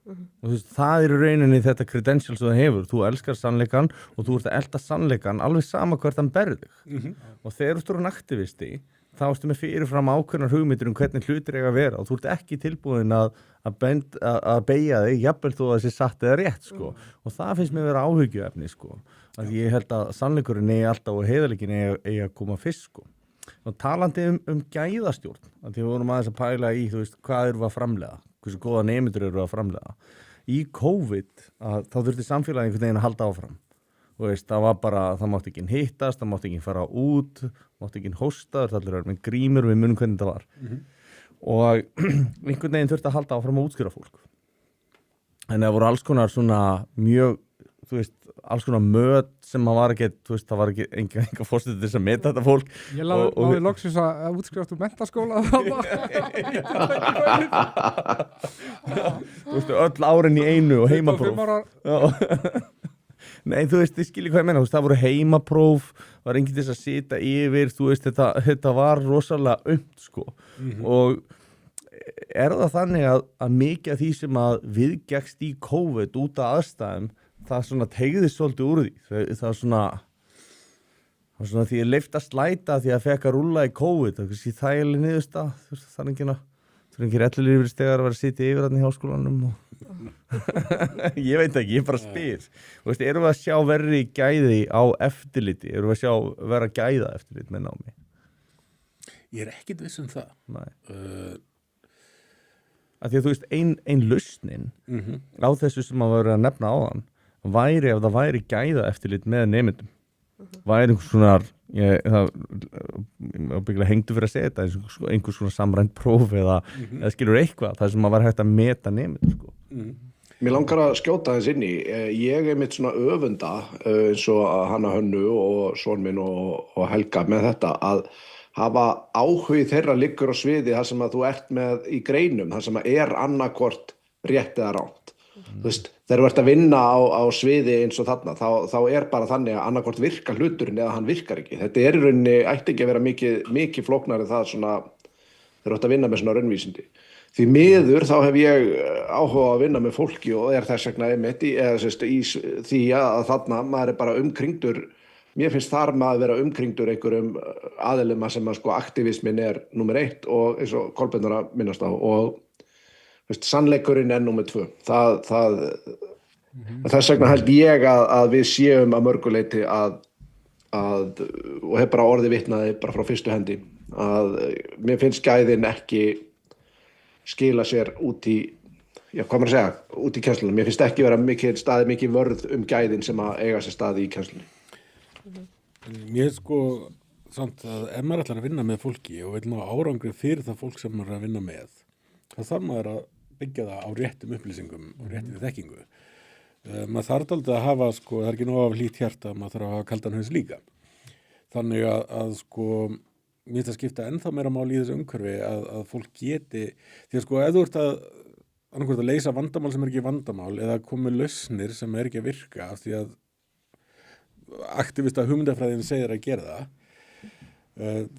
Og þú veist, það er í rauninni þetta credential sem það hefur, þú elskar sannleikan og þú ert að elda sannleikan alveg sama hvert hann berði þig. Og þegar þú ert aktivisti, þá ertu með fyrirfram ákveðnar hugmyndir hvernig hlutir eiga að vera og þú ert ekki tilbúin að beygja þig, jafnvel þú að þessi satt eða rétt, sko. Og það finnst mér vera áhyggjuefni, sko. Að ég held að sannleikurinn eigi alltaf og heiðarleikin eigi að koma fyrst, sko. Og talandi gæðastjórn, að því við vorum aðeins að pæla í, þú veist, hvað eru við að framleiða, hversu góða nemendur eru við að framleiða. Í COVID, þá þurfti samfélagið einhvern veginn að halda áfram. Þú veist, það var bara, það mátti ekki hittast, það mátti ekki fara út, mátti ekki hósta, það allir með grímur, við munum hvernig það var. Og einhvern veginn þurfti að halda áfram að útskýra fólk. En það voru alls konar svona mjög, þú veist, alls konar möt sem það var ekki, þú veist, það var ekki enga fórstuð til þess að meta þetta fólk. Ég láði loksins að útskrifast úr menntaskóla. Þú veist, öll árin í einu og heimapróf. Nei, þú veist, ég skilji hvað ég menna, þú veist, það voru heimapróf, var enginn til þess að sita yfir, þú veist, þetta var rosalega sko. Og er það þannig að mikið af því sem að viðgekkst í COVID út af aðstæðum, það svona tegðist svolítið úr því. Það var svona því ég leyft að slæta því að fekk að rúlla í COVID, það er kannski þægileg niðurstað, þú veist, það er ekki ellilífeyrisþegar að vera að sitja yfir þarna í háskólanum og ég veit ekki, ég bara spyr. Þú veist, erum við að sjá verri gæði á eftirliti? Erum við að sjá vera gæða eftirlit með námi? Ég er ekkit viss það. Nei. Að því að þú veist, ein lausnin á þessu sem að vera að nefna áðan væri ef það væri gæða eftirlit með nemendum. Væri einhvers svona, það bygglega hengdu fyrir að segja þetta, einhvers svona samrænt próf eða skilur eitthvað, það sem að var hægt að meta nemendur, sko. Mér langar að skjóta þess inn í. Ég er mitt svona öfunda eins og Hanna Hönnu og son minn og Helga með þetta að hafa áhug þeirra liggur á sviði þar sem að þú ert með í greinum, þar sem að annarkvort rétt eða rangt. Þú veist, þegar þú ert að vinna á sviði eins og þarna, þá er bara þannig að annarkvort virkar hluturinn eða hann virkar ekki. Þetta er í rauninni, ætti ekki að vera mikið flóknari það svona, þegar þú ert að vinna með svona raunvísindi. Því miður þá hef ég áhuga að vinna með fólki og er þess vegna einmitt í því að þarna maður er bara umkringdur, mér finnst þar maður vera umkringdur einhverjum aðilum sem að sko aktivismin er númer 1 og eins og Kolbeinar að minnast á og veist, sannleikurinn er númer 2. Þess vegna held ég að við séum að mörguleiti og hef bara orðið vitnaði bara frá fyrstu hendi að mér finnst gæðin ekki skila sér út í, hvað maður að segja, út í kennslunum. Mér finnst ekki vera staðið mikið vörð gæðin sem að eiga sér staði í kennslunni. Mér sko samt að ef maður ætlar að vinna með fólki og vil ná árangri fyrir það fólk sem maður er að vinna með, þá þarf maður að byggja það á réttum upplýsingum og réttum þekkingu. Maður þarf aldrei að hafa, sko, það er ekki nóg af hlýtt hjarta, maður þarf að hafa kaldan haus líka. Þannig að sko, mér finnst að skipta ennþá meira máli í þessu umhverfi að fólk geti, því að sko, ef þú ert annarkvort að leysa vandamál sem er ekki vandamál eða komið lausnir sem er ekki að virka af því að aktivista hugmyndafræðin segir að gera það,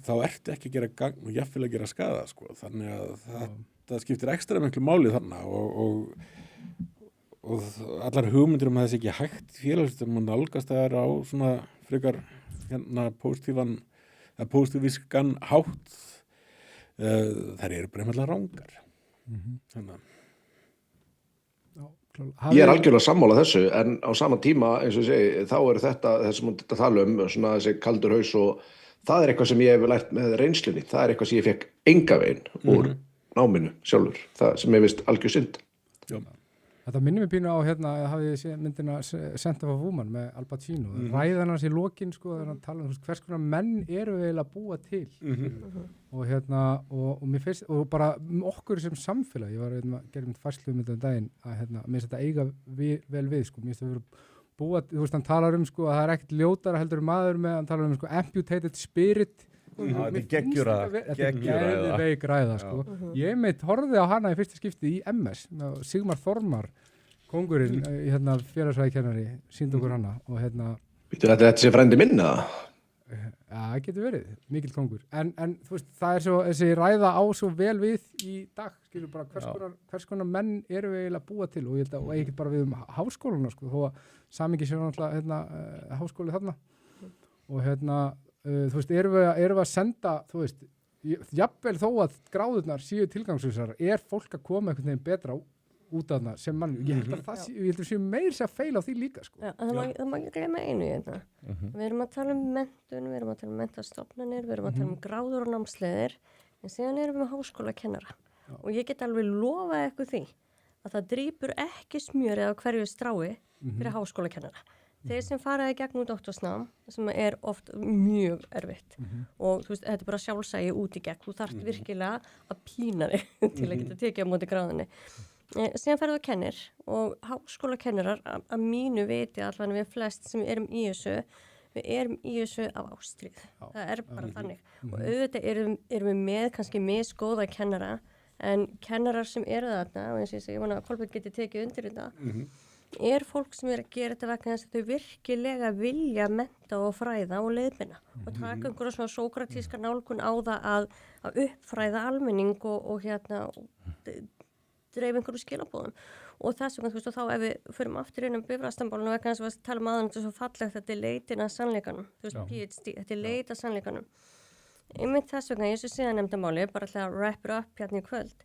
þá ertu ekki að gera gagn og jafnvel að gera skaða, sko. Þannig að það skiptir ekstra miklu máli þarna og allar hugmyndir að þessi ekki hægt félagstum að nálgast það á svona frekar pósitíviskan hátt, þær eru bara einfaldlega rangar. Þannig að Ég er algjörlega sammála þessu en á sama tíma eins og ég segi þá er þetta sem hún þetta tala svona þessi kaldur haus og það er eitthvað sem ég hef lært með reynslunni, það er eitthvað sem ég fekk enga veginn úr náminu sjálfur, það sem ég veist algjör synd. Já. Þetta minnir mig pínu á hafið ég séð myndina Scent of a Woman með Al Pacino, ræðan hans í lokin sko, þegar hann tala hvers konar menn eru við að búa til og og mér finnst, og bara okkur sem samfélag, ég var gerðum færslu um þetta daginn að mér finnst þetta eiga vel við sko, mér finnst það búa, þú veist hann talar sko að það er ekkert ljótara heldur maður með, hann talar sko amputated spirit. Þetta er geggjuræða ræða sko. Ég meitt horfði á hana í fyrsta skipti í MS með Sigmar Þormar kóngurinn félagsfræðikennari sýndi okkur hana og Þetta sé frændi minn eða? það getur verið, mikill kongur. En þú veist, það svo, þessi ræða á svo vel við í dag, skilur bara hvers konar menn eru við eiginlega búa til og ég held að, og ekki bara við háskóluna, sko, þó að samingi sér náttúrulega, háskóli þarna. Og þú veist, erum við að senda, þú veist, jafnvel þó að gráðurnar séu tilgangsvísar, fólk að koma einhvern veginn betra út af það sem mann, ég held að séu meir sér feil á því líka, sko. Já, það má ekki gleyma einu í þetta. Við erum að tala menntun, við erum að tala menntastofnanir, við erum að tala gráður og námsleiðir, en síðan erum við háskólakennara. Og ég get alveg lofað eitthvað því að það drýpur ekki smjörið á hverju strái fyrir háskólakennara. Þeir sem faraði gegnum doktorsnám, sem oft mjög erfitt og þú veist, þetta bara sjálfsægi út í gegn. Þú þarft virkilega að pína þig til að geta tekið á móti gráðinni. Síðan ferðu og kennir og háskólakennarar að mínu viti allan við flest sem erum í þessu, við erum í þessu af ástríð. Það bara þannig. Og auðvitað erum við með kannski misgóða kennara, en kennarar sem eru þarna, og eins og ég segi, ég vona að Kolbeinn geti tekið undir þetta, fólk sem að gera þetta vegna þess að þau virkilega vilja mennta og fræða og leiðbeina og taka einhverja svona sókratíska nálgun á það að uppfræða almenning og dreif einhverju skilabóðum og þess vegna, þú veist, og þá ef við förum aftur inn Bifröstamálinu vegna þess að við tala aðan þetta er svo fallegt, þetta leitin að sannleikanum, þú veist, PhD, þetta leit að sannleikanum. Einmitt þess vegna, ég sé síðan nefndamáli, bara alltaf að wrap it up hérna í kvöld.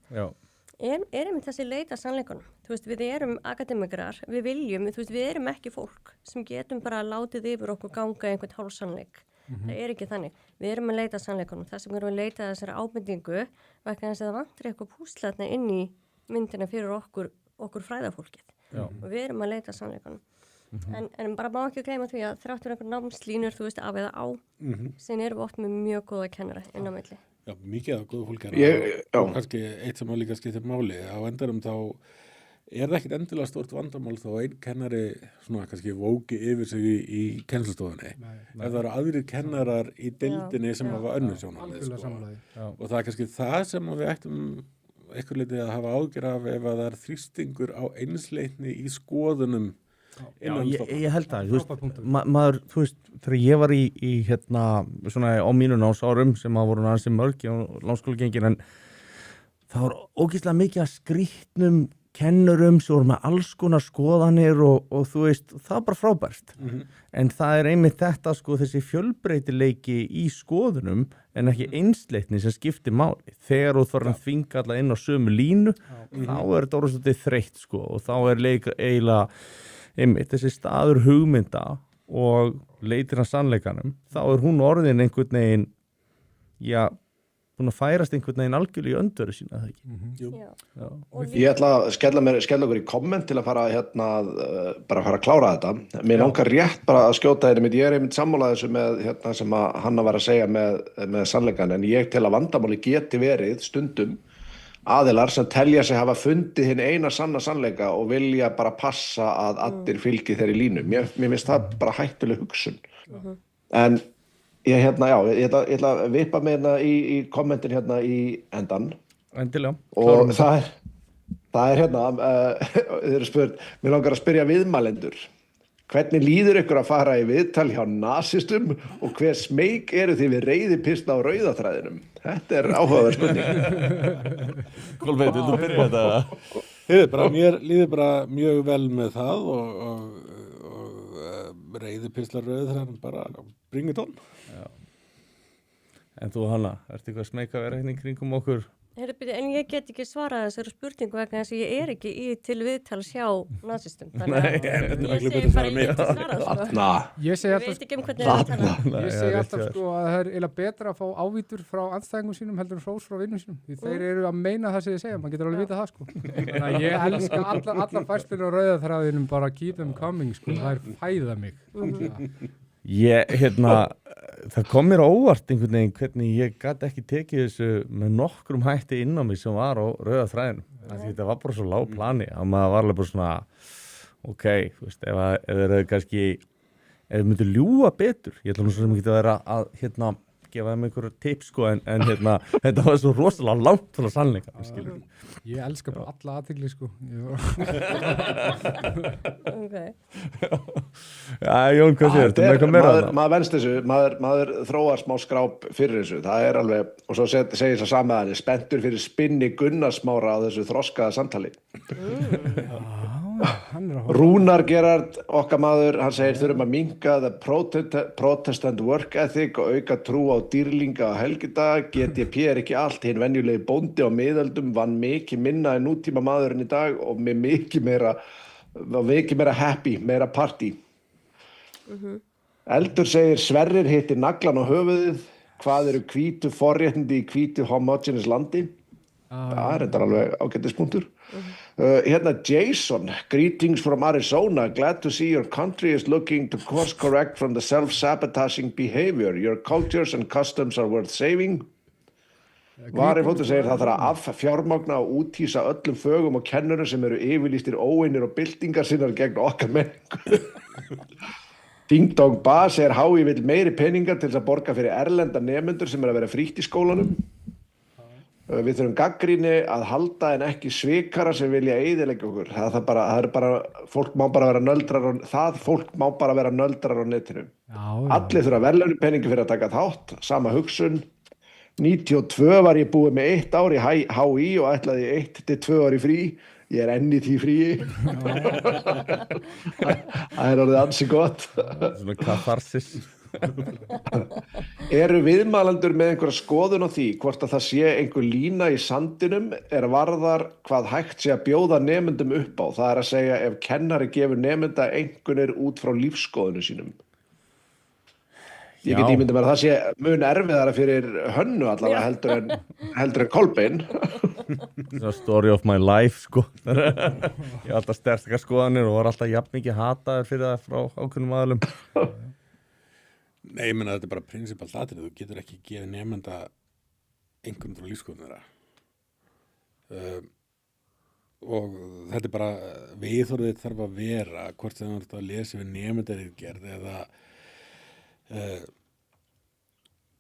Einmitt þessi leit að sannleikanum. Þú veist, við erum akademikrar, við viljum, þú veist, við erum ekki fólk sem getum bara látið yfir okkur ganga einhvern hálfsannleik. Það ekki þannig. Við erum að leita að sannleikanum. Þess vegna erum við að leita að þessari ábendingu vegna þess að það vantar eitthvað púslatna inn í myndina fyrir okkur fræðafólkið og við erum að leita sannleikanum en bara má ekki gleyma því að þráttur einhver námslínur, þú veist, af eða á sem erum við oft með mjög góða kennara inn á milli. Já, mikið af góða fólk og kannski eitt sem að líka skiptir máli á endarum þá það ekkert endilega stort vandamál þá einn kennari svona kannski vóki yfir sig í kennslustofunni ef það eru aðrir kennarar í deildinni sem hafa önnur sjónarmið og það kannski það sem við ættum eitthvað litið að hafa ágjör af ef að það þrýstingur á einsleitni í skoðunum innan stofnana. Ég held að, maður, þú veist, þegar ég var í svona á mínu námsárum sem að voru ansi mörg á námskólagengin en það var ógeðslega mikið að skrýtnum kennurum sem voru með alls konar skoðanir og þú veist, það var bara frábært. En það einmitt þetta, sko, þessi fjölbreytileiki í skoðunum en ekki einsleitni sem skiptir máli. Þegar þú þarf að þvinga alla inn á sömu línu, þá þetta orðsvöldið þreytt, sko, og þá eiginlega einmitt þessi staður hugmynda og leitir að sannleikanum, þá hún orðin einhvern veginn, búin að færast einhvern veginn algjörlega í öndveru sína, það ekki? Ég ætla að skella okkur í komment til að fara bara að fara að klára þetta. Mér langar rétt bara að skjóta þetta mitt. Ég einmitt sammála þessu með sem að Hanna var að segja með sannleikan, en ég tel að vandamáli geti verið stundum aðilar sem telja sig hafa fundið hinn eina sanna sannleika og vilja bara passa að allir fylgi þeirri línu. Mér finnst það bara hættuleg hugsun. En ég ætla að vippa mig í kommentin í endan. Endilega. Og það er þeir eru spurt, mér langar að spyrja viðmælendur. Hvernig líður ykkur að fara í viðtal hjá nasistum og hver smeyk eru þið við reiðipistla á rauðaþræðinum? Þetta er áhugaverð spurning. Kolbeinn, viltu byrja þetta? Mér líður bara mjög vel með það og reiðipistla rauðaþræðinum bara bring it on. En þú, Hanna, ertu eitthvað smeyk að vera hérna í kringum okkur? En ég get ekki svarað þessari spurningu vegna þess að ég er ekki í viðtals hjá nasistum. Þannig að ég segi bara ég get svarað. Ég segi veit ekki hvernig það tala. Ég segi alltaf sko að það er eiginlega betra að fá ávítur frá andstæðingum sínum heldur en hrós frá vinnum sínum. Því þeir eru að meina það sem þið segja, maður getur alveg vita það sko. Þannig að ég elska allar færslur á rauðaþræðinum, bara keep them coming sko, það fæða mig. Það kom mér á óvart einhvern veginn hvernig ég gat ekki tekið þessu með nokkrum hætti inn á mig sem var á rauðaþræðinum. Þetta var bara svo lág plani að maður var alveg bara svona ok, þú veist, ef þeir myndu ljúga betur, ég ætla nú svo sem ekki að vera að gefa þeim einhverju tips sko, en hérna, þetta var svo rosalega langt frá sannleika, skilur. Ég elska bara alla aðtegli sko. Okay. Já, Jón, hvað séu þetta? Eitthvað meira þarna? Maður venst þessu, maður þróar smá skráp fyrir þessu, það er alveg, og svo segir það samaðan, spenntur fyrir spinni Gunnarsmára á þessu þroskaða samtali. Rúnar Gerard, okkar maður, hann segir þurfum að minnka the protestant work ethic og auka trú á dýrlinga á helgidag, GDP er ekki allt, hinn venjulegi bóndi á miðöldum vann mikið minna en nútíma maðurinn í dag og með mikið meira happy, meira party. Eldur segir Sverrir hittir naglan á höfuðið, hvað eru hvítu forréttindi í hvítu homogeneous landi? Það er þetta alveg ágættispunktur. Hérna Jason, greetings from Arizona, glad to see your country is looking to course correct from the self-sabotaging behavior. Your cultures and customs are worth saving. Vari Fóttur segir það þarf að fjármagna og úthýsa öllum fögum og kennurum sem eru yfirlýstir óeinir og byltingar sinnar gegn okkar menningu. Ding Dong Ba segir HÍ vill meiri peningar til þess að borga fyrir erlenda nemendur sem eru að vera frítt í skólanum. Við þurfum gagnrýni að halda en ekki svikara sem vilja eyðileggja okkur. Fólk má bara vera nöldrar á netinu. Allir þurfa verðlauna peningi fyrir að taka þátt, sama hugsun. 92 var ég búið með 1 ár í HÍ og ætlaði 1 til 2 ár í frí. Ég er enn í því fríi. Það er orðið ansi gott. Svona katharsis. Eru viðmælendur með einhverja skoðun á því hvort að það sé einhver lína í sandinum varðar hvað hægt sé að bjóða nemendum upp á? Það er að segja ef kennari gefur nemenda einhvernir út frá lífsskoðunum sínum. Ég get ímyndað mér að það sé mun erfiðara fyrir Hönnu allavega heldur en Kolbeinn. Story of my life sko. Ég var alltaf sterkar skoðanir og var alltaf jafn mikið hataður fyrir það frá ákveðnum aðilum. Nei, ég meina þetta er bara prinsipalt atrið, þú getur ekki gefið nemenda einhvern frá lífskoðun þeirra. Og þetta er bara, viðhorfið þarf að vera, hvort sem þú ert að lesa við nemendaritgerð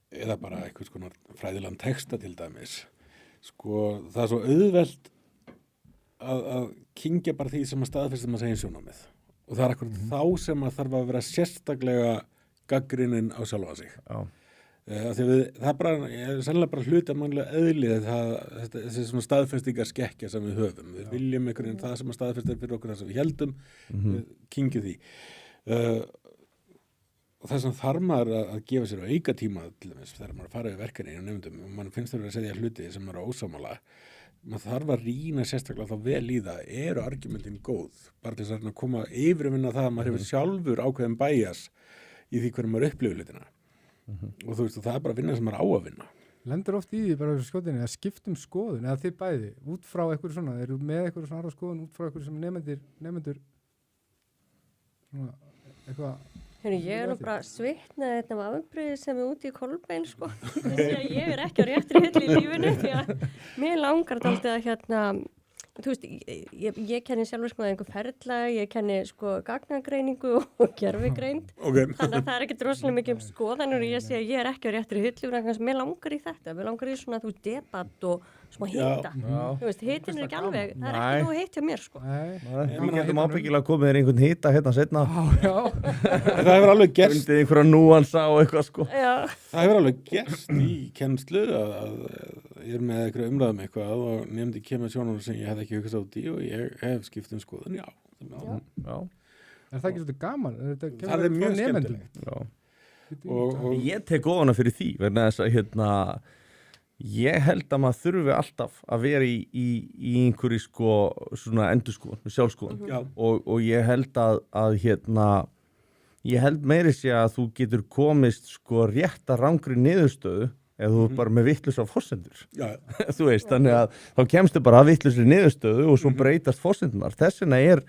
eða bara einhvers konar fræðilegan texta til dæmis. Sko, það er svo auðvelt að kyngja bara því sem að staðfestum að segja sjónarmið. Og það er akkurat þá sem að þarf að vera sérstaklega gagnrýnin á sjálfa sig. Það er sennilega bara hluti af mannlega eðlið þessi svona staðfestingar skekkja sem við höfum. Við viljum einhvern veginn það sem að staðfestir fyrir okkur það sem við heldum, við kyngjum því. Og þess að þarf maður að gefa sér auka tíma til þess þegar maður fara við verkefni og nefndum og mann finnst þurfa að segja hluti sem maður er ósámála. Maður þarf að rýna sérstaklega þá vel í það, eru argumentin góð, bara til þess að koma yfirvinna það að maður hefur sjálfur ákveðin bæjas í því hvernig maður upplifir hlutina. Og þú veist, og það er bara að vinna sem maður á að vinna. Lendur oft í því bara skjótinni að skiptum skoðun, eða þið bæði, út frá eitthvað svona, eru með eitthvað svona aðra skoðun, út frá eitthvað sem nemendur svona, eitthvað. Ég er nú bara svitnað þetta af afbrigði sem er úti í Kolbeinn, sko. Ég er ekki á réttri hillu í lífinu, því að mér langar dálítið að þú veist, ég kenni sjálfur sko einhver ferla, ég kenni sko gagnagreiningu og gerfigreind. Þannig að það er ekki droslega mikið skoðanir og ég sé að ég er ekki á réttri hillu, þannig að mér langar í þetta, mér langar í svona þú debatt og smá hita. Þú veist, hitin er ekki alveg, það er ekki nú hitt hjá mér sko. Við getum ábyggilega komið þér einhvern hita hérna setna. Það hefur alveg gerst. Undið einhverja núansa og eitthvað sko. Það hefur alveg gerst í kennslu að ég er með einhverja umræðum eitthvað og nefndi kemur sjónum sem ég hef ekki hugast á því og ég hef skipt skoðun, já. Er það ekki svolítið gaman? Það er mjög skemmtilegt. Og ég tek ofana fyrir því, verðan þess að ég held að maður þurfi alltaf að vera í einhverju sko svona endurskoðun, sjálfskoðun og ég held að ég held meiri sé að þú getur komist sko rétt að rangri niðurstöðu ef þú bara með vittlausar forsendur. Þú veist, þannig að þá kemstu bara að vittlausri niðurstöðu og svo breytast forsendunar. Þess vegna er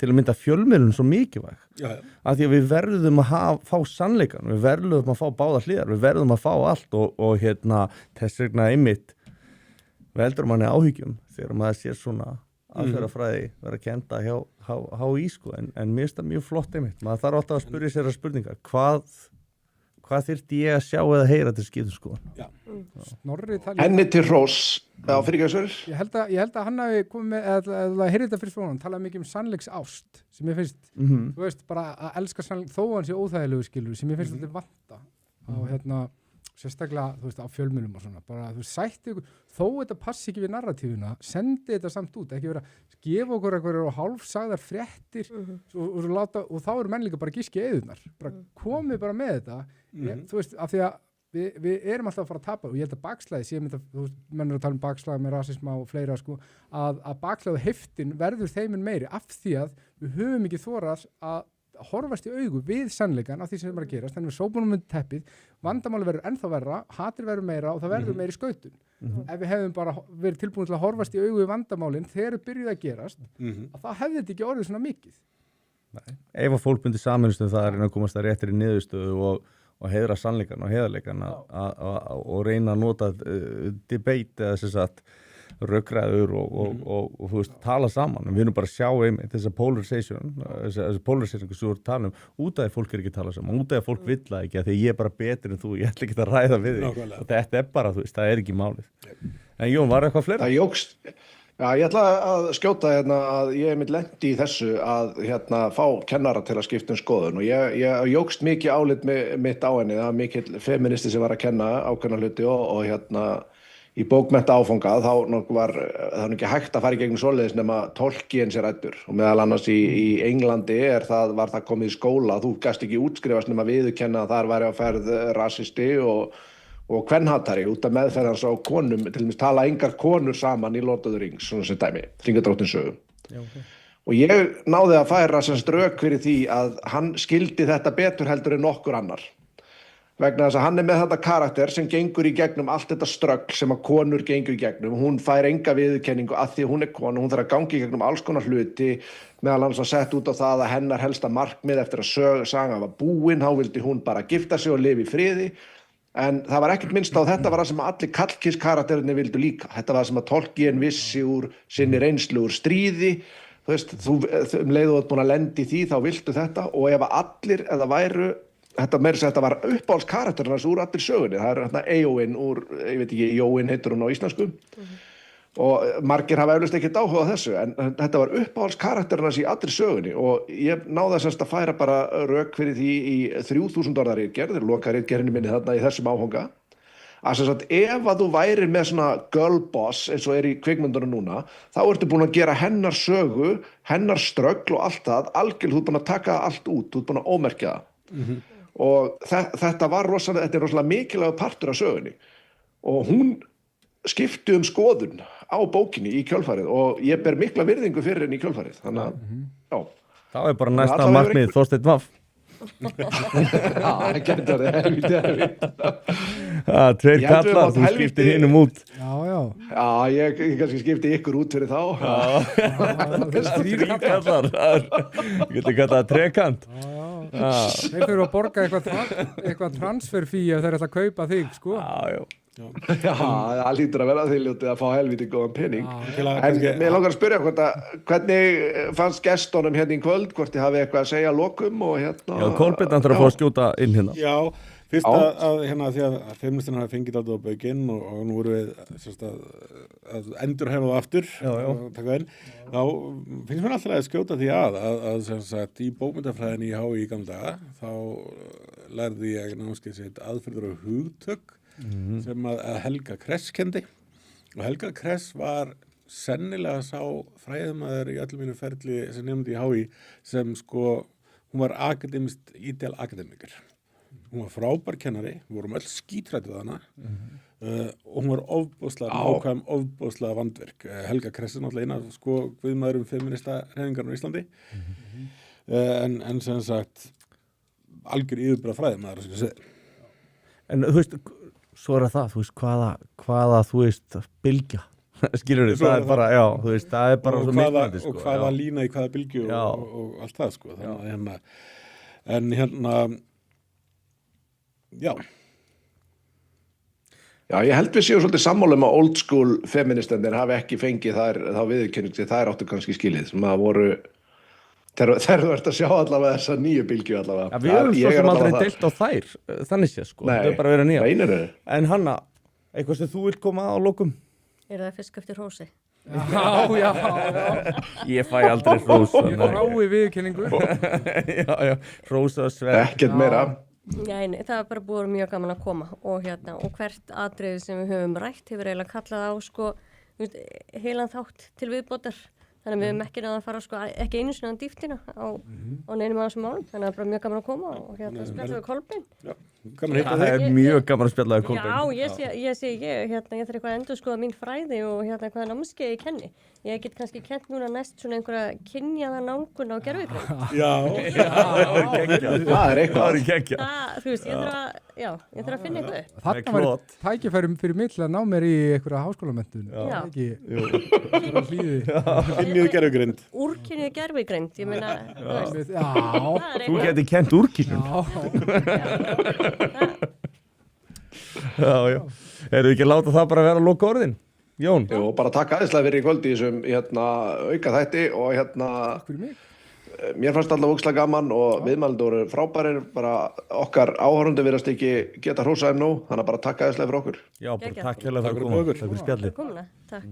til að mynda fjölmiðlun svo mikilvæg. Af því að við verðum að fá sannleikan, við verðum að fá báðar hliðar, við verðum að fá allt og þess vegna einmitt veldur manni áhyggjum þegar maður sér svona aðferðafræði vera að kenda hjá HÍ sko, en mér finnst það mjög flott einmitt. Maður þarf alltaf að spyrja sér að spurninga, hvað þyrfti ég að sjá eða heyra til skiptum skoðun? Já. Snorri Henni til hrós, fyrir ekki að ég held að hann hafi komið með eða heyrði þetta fyrir svonum, talaði mikið sannleiks ást sem ég finnst, þú veist, bara að elska sannleik þó hann sé óþægilegu skilur sem ég finnst þetta vanta á sérstaklega, þú veist, á fjölmiðlum og svona, bara, þú veist, sætti ykkur þó þetta passi ekki við narratífuna, sendi þetta samt út, ekki vera að gefa okkur eitthvað og hálfsagðar fréttir og þá eru menn líka bara gíski eðunar, bara komið bara með þetta þú veist, af því að við erum alltaf að fara að tapa og ég held að bakslæði sé mynda, þú veist, menn eru að tala bakslæði með rasisma og fleira sko, að bakslæði heftin verður þeimin meiri af því að við höfum ekki þorað að horfast í augu við sannleikan af því sem er að gerast, þannig við sópunum með teppið, vandamáli verður ennþá verra, hatir verður meira og það verður meiri skautun. Ef við hefum bara verið tilbúin til að horfast í augu við vandamálin þegar það byrjuði að gerast, að það hefði þetta ekki orðið svona mikið. Nei. Ef að fólk myndi saminstu það er að komast að réttri niðurstöðu og heiðra sannleikan og heiðarleikan og reyna að nota debate eða þess að rökræður og þú veist, tala saman en við erum bara að sjá einmitt þessa polarization sem þú ert að tala út af því fólk ekki að tala saman, út af því fólk vill það ekki að því ég er bara betur en þú, ég ætla ekki að ræða við þig og þetta er bara, þú veist, það er ekki málið en Jón, var eitthvað fleira? Það jógst, já, ég ætla að skjóta að ég mitt lendi í þessu að fá kennara til að skipta skoðun og ég jógst mikið álit mitt á henni, það var mikill feministi sem var að kenna ákveðna hluti og í bókmennta áfanga þá var það ekki hægt að fara í gegnum svoleiðis nema Tolkien sér ræddur og meðal annars í Englandi var það komið í skóla, þú gast ekki útskrifast nema viðurkenna að þar væri á ferð rasisti og kvenhatari út af meðferðans á konum, til dæmis tala engar konur saman í Lord of the Rings, svona sem dæmi, Hringadróttins sögu. Og ég náði að færa rök fyrir því að hann skildi þetta betur heldur en nokkur annar. Vegna þess að hann er með þetta karakter sem gengur í gegnum allt þetta ströggl sem að konur gengur í gegnum. Hún fær enga viðurkenningu að því hún er konu, hún þarf að gangi í gegnum alls konar hluti, meðal annars að setja út á það að hennar helsta markmið eftir að saga var búin, þá vildi hún bara gifta sig og lifa í friði. En það var ekkert minnst á þetta var það sem allir kallkyns karakterinni vildu líka. Þetta var það sem að Tolkien vissi úr sinni reynslu úr stríði. Þú veist, leið þú ert búin að lendi í því, þá viltu þetta og ef allir eða væru þetta var uppáhalds karakterinn úr allir sögunni, það er Eowyn úr, ég veit ekki, Jóin heitur hún á íslensku og margir hafa eflaust ekkert áhuga á þessu en þetta var uppáhalds karakterinn í allir sögunni og ég náði að færa bara rök fyrir því í 3000 orða ritgerð, loka ritgerðinni minni þarna í þessum áfanga að ef að þú værir með svona girl boss eins og í kvikmyndunum núna þá ertu búin að gera hennar sögu, hennar ströggl og allt það, algjörlega þú ert búin að taka allt út, þú ert búin að ómerkja það og þetta er rosalega mikilvægur partur af sögunni og hún skipti skoðun á bókinni í kjölfarið og ég ber mikla virðingu fyrir henni í kjölfarið þannig að, já það er bara næsta markmið Þorsteinn Vaff það getur það helvítið tveir kallar, þú skiptir hinum út já, ég kannski skipti ykkur út fyrir þá þrír kallar ég geti kallað það trekant þeir fyrir að borga eitthvað transferfí ef þeir ætla að kaupa þig sko já, það lítur að vera því ljótið að fá helviti góðan pening en mér langar að spyrja hvernig fannst gestunum hérna í kvöld hvort þið hafi eitthvað að segja að lokum og já, Kolbeinn ætlar að fá að skjóta inn hérna já, fyrst að hérna því að feministinn hafi fengið alltaf á baukinn og nú voru við að endurhefa það aftur og taka inn þá finnst mér alltaf að skjóta því að sem sagt í bókmyndafræðinni í HÍ í gamla daga þá lærði ég námskeið sitt aðferðir og hugtök sem að Helga Kress kendi og Helga Kress var sennilega sá fræðimaður í öllum mínu ferli sem nefndi í HÍ sem sko, hún var ideal akademiker hún var frábær kennari, við vorum öll skítrætt við hana og hún var ofboðslega ofboðslega vandverk Helga Kress er náttúrulega eina sko guðmaður feminista hreyfingarnar á Íslandi en sem sagt algjör yfirbara fræðimaður sem segir en þú veist svo er það, þú veist, hvaða þú veist, bylgja skilur þið, það er bara, já, þú veist, það er bara svo mismunandi, sko. Og hvaða lína í hvaða bylgju og allt það, sko þannig að hérna já ég held við séum svolítið sammála að old school feministendir hafi ekki fengið þá viðurkenningu sem þær áttu kannski skilið sem að voru Þegar þú ert að sjá allavega þessa nýju bylgju allavega. Já, við höfum svo sem aldrei deilt á þær, þannig séð sko, Nei, það er bara að vera nýja. meinarðu? En Hanna, eitthvað sem þú vilt koma á lokum? Er það fisk eftir hrósi? Já. Ég fæ aldrei hrósa. Ég frái viðurkenningu. Já, hrósa og sverð. Ekkert meira. Nei, það er bara búið mjög gaman að koma og hvert atriði sem við höfum rætt hefur eiginlega kallað á sko, heilan þátt til viðbótar. Þannig að við höfum ekki náða að fara sko, ekki einu sinni á dýftina á neinum af þessum málum. Þannig að það er bara mjög gaman að koma og spjalla við Kolbeinn. Já, gaman að hitta Það þig. er mjög gaman að spjalla við Kolbeinn. Já, ég þarf eitthvað að endurskoða mín fræði og hvaða námskeið ég kenni. Ég get kannski kent núna næst svona einhverja kynjaða nálgun á gervigreind. Já, Það er eitthvað. Það er geggja. Þú veist, ég þarf að finna eitthvað upp. Þarna var tækifærum fyrir mig til að ná mér í einhverja háskólamentun. Já. Ekki hlýði. Kynjuð gervigreind. Úrkynjuð gervigreind, ég meina, þú veist, Já. það er Þú eitthvað. geti kent úrkynun. Já. Erum við ekki að láta það bara vera að loka orðin? Jón? Jú, bara takk aðeinslega fyrir í kvöld í þessum auka þætti og Fyrir mig. mér fannst alltaf ókslega gaman og viðmælendur voru frábærir, bara okkar áhorfendur virðast ekki geta hrósað nú, þannig að bara takk aðeinslega fyrir okkur. Já, bara Geggjað. takk hérlega Takk fyrir fyrir að koma. okkur. Takk fyrir spjallið. Komuna, takk.